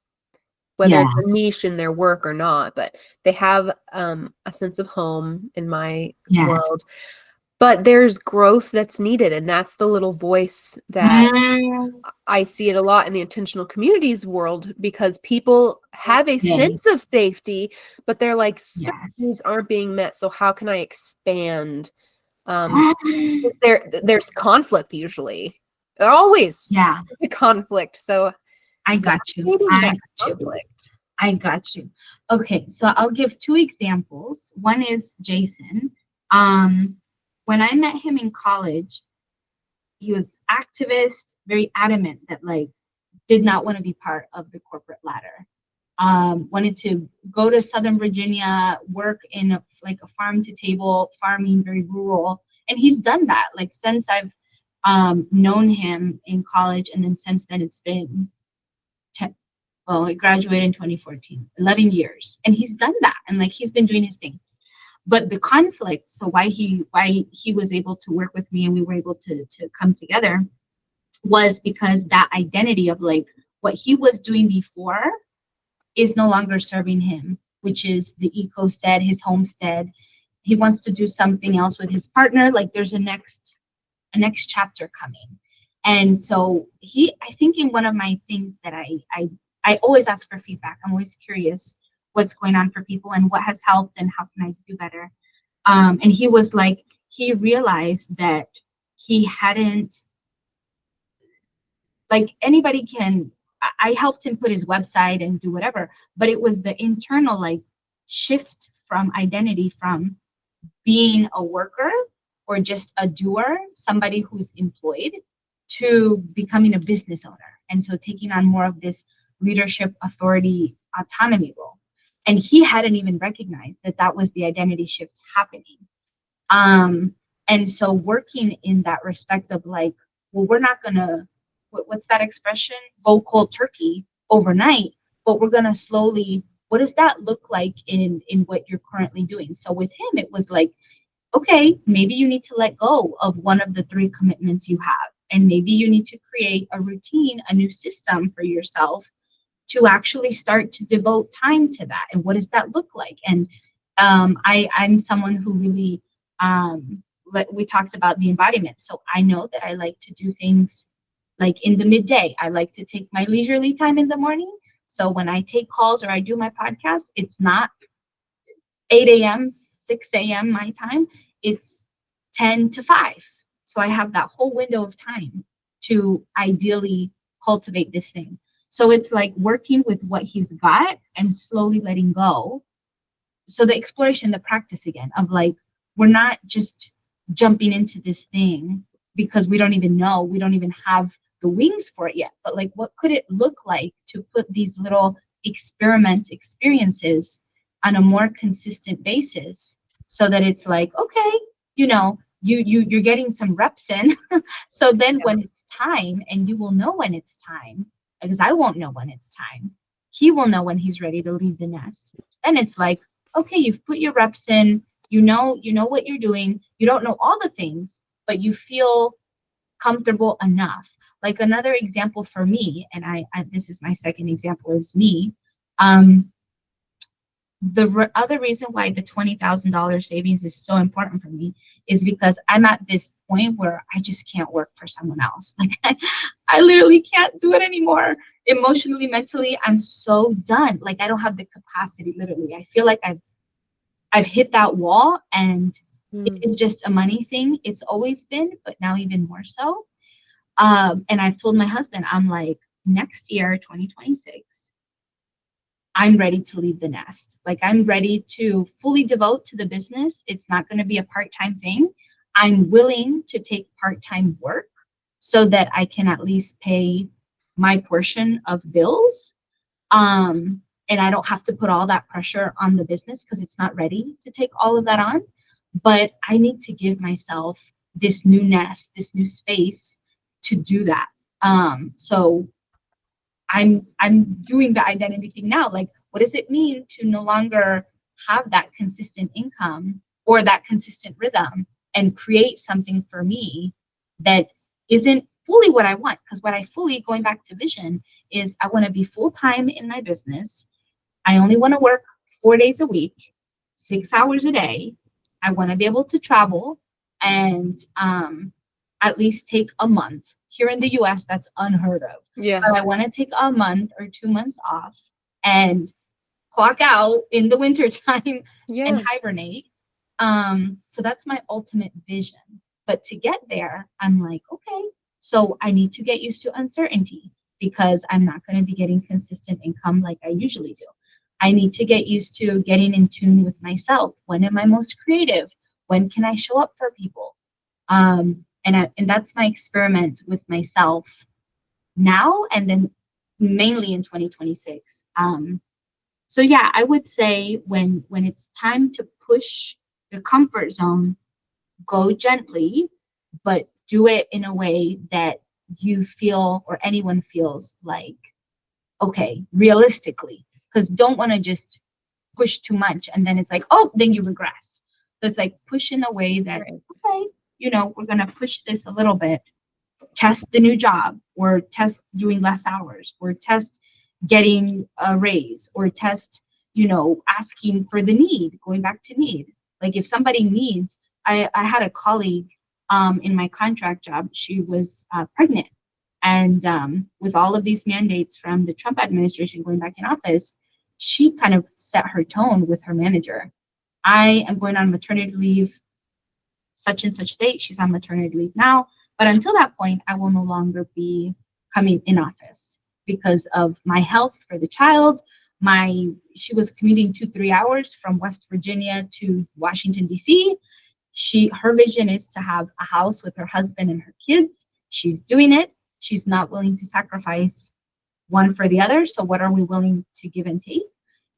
whether Yeah. it's a niche in their work or not, but they have a sense of home in my Yes. world. But there's growth that's needed, and that's the little voice that I see it a lot in the intentional communities world, because people have a Yes. sense of safety, but they're like, certain needs Yes. aren't being met, so how can I expand? Um, there's conflict usually. There always Yeah, a conflict. So I got you. navigating I that got you. conflict. I got you. Okay, so I'll give two examples. One is Jason. Um, when I met him in college, he was activist, very adamant that like did not want to be part of the corporate ladder. Wanted to go to Southern Virginia, work in like a farm to table farming, very rural, and he's done that. Like since I've known him in college, and then since then it's been 10, well, I graduated in 2014, 11 years, and he's done that, and like he's been doing his thing. But the conflict, so why he was able to work with me and we were able to come together, was because that identity of like what he was doing before is no longer serving him, which is the eco-stead, his homestead. He wants to do something else with his partner. Like there's a next chapter coming. And so I think in one of my things that I always ask for feedback. I'm always curious what's going on for people and what has helped and how can I do better. And he was like, he realized that he hadn't, like anybody can, I helped him put his website and do whatever, but it was the internal like shift from identity from being a worker or just a doer, somebody who's employed, to becoming a business owner. And so taking on more of this leadership, authority, autonomy role. And he hadn't even recognized that that was the identity shift happening. Um, and so working in that respect of like, well, we're not gonna, what's that expression? Go cold turkey overnight, but we're gonna slowly, what does that look like in what you're currently doing? So with him, it was like, okay, maybe you need to let go of one of the three commitments you have. And maybe you need to create a routine, a new system for yourself to actually start to devote time to that. And what does that look like? And I'm someone who really, we talked about the embodiment. So I know that I like to do things like in the midday. I like to take my leisurely time in the morning. So when I take calls or I do my podcast, it's not 8 a.m., 6 a.m. my time, it's 10 to 5. So I have that whole window of time to ideally cultivate this thing. So it's like working with what he's got and slowly letting go. So the exploration, the practice again of like, we're not just jumping into this thing because we don't even know, we don't even have the wings for it yet, but like, what could it look like to put these little experiments, experiences on a more consistent basis so that it's like, okay, you're getting some reps in. So then when it's time, and you will know when it's time, because I won't know when it's time, he will know when he's ready to leave the nest. Then it's like, okay, you've put your reps in, you know what you're doing, you don't know all the things, but you feel comfortable enough. Like another example for me, and I this is my second example, is me. um the other reason why the $20,000 savings is so important for me is because I'm at this point where I just can't work for someone else. Like I literally can't do it anymore. Emotionally, mentally, I'm so done. Like I don't have the capacity, literally. I feel like I've hit that wall, and it is just a money thing. It's always been, but now even more so. And I've told my husband, I'm like, next year, 2026, I'm ready to leave the nest. Like I'm ready to fully devote to the business. It's not going to be a part-time thing. I'm willing to take part-time work so that I can at least pay my portion of bills. And I don't have to put all that pressure on the business because it's not ready to take all of that on. But I need to give myself this new nest, this new space to do that. So I'm doing the identity thing now. Like, what does it mean to no longer have that consistent income or that consistent rhythm and create something for me that isn't fully what I want? Because what I fully, going back to vision, is I want to be full time in my business. I only want to work 4 days a week, 6 hours a day. I want to be able to travel. and at least take a month. Here in the US, that's unheard of. Yeah. But I want to take a month or 2 months off and clock out in the wintertime Yeah. and hibernate. So that's my ultimate vision. But to get there, I'm like, okay, so I need to get used to uncertainty because I'm not going to be getting consistent income like I usually do. I need to get used to getting in tune with myself. When am I most creative? When can I show up for people? And that's my experiment with myself now, and then mainly in 2026. So yeah, I would say when it's time to push the comfort zone, go gently, but do it in a way that you feel or anyone feels like okay, realistically, because don't want to just push too much and then it's like, oh, then you regress. So it's like push in a way that's okay, we're gonna push this a little bit, test the new job, or test doing less hours, or test getting a raise, or test, asking for the need, going back to need. Like if somebody needs, I had a colleague in my contract job, she was pregnant. And with all of these mandates from the Trump administration going back in office, she kind of set her tone with her manager. I am going on maternity leave such and such date. She's on maternity leave now. But until that point, I will no longer be coming in office because of my health for the child. She was commuting 2-3 hours from West Virginia to Washington, D.C. Her vision is to have a house with her husband and her kids. She's doing it. She's not willing to sacrifice one for the other. So what are we willing to give and take?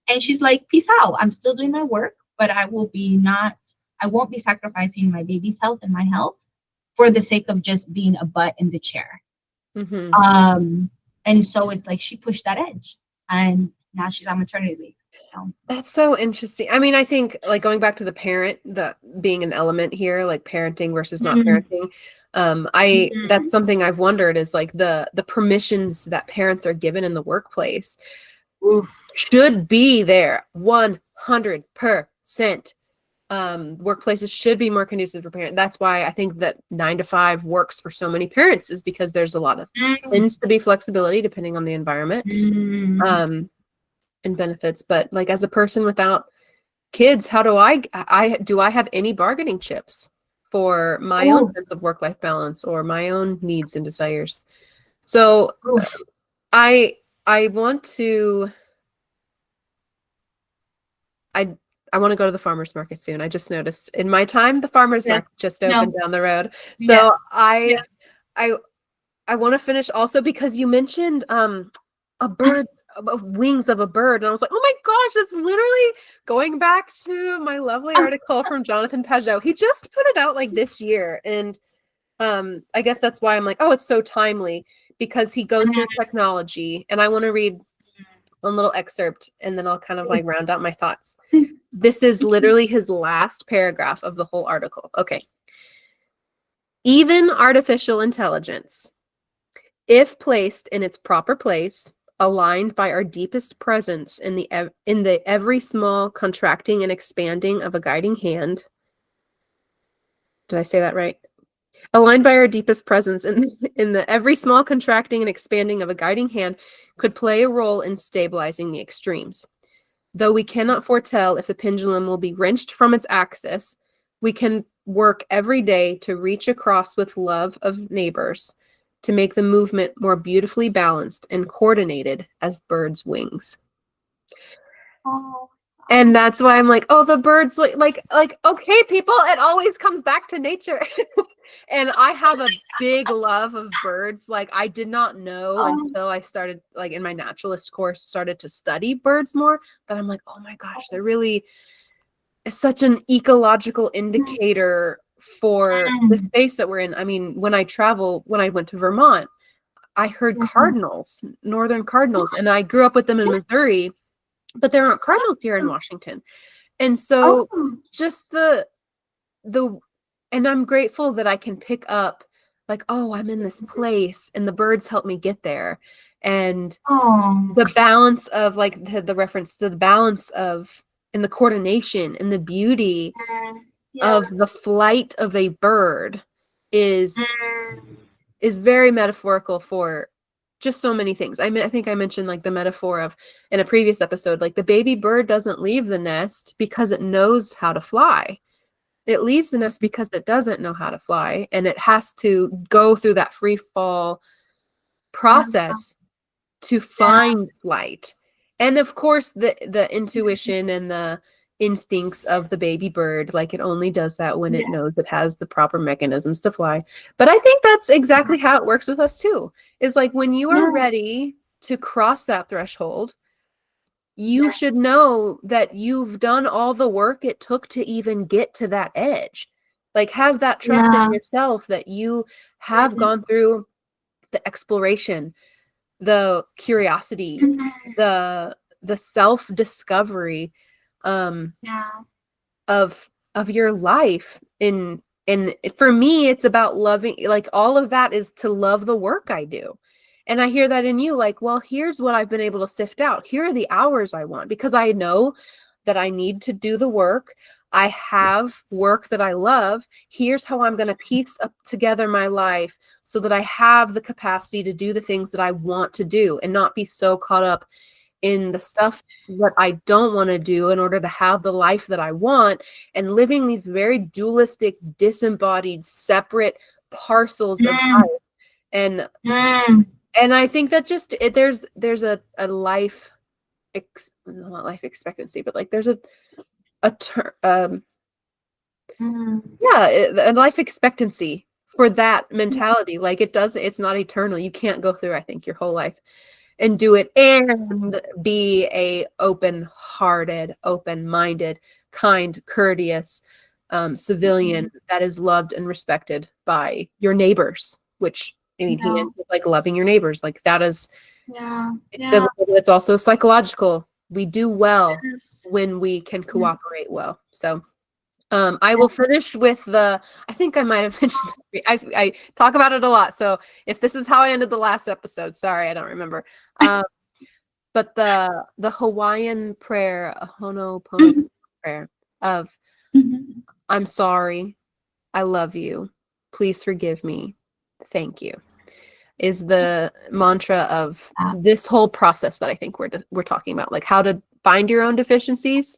And she's like, peace out. I'm still doing my work, but I won't be sacrificing my baby's health and my health for the sake of just being a butt in the chair. Mm-hmm. And so it's like she pushed that edge, and now she's on maternity leave. So that's so interesting. I mean, I think like going back to the being an element here, like parenting versus not parenting. That's something I've wondered is like the permissions that parents are given in the workplace should be there 100%. Workplaces should be more conducive for parents. That's why I think that 9 to 5 works for so many parents, is because there's a lot of tends to be flexibility depending on the environment and benefits. But like as a person without kids, how do I have any bargaining chips for my own sense of work-life balance or my own needs and desires? So I want to I want to go to the farmer's market soon. I just noticed in my time, the farmer's market just opened down the road. So I want to finish also because you mentioned wings of a bird. And I was like, oh my gosh, that's literally going back to my lovely article from Jonathan Pajot. He just put it out like this year. And I guess that's why I'm like, oh, it's so timely, because he goes through technology. And I want to read one little excerpt and then I'll kind of like round out my thoughts. This is literally his last paragraph of the whole article. Okay. Even artificial intelligence, if placed in its proper place, aligned by our deepest presence in the every small contracting and expanding of a guiding hand. Did I say that right? Aligned by our deepest presence in the every small contracting and expanding of a guiding hand, could play a role in stabilizing the extremes. Though we cannot foretell if the pendulum will be wrenched from its axis, we can work every day to reach across with love of neighbors, to make the movement more beautifully balanced and coordinated as birds' wings. And that's why I'm like, oh, the birds, like, okay, people, it always comes back to nature. And I have a big love of birds. Like, I did not know until I started, like, in my naturalist course, started to study birds more, that I'm like, oh my gosh, they're really such an ecological indicator for the space that we're in. I mean, when I went to Vermont, I heard cardinals, northern cardinals, and I grew up with them in Missouri, but there aren't cardinals here in Washington. And so just and I'm grateful that I can pick up like, oh, I'm in this place and the birds help me get there. And the balance of like the reference to the balance of and the coordination and the beauty of the flight of a bird is very metaphorical for just so many things. I mean, I think I mentioned like the metaphor of in a previous episode, like the baby bird doesn't leave the nest because it knows how to fly. It leaves the nest because it doesn't know how to fly, and it has to go through that free fall process to find flight. And of course, the intuition and the instincts of the baby bird, like it only does that when it knows it has the proper mechanisms to fly. But I think that's exactly how it works with us too. Is like when you are ready to cross that threshold, you should know that you've done all the work it took to even get to that edge. Like have that trust in yourself that you have gone through the exploration, the curiosity, the self-discovery of your life. And for me, it's about loving, like all of that is to love the work I do. And I hear that in you, like, well, here's what I've been able to sift out. Here are the hours I want, because I know that I need to do the work. I have work that I love. Here's how I'm going to piece up together my life so that I have the capacity to do the things that I want to do and not be so caught up in the stuff that I don't want to do in order to have the life that I want, and living these very dualistic, disembodied, separate parcels of life. And I think that just there's a life not life expectancy, but like there's a life expectancy for that mentality. Like it's not eternal. You can't go through, I think, your whole life and do it and be a open-hearted, open-minded, kind, courteous civilian that is loved and respected by your neighbors, which I mean, he ends with like loving your neighbors. Like that is, it's also psychological. We do well when we can cooperate well. So I will finish with I think I might have mentioned this. I talk about it a lot. So if this is how I ended the last episode, sorry, I don't remember. But the Hawaiian prayer, a Ho'oponopono prayer of I'm sorry, I love you, please forgive me, thank you, is the mantra of this whole process that I think we're talking about, like how to find your own deficiencies,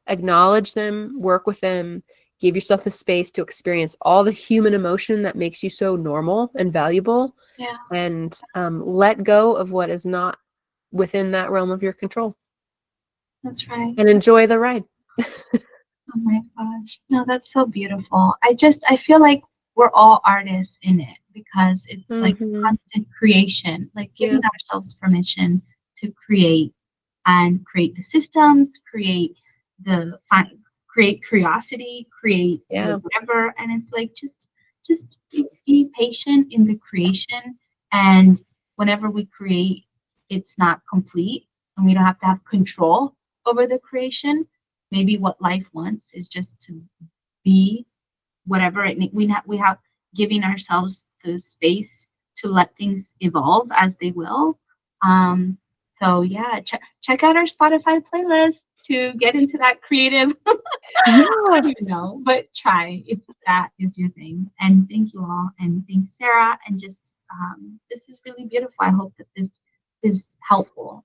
acknowledge them, work with them, give yourself the space to experience all the human emotion that makes you so normal and valuable, and let go of what is not within that realm of your control. That's right. And enjoy the ride. Oh my gosh. No, that's so beautiful. I feel like we're all artists in it, because it's like constant creation, like giving ourselves permission to create and create the systems, create curiosity, create whatever. And it's like just be patient in the creation. And whenever we create, it's not complete and we don't have to have control over the creation. Maybe what life wants is just to be whatever we have, giving ourselves the space to let things evolve as they will. So yeah, check out our Spotify playlist to get into that creative. I don't even know, but try if that is your thing. And thank you all, and thanks Sarah. And just this is really beautiful. I hope that this is helpful.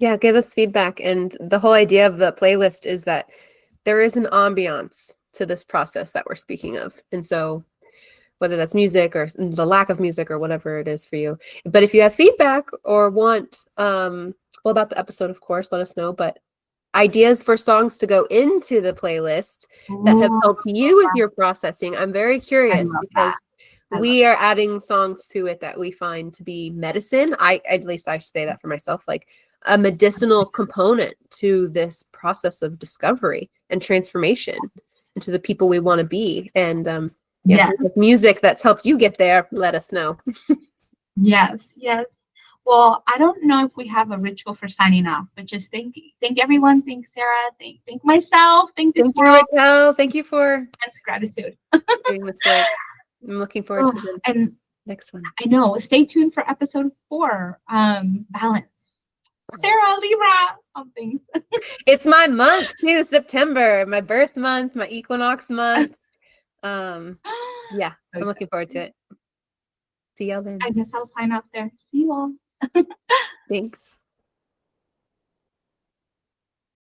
Yeah, give us feedback. And the whole idea of the playlist is that there is an ambiance to this process that we're speaking of. And so whether that's music or the lack of music or whatever it is for you. But if you have feedback or want, about the episode, of course, let us know. But ideas for songs to go into the playlist that have helped you with your processing, I'm very curious, because we are adding songs to it that we find to be medicine. At least I say that for myself, like a medicinal component to this process of discovery and transformation into the people we want to be. And with music that's helped you get there, let us know. Yes. Well, I don't know if we have a ritual for signing off, but just thank everyone. Thank Sarah. Thank myself. Thank you, Raquel. Thank you for immense gratitude. doing this work. I'm looking forward to the next one. I know. Stay tuned for episode 4. Balance. Sarah, Libra, on things. It's my month too, September, my birth month, my equinox month. Yeah, I'm looking forward to it. See y'all then. I guess I'll sign off there. See you all. Thanks.